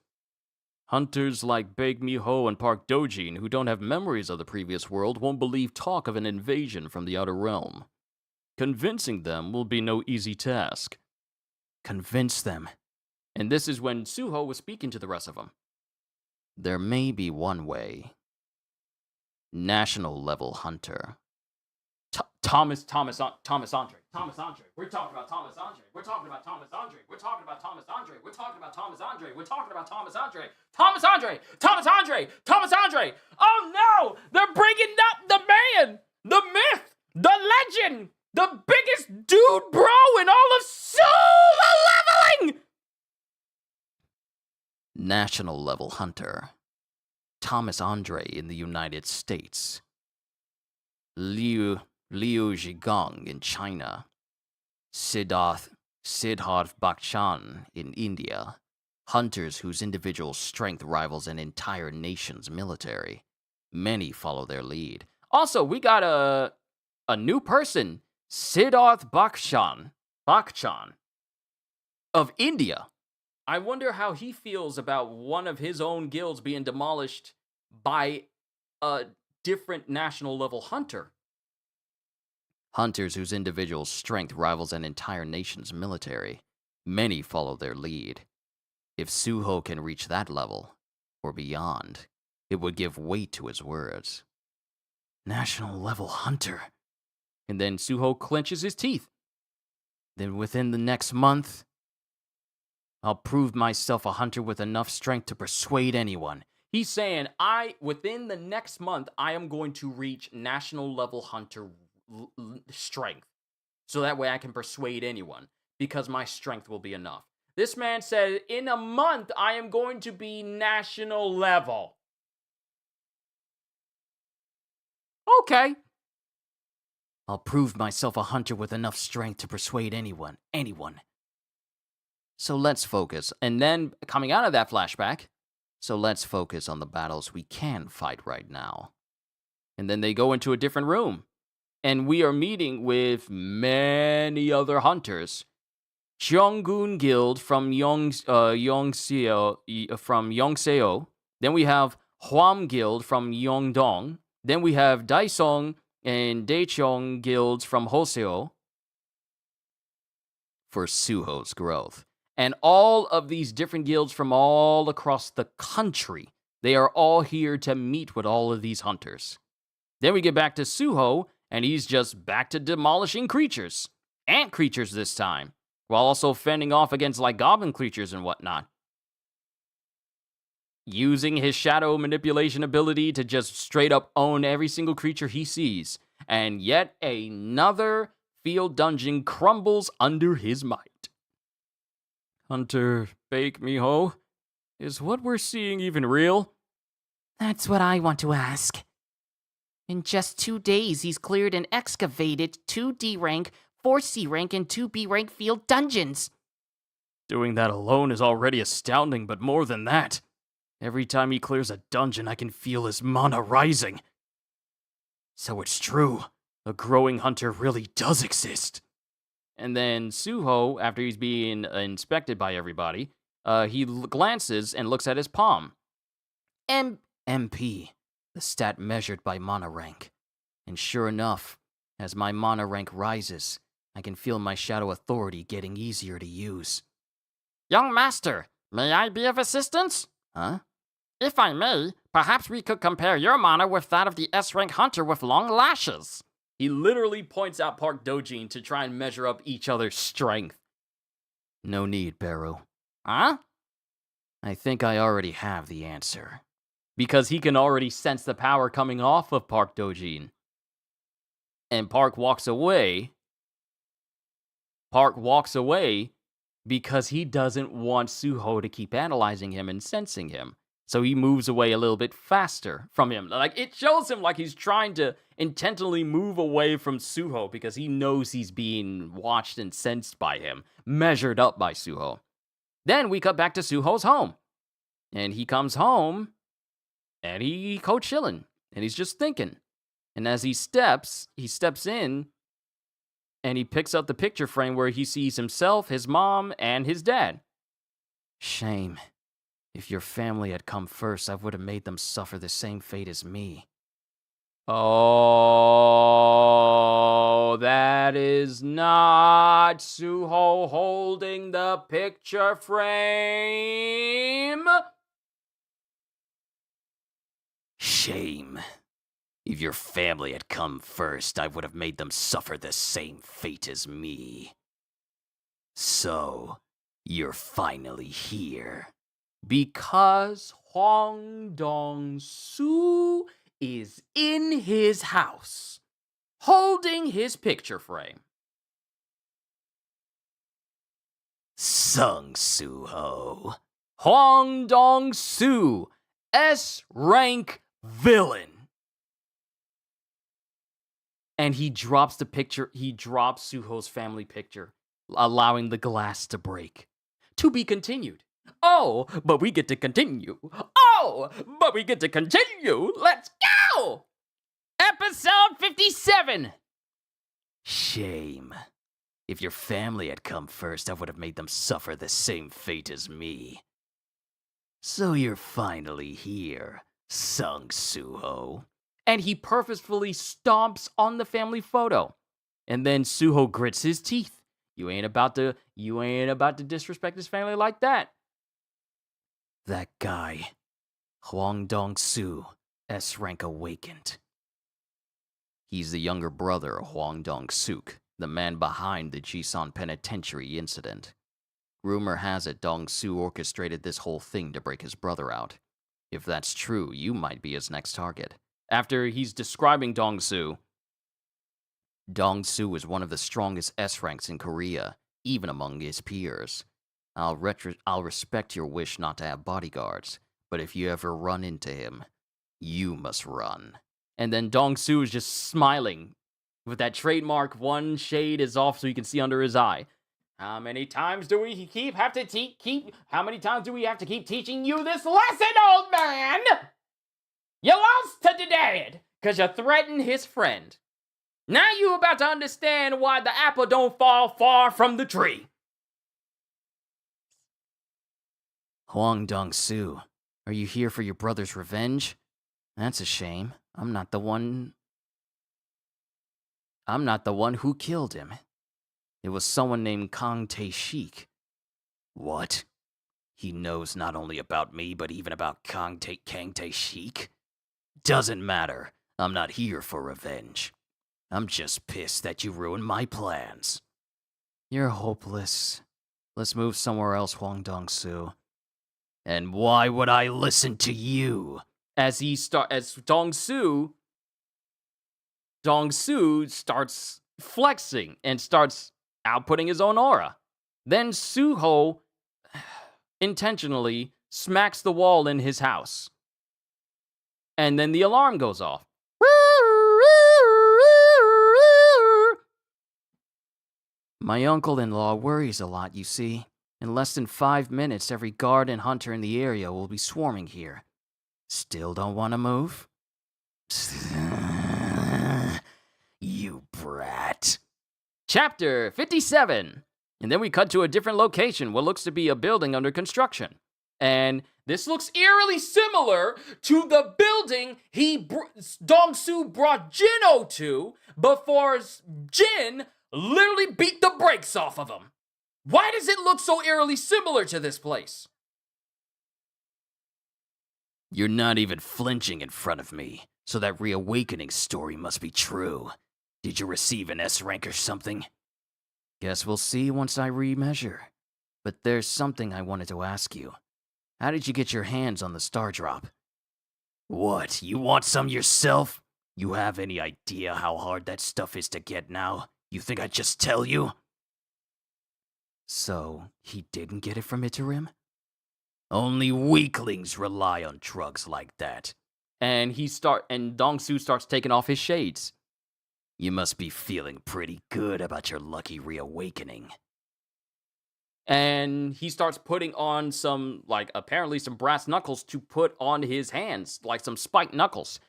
Hunters like Baek Mi-ho and Park Dojin, who don't have memories of the previous world, won't believe talk of an invasion from the outer realm. Convincing them will be no easy task. Convince them. And this is when Suho was speaking to the rest of them. There may be one way. National level hunter. Thomas Andre. We're talking about Thomas Andre. We're talking about Thomas Andre. We're talking about Thomas Andre. We're talking about Thomas Andre. We're talking about Thomas Andre. Thomas Andre. Thomas Andre. Thomas Andre. Oh no! They're bringing up the man, the myth, the legend, the biggest dude bro in all of solo leveling. National level hunter. Thomas Andre in the United States. Liu Zhigong in China, Siddharth Bakshan in India, hunters whose individual strength rivals an entire nation's military. Many follow their lead. Also, we got a new person, Siddharth Bakshan of India. I wonder how he feels about one of his own guilds being demolished by a different national level hunter. Hunters whose individual strength rivals an entire nation's military. Many follow their lead. If Suho can reach that level, or beyond, it would give weight to his words. National level hunter. And then Suho clenches his teeth. Then within the next month, I'll prove myself a hunter with enough strength to persuade anyone. He's saying, within the next month, I am going to reach national level hunter strength. So that way I can persuade anyone, because my strength will be enough. This man said, in a month, I am going to be national level. Okay. I'll prove myself a hunter with enough strength to persuade anyone. So let's focus. And then, coming out of that flashback, so let's focus on the battles we can fight right now. And then they go into a different room. And we are meeting with many other hunters. Cheonggun Guild from Yongseyo. Then we have Hwam Guild from Yongdong. Then we have Daisong and Daecheong Guilds from Hoseo for Suho's growth. And all of these different guilds from all across the country, they are all here to meet with all of these hunters. Then we get back to Suho, and he's just back to demolishing creatures. Ant creatures this time, while also fending off against like goblin creatures and whatnot. Using his shadow manipulation ability to just straight up own every single creature he sees. And yet another field dungeon crumbles under his might. Hunter Bake Miho, is what we're seeing even real?
That's what I want to ask. In just 2 days, he's cleared and excavated 2 D rank, 4 C rank, and 2 B rank field dungeons.
Doing that alone is already astounding, but more than that, every time he clears a dungeon, I can feel his mana rising. So it's true, a growing hunter really does exist. And then Suho, after he's being inspected by everybody, he glances and looks at his palm. MP, the stat measured by mana rank. And sure enough, as my mana rank rises, I can feel my shadow authority getting easier to use.
Young master, may I be of assistance?
Huh?
If I may, perhaps we could compare your mana with that of the S-rank hunter with long lashes.
He literally points out Park Dojin to try and measure up each other's strength. No need, Baru.
Huh?
I think I already have the answer. Because he can already sense the power coming off of Park Dojin. And Park walks away. Because he doesn't want Suho to keep analyzing him and sensing him. So he moves away a little bit faster from him. Like, it shows him like he's trying to intentionally move away from Suho because he knows he's being watched and sensed by him, measured up by Suho. Then we cut back to Suho's home. And he comes home, and he chillin', and he's just thinking. And as he steps in, and he picks up the picture frame where he sees himself, his mom, and his dad. Shame. If your family had come first, I would have made them suffer the same fate as me. Oh, that is not Suho holding the picture frame. Shame. If your family had come first, I would have made them suffer the same fate as me. So, you're finally here. Because Hwang Dong-soo is in his house, holding his picture frame. Sung Suho. Hwang Dong-soo, S-rank villain. And he drops Suho's family picture, allowing the glass to break. To be continued. Oh, but we get to continue. Let's go! Episode 57. Shame. If your family had come first, I would have made them suffer the same fate as me. So you're finally here, Sung Suho. And he purposefully stomps on the family photo. And then Suho grits his teeth. You ain't about to disrespect his family like that. That guy, Hwang Dong-soo, S-rank awakened. He's the younger brother of Hwang Dong-suk, the man behind the Jisan Penitentiary incident. Rumor has it Dong-soo orchestrated this whole thing to break his brother out. If that's true, you might be his next target. After he's describing Dong-soo is one of the strongest S-ranks in Korea, even among his peers.
I'll respect your wish not to have bodyguards, but if you ever run into him, you must run.
And then Dong Su is just smiling with that trademark one shade is off so you can see under his eye. How many times do we have to keep teaching you this lesson, old man? You lost to the dad because you threatened his friend. Now you about to understand why the apple don't fall far from the tree.
Huang Dong-su, are you here for your brother's revenge? That's a shame. I'm not the one who killed him. It was someone named Kang Tae-shik. What? He knows not only about me, but even about Kang Tae-shik? Doesn't matter. I'm not here for revenge. I'm just pissed that you ruined my plans. You're hopeless. Let's move somewhere else, Huang Dong-su. And why would I listen to you?
As Dong Su starts flexing and starts outputting his own aura. Then Suho intentionally smacks the wall in his house. And then the alarm goes off.
My uncle-in-law worries a lot, you see. In less than 5 minutes, every guard and hunter in the area will be swarming here. Still don't want to move? You brat.
Chapter 57. And then we cut to a different location, what looks to be a building under construction. And this looks eerily similar to the building Dong Su brought Jinho to before Jin literally beat the brakes off of him. Why does it look so eerily similar to this place?
You're not even flinching in front of me, so that reawakening story must be true. Did you receive an S rank or something? Guess we'll see once I remeasure. But there's something I wanted to ask you. How did you get your hands on the star drop? What, you want some yourself? You have any idea how hard that stuff is to get now? You think I'd just tell you? So, he didn't get it from Itarim? Only weaklings rely on drugs like that.
And Dong Su starts taking off his shades.
You must be feeling pretty good about your lucky reawakening.
And he starts putting on apparently some brass knuckles to put on his hands, like some spiked knuckles.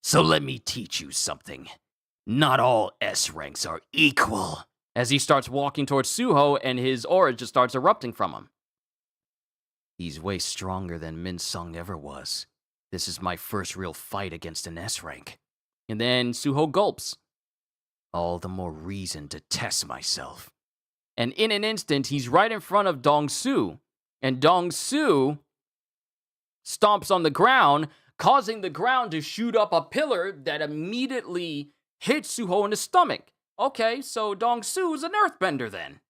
So let me teach you something. Not all S ranks are equal.
As he starts walking towards Suho, and his aura just starts erupting from him.
He's way stronger than Min Sung ever was. This is my first real fight against an S rank.
And then Suho gulps.
All the more reason to test myself.
And in an instant, he's right in front of Dong Su. And Dong Su stomps on the ground, causing the ground to shoot up a pillar that immediately hits Suho in the stomach. Okay, so Dong Su's an earthbender then.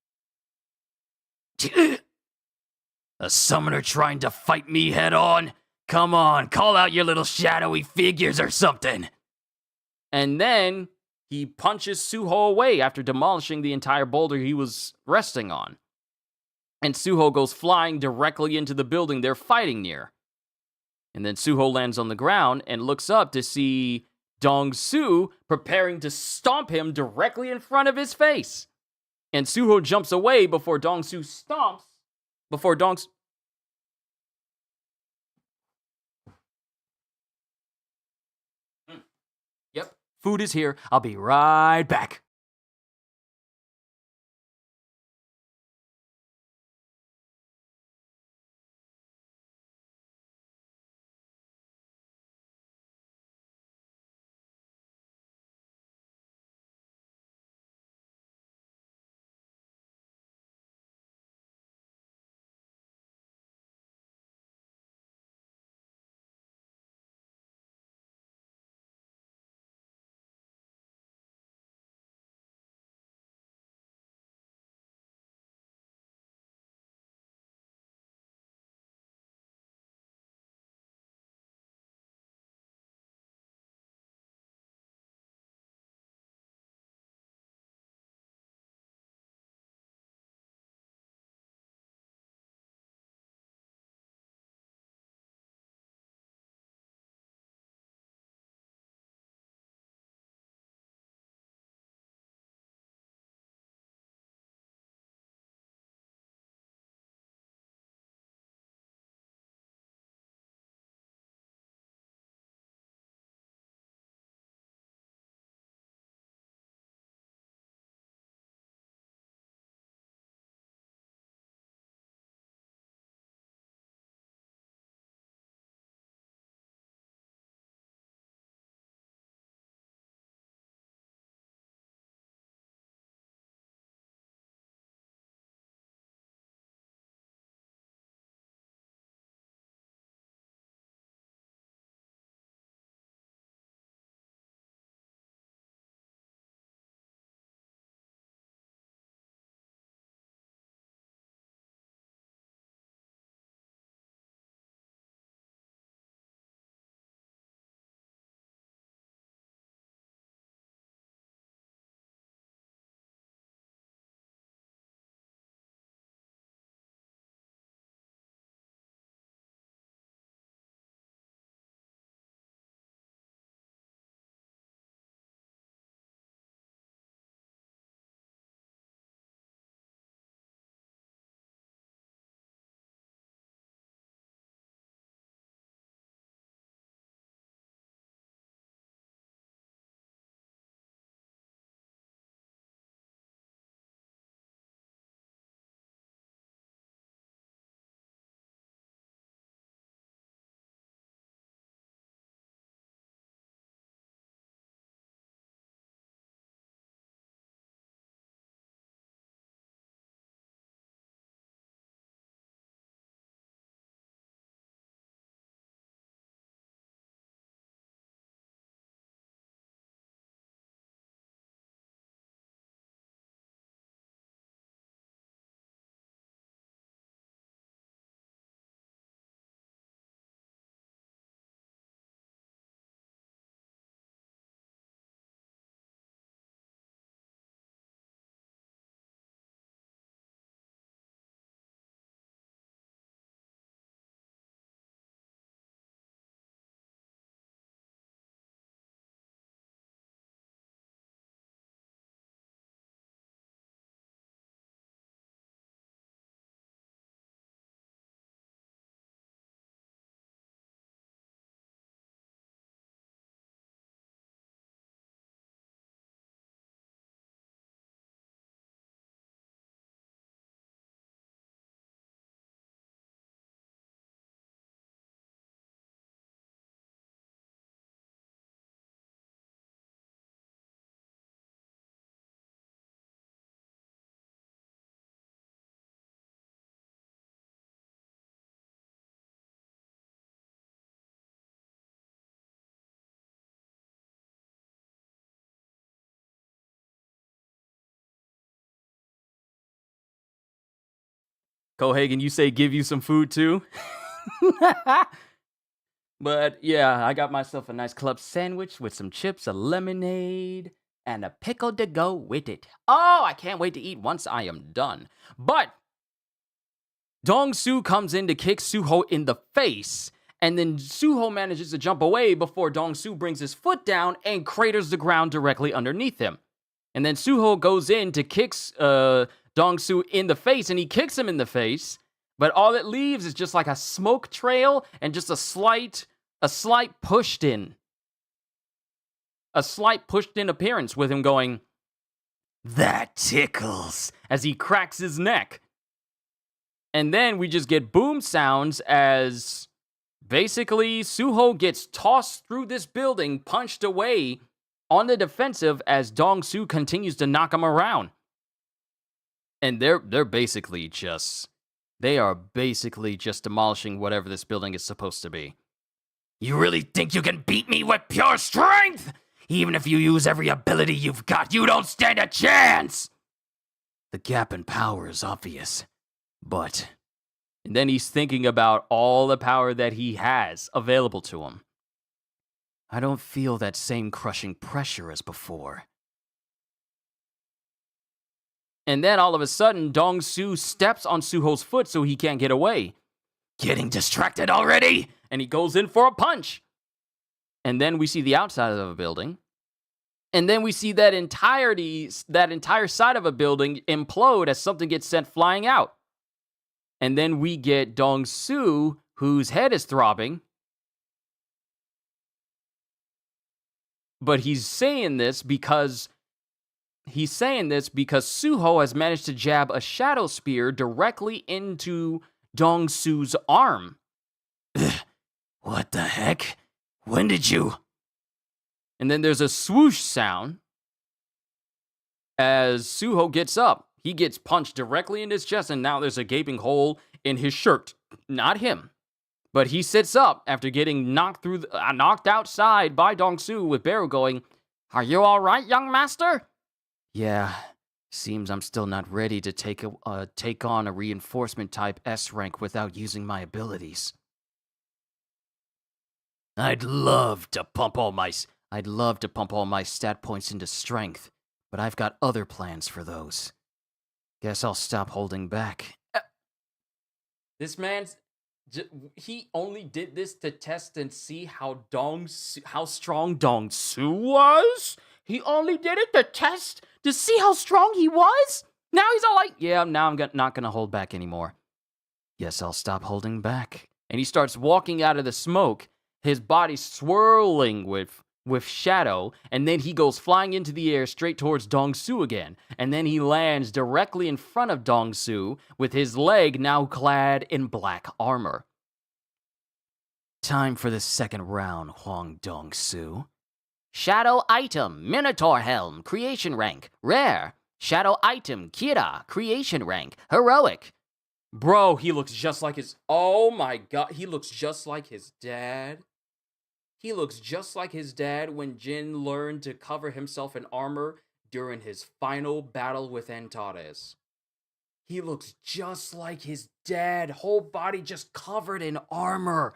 A summoner trying to fight me head on? Come on, call out your little shadowy figures or something.
And then he punches Suho away after demolishing the entire boulder he was resting on. And Suho goes flying directly into the building they're fighting near. And then Suho lands on the ground and looks up to see Dong Su preparing to stomp him directly in front of his face. And Suho jumps away before Dong Su stomps. Yep, food is here. I'll be right back. Kohagen, you say give you some food too? But yeah, I got myself a nice club sandwich with some chips, a lemonade, and a pickle to go with it. Oh, I can't wait to eat once I am done. But Dong-su comes in to kick Suho in the face, and then Suho manages to jump away before Dong-su brings his foot down and craters the ground directly underneath him. And then Suho goes in to kick Dong-su in the face, and he kicks him in the face, but all it leaves is just like a smoke trail and just a slight pushed in appearance with him going, "That tickles," as he cracks his neck. And then we just get boom sounds as basically Suho gets tossed through this building, punched away on the defensive as Dong-su continues to knock him around. And they are basically just demolishing whatever this building is supposed to be.
You really think you can beat me with pure strength? Even if you use every ability you've got, you don't stand a chance!
The gap in power is obvious, but... And then he's thinking about all the power that he has available to him. I don't feel that same crushing pressure as before. And then all of a sudden, Dong-su steps on Suho's foot so he can't get away.
Getting distracted already?
And he goes in for a punch. And then we see the outside of a building. And then we see that entire side of a building implode as something gets sent flying out. And then we get Dong-su, whose head is throbbing. But he's saying this because Suho has managed to jab a shadow spear directly into Dong-su's arm.
What the heck? When did you?
And then there's a swoosh sound as Suho gets up. He gets punched directly in his chest, and now there's a gaping hole in his shirt. Not him. But he sits up after getting knocked outside by Dong-su with Beru going,
"Are you all right, young master?"
"Yeah, seems I'm still not ready to take on a reinforcement type S rank without using my abilities. I'd love to pump all my stat points into strength, but I've got other plans for those. Guess I'll stop holding back." This man's... He only did this to test and see how strong Dong-su was? He only did it to test to see how strong he was? Now he's all like, "Yeah, now I'm not going to hold back anymore. Guess I'll stop holding back." And he starts walking out of the smoke, his body swirling with shadow, and then he goes flying into the air straight towards Dong-su again. And then he lands directly in front of Dong-su with his leg now clad in black armor. Time for the second round, Huang Dong-su.
Shadow item, Minotaur Helm, creation rank, rare. Shadow item, Kira, creation rank, heroic.
Bro, he looks just like his... Oh my god, he looks just like his dad. He looks just like his dad when Jin learned to cover himself in armor during his final battle with Antares. He looks just like his dad, whole body just covered in armor.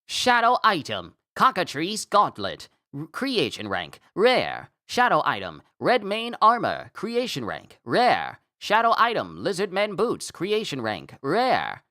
Shadow item, Cockatrice Gauntlet, creation rank, rare. Shadow item, Red Mane Armor, creation rank, rare. Shadow item, Lizardmen Boots, creation rank, rare.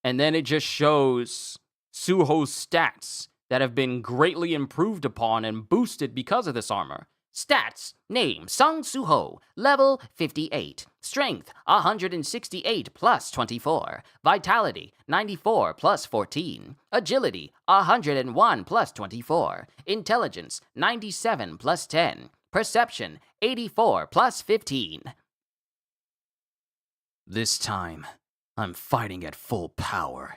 And then it just shows Suho's stats that have been greatly improved upon and boosted because of this armor.
Stats, name, Sung Suho, level 58. Strength, 168 plus 24. Vitality, 94 plus 14. Agility, 101 plus 24. Intelligence, 97 plus 10. Perception, 84 plus 15.
This time, I'm fighting at full power.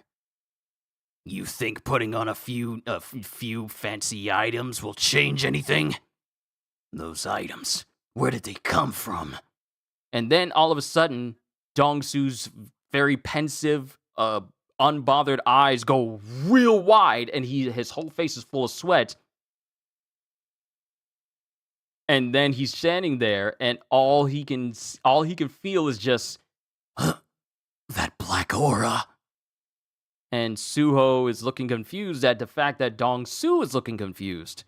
You think putting on a few fancy items will change anything? Those items, where did they come from? And then all of a sudden, Dong-su's very pensive, unbothered eyes go real wide, and his whole face is full of sweat. And then he's standing there, and all he can feel is just
That black aura.
and Suho is looking confused at the fact that Dong Su is looking confused.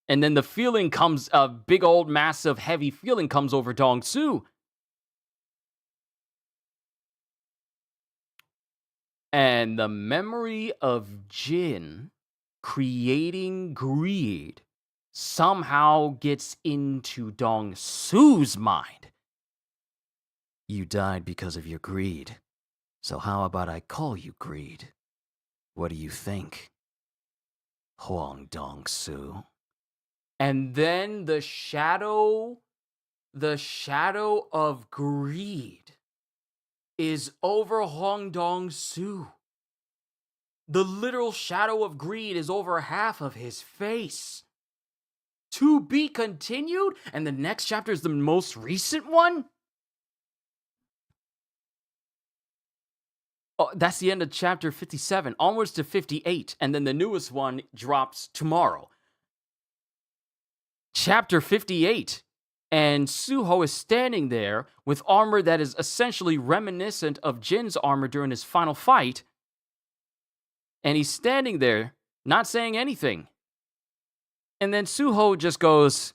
And then the feeling comes, a big old massive heavy feeling comes over Dong Su. And the memory of Jin creating greed somehow gets into Dong Su's mind.
You died because of your greed. So how about I call you Greed? What do you think? Huang Dong Su.
And then the shadow of greed is over Hong Dong Su. The literal shadow of greed is over half of his face. To be continued, and the next chapter is the most recent one? Oh, that's the end of chapter 57, onwards to 58, and then the newest one drops tomorrow. Chapter 58, and Suho is standing there with armor that is essentially reminiscent of Jin's armor during his final fight, and he's standing there, not saying anything. And then Suho just goes,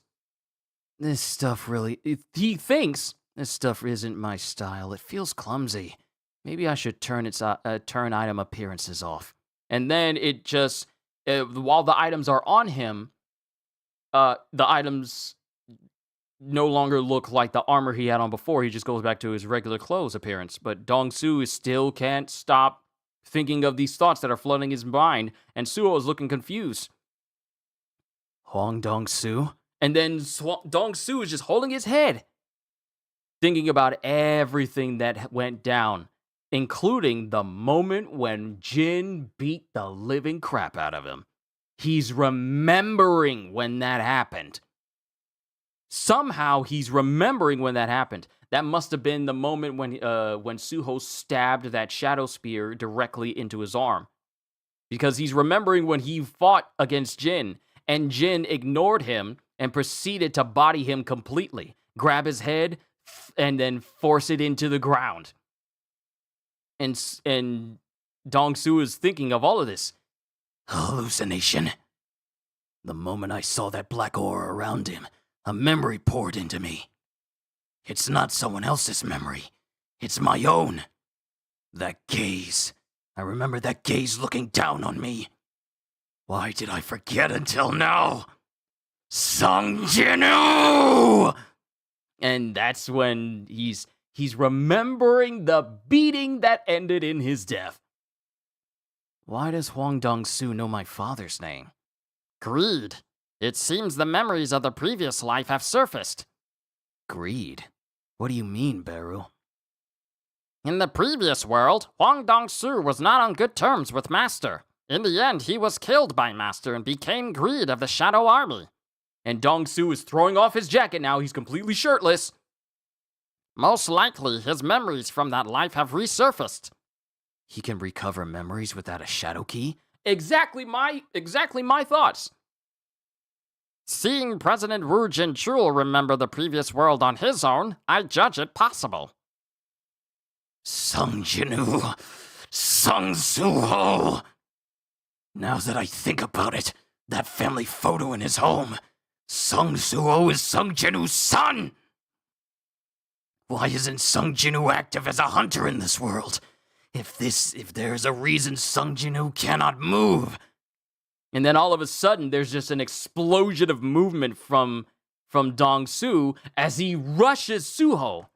This stuff really...
he thinks,
This stuff isn't my style. It feels clumsy. Maybe I should turn item appearances off.
and then it just, while the items are on him, the items no longer look like the armor he had on before. He just goes back to his regular clothes appearance. But Dong Su still can't stop thinking of these thoughts that are flooding his mind, and Suho is looking confused.
Huang Dong Su?
And then Dong Su is just holding his head, thinking about everything that went down, including the moment when Jin beat the living crap out of him. He's remembering when that happened. Somehow he's remembering when that happened. That must have been the moment when Suho stabbed that shadow spear directly into his arm. Because he's remembering when he fought against Jin, and Jin ignored him and proceeded to body him completely, grab his head, and then force it into the ground. And Dong Su is thinking of all of this.
Hallucination. The moment I saw that black aura around him, a memory poured into me. It's not someone else's memory. It's my own. That gaze. I remember that gaze looking down on me. Why did I forget until now? Sung Jinu!
And that's when he's remembering the beating that ended in his death.
Why does Huang Dong Su know my father's name?
Greed. It seems the memories of the previous life have surfaced.
Greed? What do you mean, Beru?
In the previous world, Huang Dong-su was not on good terms with Master. In the end, he was killed by Master and became Greed of the Shadow Army.
And Dong Su is throwing off his jacket now. He's completely shirtless.
Most likely, his memories from that life have resurfaced.
He can recover memories without a shadow key?
Exactly my thoughts.
Seeing President Wu Jinchul remember the previous world on his own, I judge it possible.
Sung Jinu, Sung Suho. Now that I think about it, that family photo in his home, Sung Suho is Sung Jinu's son. Why isn't Sung Jinu active as a hunter in this world? If there's a reason Sung Jinu cannot move.
And then all of a sudden, there's just an explosion of movement from Dong Su as he rushes Suho.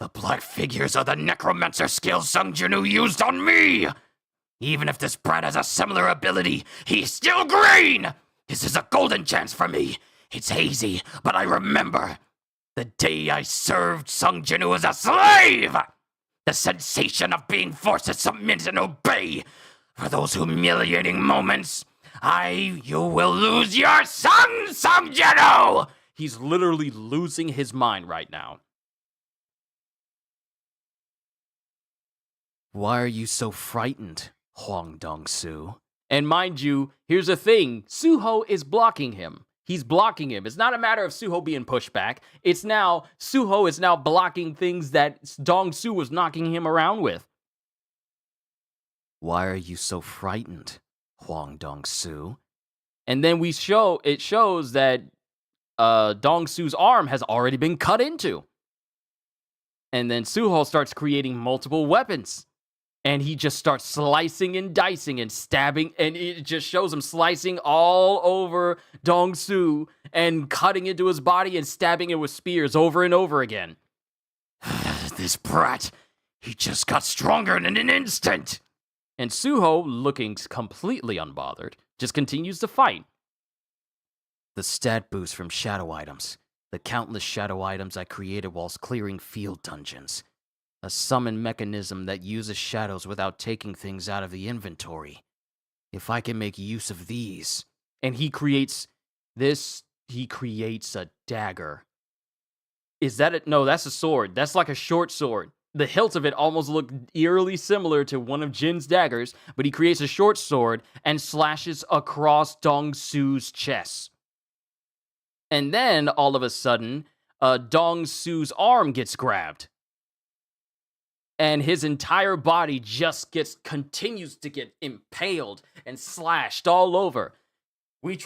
The black figures are the necromancer skills Sung Jinu used on me! Even if this brat has a similar ability, he's still green! This is a golden chance for me. It's hazy, but I remember. The day I served Sung Jinu as a slave! The sensation of being forced to submit and obey. For those humiliating moments, you will lose your son, Sung Jinu!
He's literally losing his mind right now.
Why are you so frightened, Huang Dong Su?
And mind you, here's the thing. Suho is blocking him. He's blocking him. It's not a matter of Suho being pushed back. It's now, Suho is now blocking things that Dong-su was knocking him around with. Why are you so frightened, Hwang Dong-su? And then it shows that Dong-su's arm has already been cut into. And then Suho starts creating multiple weapons. And he just starts slicing and dicing and stabbing. And it just shows him slicing all over Dong-su and cutting into his body and stabbing it with spears over and over again.
This brat, he just got stronger in an instant.
And Suho, looking completely unbothered, just continues to fight. The stat boost from shadow items. The countless shadow items I created whilst clearing field dungeons. A summon mechanism that uses shadows without taking things out of the inventory. If I can make use of these. And he creates a dagger. Is that it? No, that's a sword. That's like a short sword. The hilt of it almost looked eerily similar to one of Jin's daggers, but he creates a short sword and slashes across Dong-su's chest. And then, all of a sudden, Dong-su's arm gets grabbed. And his entire body just continues to get impaled and slashed all over. We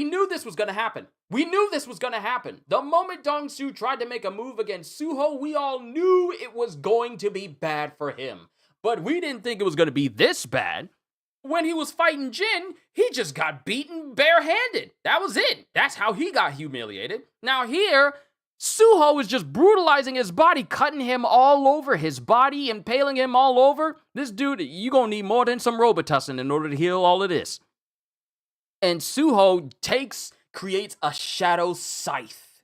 knew this was going to happen. The moment Dong-su tried to make a move against Suho, we all knew it was going to be bad for him. But we didn't think it was going to be this bad. When he was fighting Jin, he just got beaten barehanded. That was it. That's how he got humiliated. Now here, Suho is just brutalizing his body, cutting him all over his body, impaling him all over. This dude, you gonna need more than some Robitussin in order to heal all of this. And Suho creates a shadow scythe.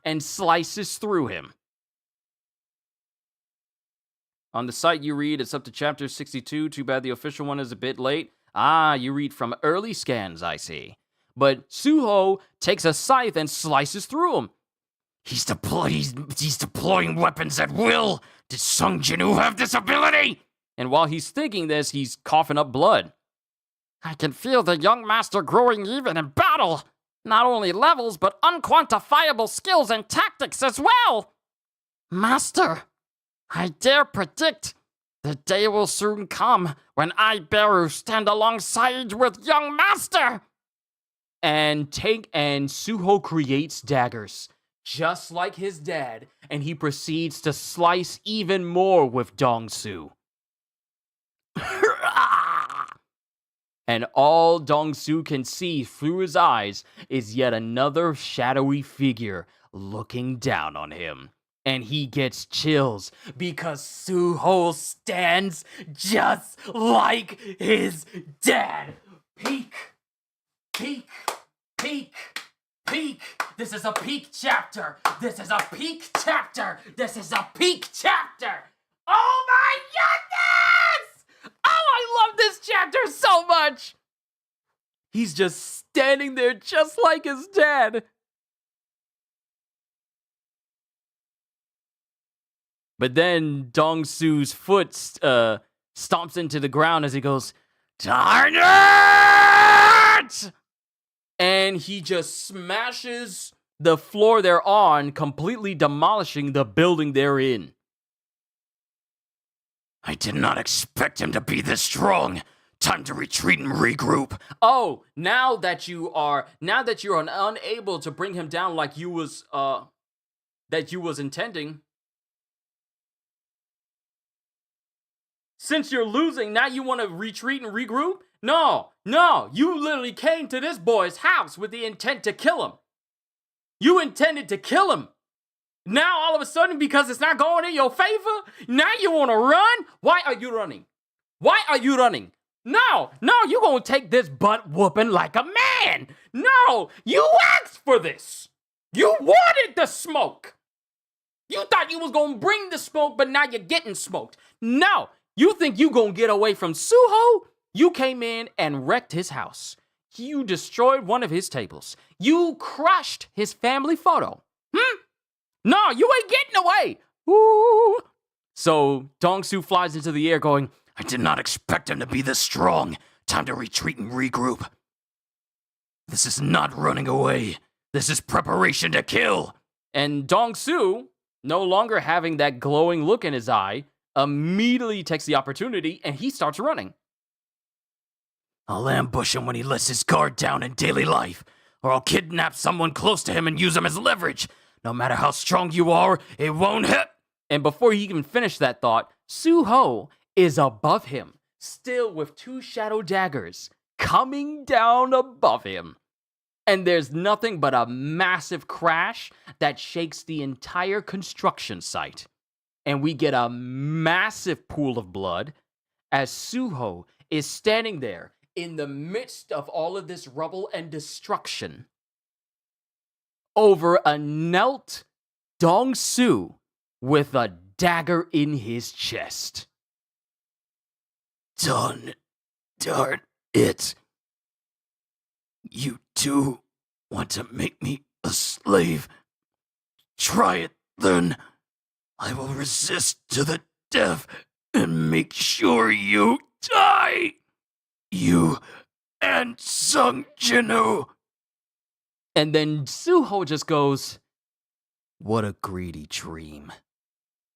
And slices through him. On the site you read, it's up to chapter 62. Too bad the official one is a bit late. You read from early scans, I see. But Suho takes a scythe and slices through him.
He's deploying weapons at will. Did Sung Jinwoo have this ability?
And while he's thinking this, he's coughing up blood.
I can feel the young master growing even in battle. Not only levels, but unquantifiable skills and tactics as well. Master, I dare predict the day will soon come when I, Beru, stand alongside with young master.
And Suho creates daggers, just like his dad, and he proceeds to slice even more with Dong-su. And all Dong-su can see through his eyes is yet another shadowy figure looking down on him. And he gets chills because Suho stands just like his dad. Peek, peek, peek, peek. This is a peak chapter. This is a peak chapter. This is a peak chapter. Oh my goodness! Oh, I love this chapter so much. He's just standing there just like his dad. But then Dong-su's foot stomps into the ground as he goes, "Darn it!" And he just smashes the floor they're on, completely demolishing the building they're in.
I did not expect him to be this strong. Time to retreat and regroup.
Oh, now that you're unable to bring him down like you was intending. Since you're losing, now you want to retreat and regroup? No, you literally came to this boy's house with the intent to kill him. You intended to kill him. Now, all of a sudden, because it's not going in your favor, now you want to run? Why are you running? No, you're going to take this butt whooping like a man. No, you asked for this. You wanted the smoke. You thought you was going to bring the smoke, but now you're getting smoked. No, you think you going to get away from Suho? You came in and wrecked his house. You destroyed one of his tables. You crushed his family photo. No, you ain't getting away. Ooh. So Dong-su flies into the air going,
I did not expect him to be this strong. time to retreat and regroup. This is not running away. This is preparation to kill.
And Dong-su, no longer having that glowing look in his eye, immediately takes the opportunity and he starts running.
I'll ambush him when he lets his guard down in daily life, or I'll kidnap someone close to him and use him as leverage. No matter how strong you are, it won't hit.
And before he can finish that thought, Suho is above him, still with 2 shadow daggers coming down above him. And there's nothing but a massive crash that shakes the entire construction site. And we get a massive pool of blood as Suho is standing there in the midst of all of this rubble and destruction over a knelt Dong-su with a dagger in his chest.
Darn it. You two want to make me a slave? Try it then. I will resist to the death and make sure you die. You and Sung Jinu.
And then Suho just goes, "What a greedy dream.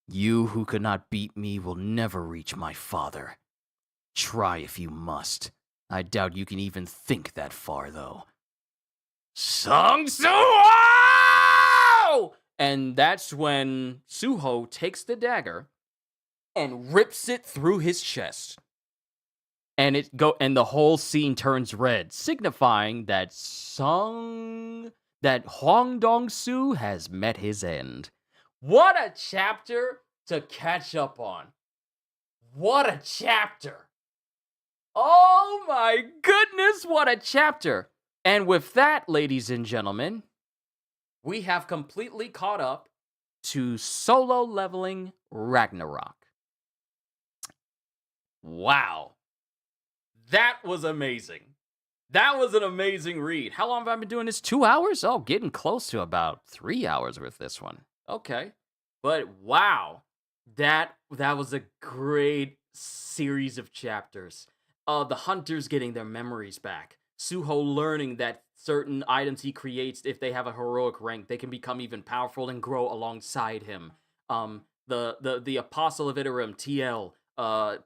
You who could not beat me will never reach my father. Try if you must. I doubt you can even think that far, though."
Sung Suho!
And that's when Suho takes the dagger and rips it through his chest. And the whole scene turns red, signifying that Hwang Dong-su has met his end. What a chapter to catch up on. What a chapter. Oh my goodness, what a chapter. And with that, ladies and gentlemen, we have completely caught up to Solo Leveling Ragnarok. Wow. That was amazing. That was an amazing read. How long have I been doing this? 2 hours? Oh, getting close to about 3 hours with this one. Okay. But wow. That was a great series of chapters. The hunters getting their memories back. Suho learning that certain items he creates, if they have a heroic rank, they can become even powerful and grow alongside him. The Apostle of Iterum, TL,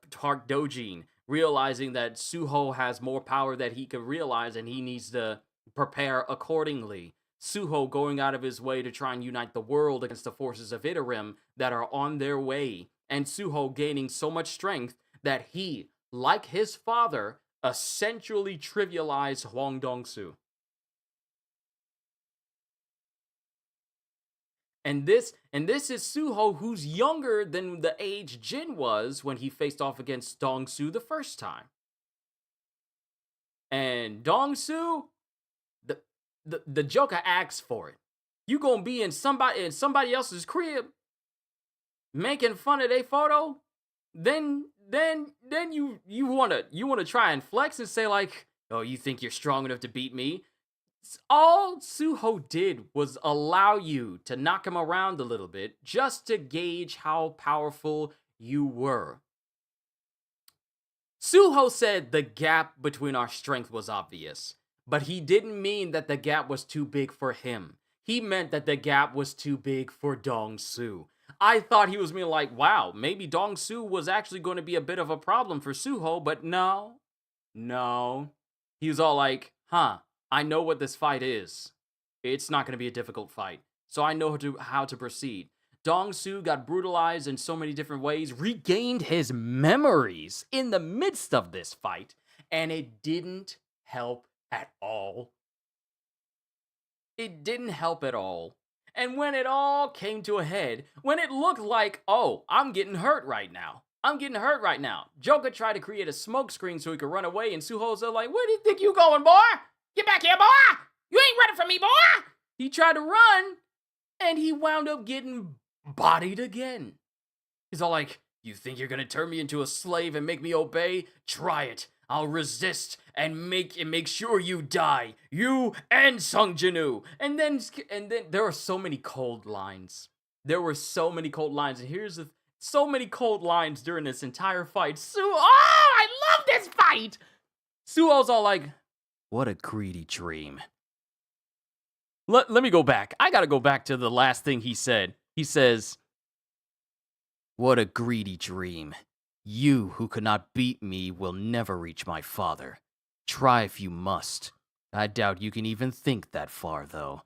Tark Dojin, realizing that Suho has more power that he could realize and he needs to prepare accordingly. Suho going out of his way to try and unite the world against the forces of Iterum that are on their way. And Suho gaining so much strength that he, like his father, essentially trivialized Hwang Dong-su. And this is Suho, who's younger than the age Jin was when he faced off against Dong-su the first time. And Dong-su, the Joker asks for it. You gonna be in somebody else's crib making fun of their photo? Then you wanna try and flex and say like, oh, you think you're strong enough to beat me? All Suho did was allow you to knock him around a little bit just to gauge how powerful you were. Suho said the gap between our strength was obvious, but he didn't mean that the gap was too big for him. He meant that the gap was too big for Dong-su. I thought he was meaning like, wow, maybe Dong-su was actually going to be a bit of a problem for Suho, but no. He was all like, I know what this fight is. It's not going to be a difficult fight, so I know how to proceed. Dong-su got brutalized in so many different ways, regained his memories in the midst of this fight, and it didn't help at all. It didn't help at all. And when it all came to a head, when it looked like, oh, I'm getting hurt right now. Joker tried to create a smoke screen so he could run away, and Suho's like, where do you think you going, boy? Get back here, boy! You ain't running from me, boy! He tried to run, and he wound up getting bodied again. He's all like, you think you're gonna turn me into a slave and make me obey? Try it. I'll resist and make sure you die. You and Sung Jinu. And then there were so many cold lines. And so many cold lines during this entire fight. I love this fight! Suho's all like, what a greedy dream. Let me go back. I gotta go back to the last thing he said. He says, what a greedy dream. You who could not beat me will never reach my father. Try if you must. I doubt you can even think that far, though.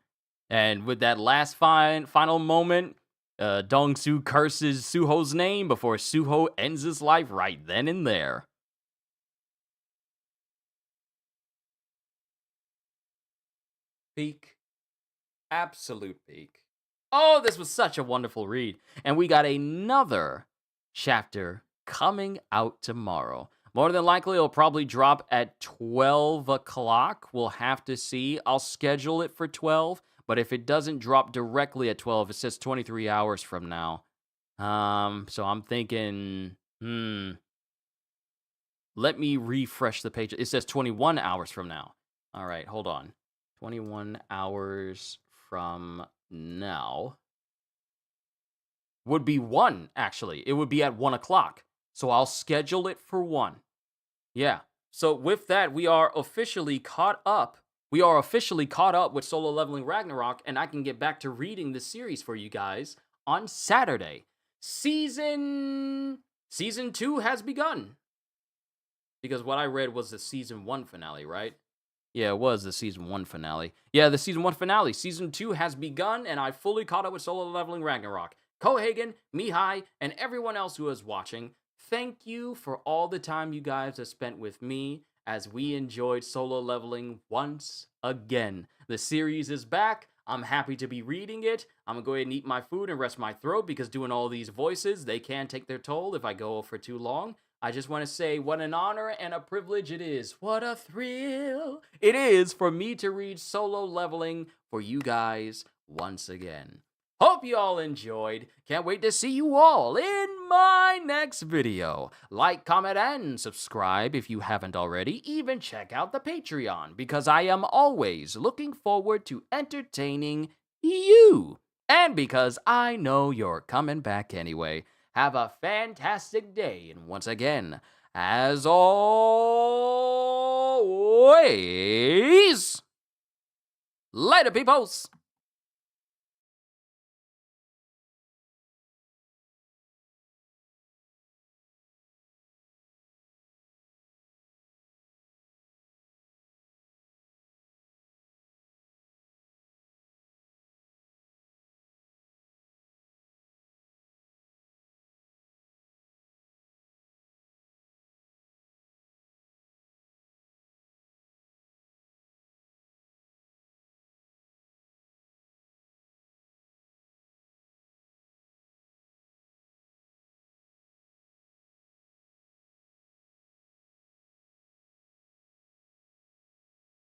And with that last final moment, Dongsu curses Suho's name before Suho ends his life right then and there. Peak. Absolute peak. Oh, this was such a wonderful read. And we got another chapter coming out tomorrow. More than likely, it'll probably drop at 12 o'clock. We'll have to see. I'll schedule it for 12. But if it doesn't drop directly at 12, it says 23 hours from now. So I'm thinking, let me refresh the page. It says 21 hours from now. All right, hold on. 21 hours from now would be 1, actually. It would be at 1 o'clock. So I'll schedule it for 1. Yeah. So with that, we are officially caught up. We are officially caught up with Solo Leveling Ragnarok, and I can get back to reading the series for you guys on Saturday. Season 2 has begun. Because what I read was the Season 1 finale, right? Yeah, it was the Season 1 finale. Yeah, the Season 1 finale. Season 2 has begun, and I fully caught up with Solo Leveling Ragnarok. Kohagen, Mihai, and everyone else who is watching, thank you for all the time you guys have spent with me as we enjoyed Solo Leveling once again. The series is back. I'm happy to be reading it. I'm gonna go ahead and eat my food and rest my throat because doing all these voices, they can take their toll if I go for too long. I just want to say what an honor and a privilege it is. What a thrill it is for me to read Solo Leveling for you guys once again. Hope you all enjoyed. Can't wait to see you all in my next video. Like, comment, and subscribe if you haven't already. Even check out the Patreon because I am always looking forward to entertaining you. And because I know you're coming back anyway. Have a fantastic day. And once again, as always, later, peoples.